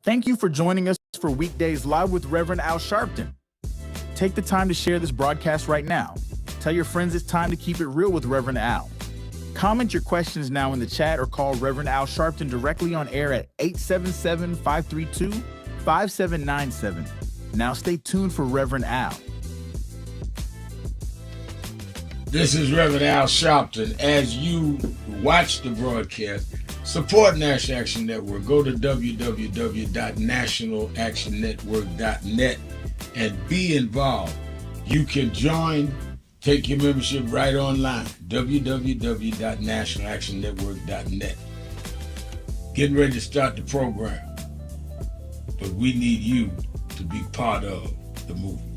Thank you for joining us for Weekdays Live with Reverend Al Sharpton. Take the time to share this broadcast right now. Tell your friends it's time to keep it real with Reverend Al. Comment your questions now in the chat or call Reverend Al Sharpton directly on air at 877-532-5797. Now stay tuned for Reverend Al. This is Reverend Al Sharpton. As you watch the broadcast, support National Action Network. Go to www.nationalactionnetwork.net and be involved. You can join, take your membership right online, www.nationalactionnetwork.net. Getting ready to start the program, but we need you to be part of the movement.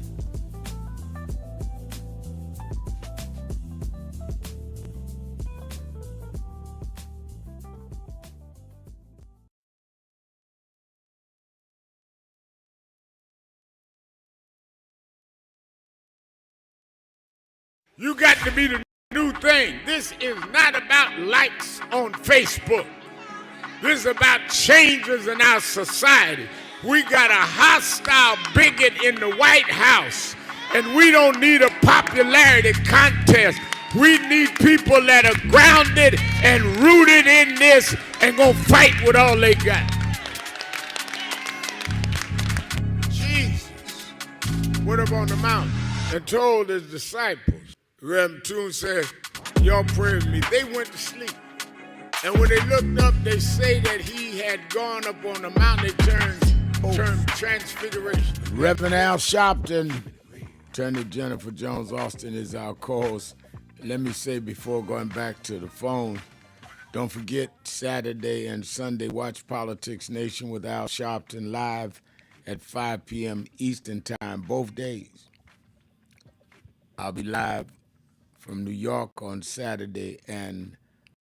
You got to be the new thing. This is not about likes on Facebook. This is about changes in our society. We got a hostile bigot in the White House, and we don't need a popularity contest. We need people that are grounded and rooted in this and gonna fight with all they got. Jesus went up on the mountain and told his disciples. Reverend Toon says, y'all pray with me. They went to sleep. And when they looked up, they say that he had gone up on the mountain. They turned transfiguration. Reverend Al Sharpton, Attorney Jennifer Jones Austin is our co-host. Let me say before going back to the phone, don't forget Saturday and Sunday, watch Politics Nation with Al Sharpton live at 5 p.m. Eastern Time, both days. I'll be live from New York on Saturday and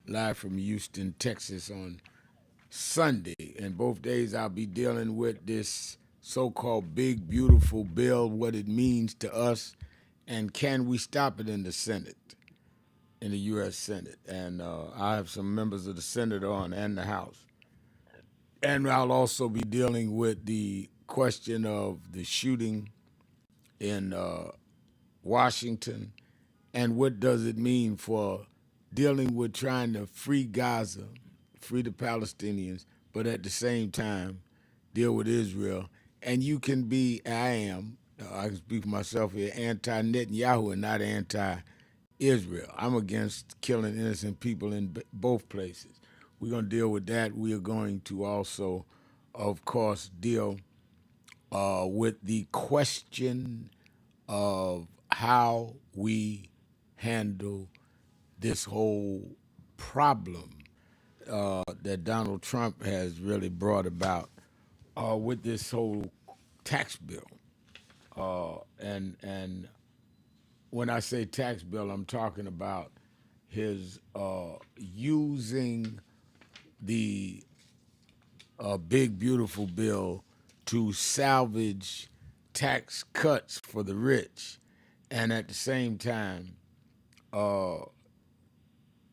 live from Houston, Texas on Sunday. And both days I'll be dealing with this so-called big, beautiful bill, what it means to us, and can we stop it in the Senate, in the U.S. Senate. And I have some members of the Senate on and the House. And I'll also be dealing with the question of the shooting in Washington, and what does it mean for dealing with trying to free Gaza, free the Palestinians, but at the same time deal with Israel. And you can be, I can speak for myself here, anti-Netanyahu and not anti-Israel. I'm against killing innocent people in both places. We're going to deal with that. We are going to also, of course, deal with the question of how we handle this whole problem that Donald Trump has really brought about with this whole tax bill. And when I say tax bill, I'm talking about his using the big beautiful bill to salvage tax cuts for the rich, and at the same time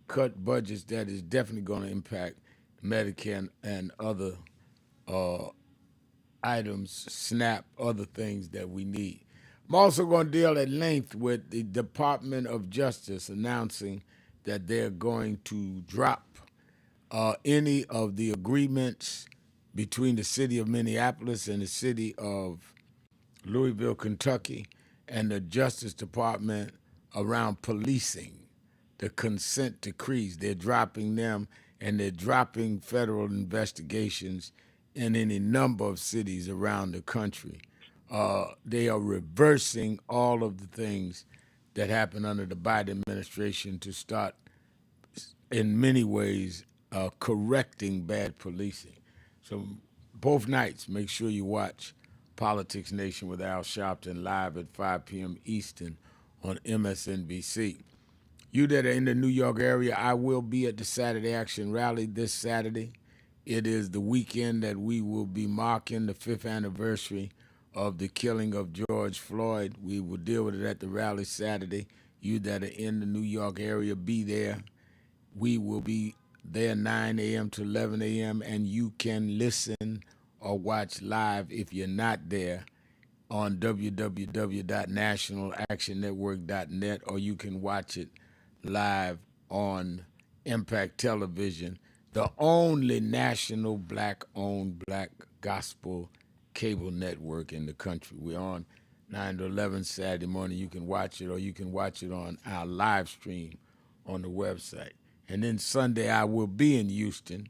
cut budgets that is definitely going to impact Medicare and other items, SNAP, other things that we need. I'm also going to deal at length with the Department of Justice announcing that they're going to drop any of the agreements between the city of Minneapolis and the city of Louisville, Kentucky, and the Justice Department around policing, the consent decrees. They're dropping them, and they're dropping federal investigations in any number of cities around the country. They are reversing all of the things that happened under the Biden administration to start, in many ways, correcting bad policing. So both nights, make sure you watch Politics Nation with Al Sharpton live at 5 p.m. Eastern on MSNBC. You that are in the New York area, I will be at the Saturday Action Rally this Saturday. It is the weekend that we will be marking the 5th anniversary of the killing of George Floyd. We will deal with it at the rally Saturday. You that are in the New York area, be there. We will be there 9 a.m. to 11 a.m., and you can listen or watch live if you're not there on www.nationalactionnetwork.net, or you can watch it live on Impact Television, the only national black-owned black gospel cable network in the country. We're on 9 to 11 Saturday morning. You can watch it, or you can watch it on our live stream on the website. And then Sunday, I will be in Houston,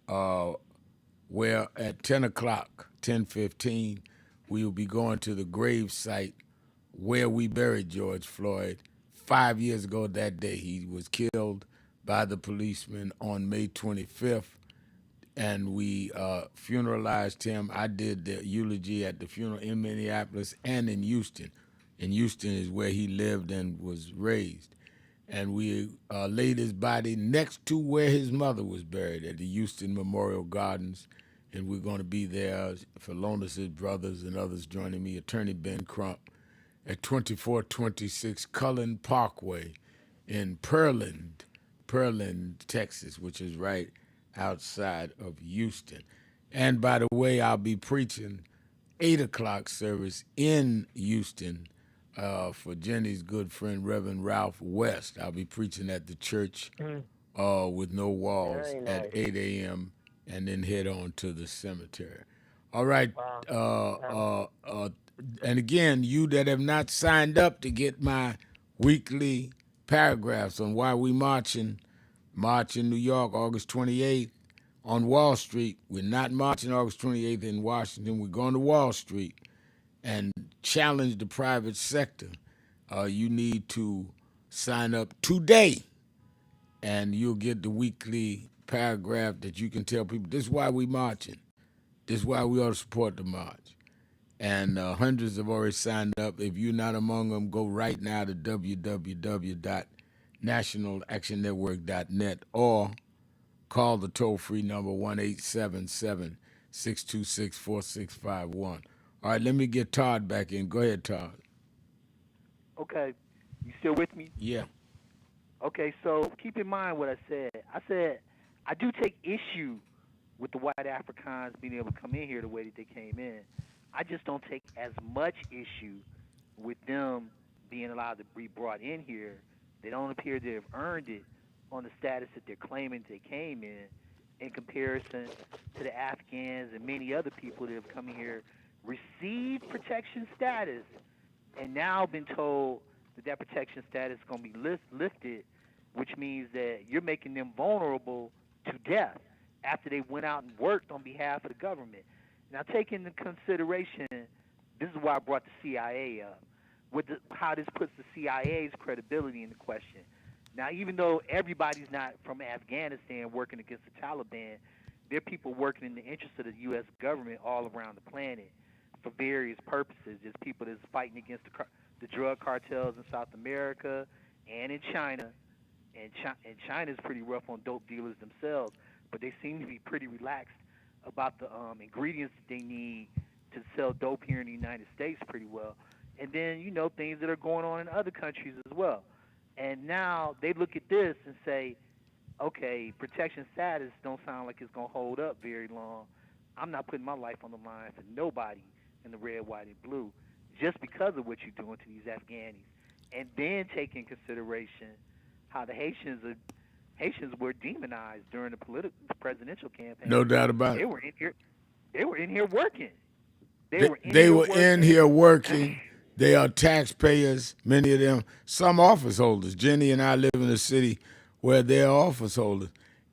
where at 10 o'clock, 10:15, we will be going to the grave site where we buried George Floyd 5 years ago that day. He was killed by the policeman on May 25th, and we funeralized him. I did the eulogy at the funeral in Minneapolis and in Houston. In Houston is where he lived and was raised. And we laid his body next to where his mother was buried at the Houston Memorial Gardens. And we're going to be there, Philonus' brothers and others joining me, Attorney Ben Crump, at 2426 Cullen Parkway in Pearland, Texas, which is right outside of Houston. And by the way, I'll be preaching 8 o'clock service in Houston for Jenny's good friend, Reverend Ralph West. I'll be preaching at the church with no walls Very at nice. 8 a.m. and then head on to the cemetery. All right. And again, you that have not signed up to get my weekly paragraphs on why we march in New York, August 28th on Wall Street. We're not marching August 28th in Washington. We're going to Wall Street and challenge the private sector. You need to sign up today, and you'll get the weekly paragraph that you can tell people, this is why we marching. This is why we ought to support the march. And hundreds have already signed up. If you're not among them, go right now to www.nationalactionnetwork.net or call the toll-free number 1-877-626-4651. All right, let me get Todd back in. Go ahead, Todd. Okay. You still with me? Yeah. Okay, so keep in mind what I said. I said I do take issue with the white Africans being able to come in here the way that they came in. I just don't take as much issue with them being allowed to be brought in here. They don't appear to have earned it on the status that they're claiming they came in comparison to the Afghans and many other people that have come in here, received protection status, and now been told that protection status is going to be lifted, which means that you're making them vulnerable to death after they went out and worked on behalf of the government. Now, taking into consideration, this is why I brought the CIA up, how this puts the CIA's credibility into question. Now, even though everybody's not from Afghanistan working against the Taliban, there are people working in the interest of the U.S. government all around the planet, for various purposes. There's people that's fighting against the drug cartels in South America and in China. And China's pretty rough on dope dealers themselves, but they seem to be pretty relaxed about the ingredients that they need to sell dope here in the United States pretty well. And then, you know, things that are going on in other countries as well. And now they look at this and say, okay, protection status don't sound like it's going to hold up very long. I'm not putting my life on the line for nobody in the red, white, and blue just because of what you're doing to these Afghanis. And then take in consideration how the Haitians were demonized during the presidential campaign. No doubt about it. They were in here. They were in here working. They were in here working. They are taxpayers, many of them, some office holders. Jenny and I live in a city where they're office holders.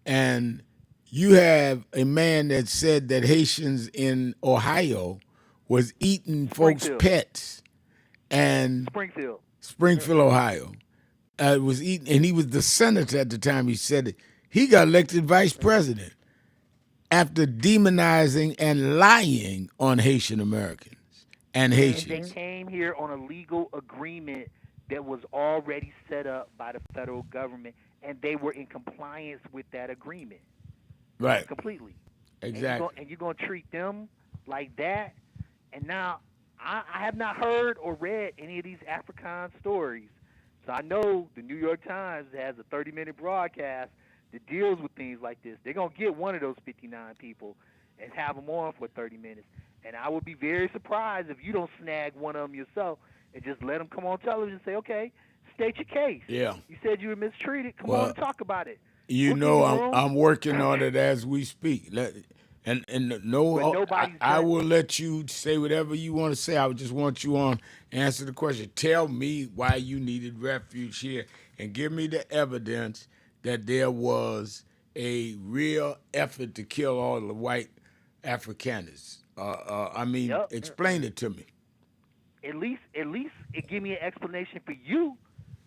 And you have a man that said that Haitians in Ohio was eating folks' pets. And Springfield, Ohio. Was eating, and he was the senator at the time he said it. He got elected vice president after demonizing and lying on Haitian Americans and Haitians. They came here on a legal agreement that was already set up by the federal government, and they were in compliance with that agreement. Right. Completely. Exactly. And you're going to treat them like that? And now, I have not heard or read any of these Afrikaan stories. So I know the New York Times has a 30-minute broadcast that deals with things like this. They're going to get one of those 59 people and have them on for 30 minutes. And I would be very surprised if you don't snag one of them yourself and just let them come on television and say, okay, state your case. Yeah. You said you were mistreated. Come on and talk about it. You know, I'm working on it as we speak. I will let you say whatever you want to say. I just want you on answer the question. Tell me why you needed refuge here, and give me the evidence that there was a real effort to kill all the white Afrikaners. Explain it to me. At least it give me an explanation for you.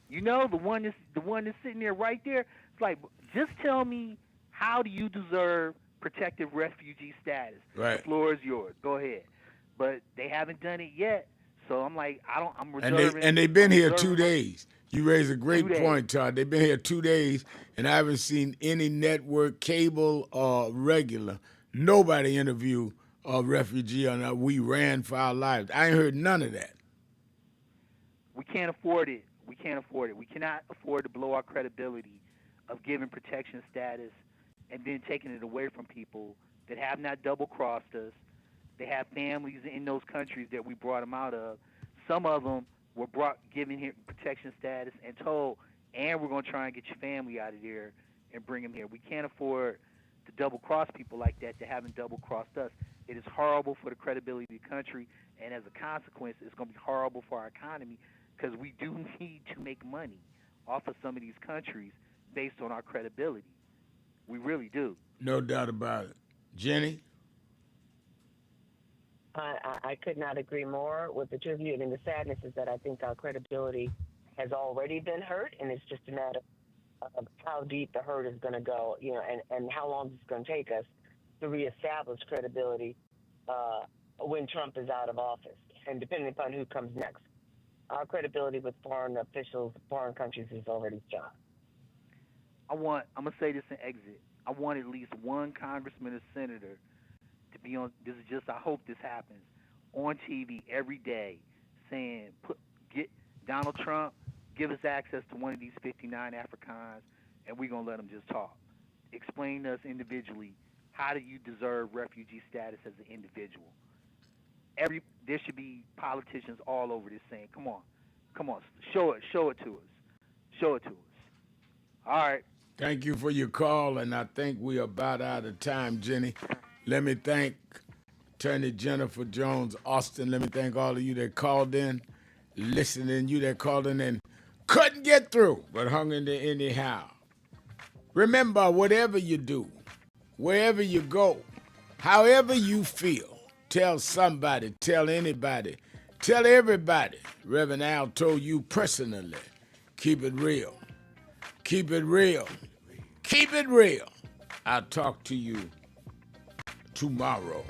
You know, the one that's sitting there right there. It's like, just tell me, how do you deserve protective refugee status? Right. The floor is yours. Go ahead. But they haven't done it yet. So I'm like, I'm reserving. And they've been here 2 days. You raise a great point, Todd. They've been here 2 days, and I haven't seen any network, cable, or regular, nobody interview a refugee on We Ran for Our Lives. I ain't heard none of that. We can't afford it. We can't afford it. We cannot afford to blow our credibility of giving protection status and then taking it away from people that have not double-crossed us. They have families in those countries that we brought them out of. Some of them were given here protection status and told, and we're going to try and get your family out of there and bring them here. We can't afford to double-cross people like that haven't double-crossed us. It is horrible for the credibility of the country, and as a consequence, it's going to be horrible for our economy, because we do need to make money off of some of these countries based on our credibility. We really do. No doubt about it. Jenny? I could not agree more with the two of you. I mean, the sadness is that I think our credibility has already been hurt, and it's just a matter of how deep the hurt is going to go, you know, and how long it's going to take us to reestablish credibility when Trump is out of office, and depending upon who comes next. Our credibility with foreign officials, foreign countries is already shot. I'm going to say this in exit. I want at least one congressman or senator to be on, I hope this happens, on TV every day saying, get Donald Trump, give us access to one of these 59 Afrikaans, and we're going to let them just talk. Explain to us individually, how do you deserve refugee status as an individual? There should be politicians all over this saying, come on, show it to us. All right. Thank you for your call, and I think we are about out of time, Jenny. Let me thank Attorney Jennifer Jones Austin. Let me thank all of you that called in, listening, you that called in and couldn't get through, but hung in there anyhow. Remember, whatever you do, wherever you go, however you feel, tell somebody, tell anybody, tell everybody. Reverend Al told you personally, keep it real. Keep it real. Keep it real. I'll talk to you tomorrow.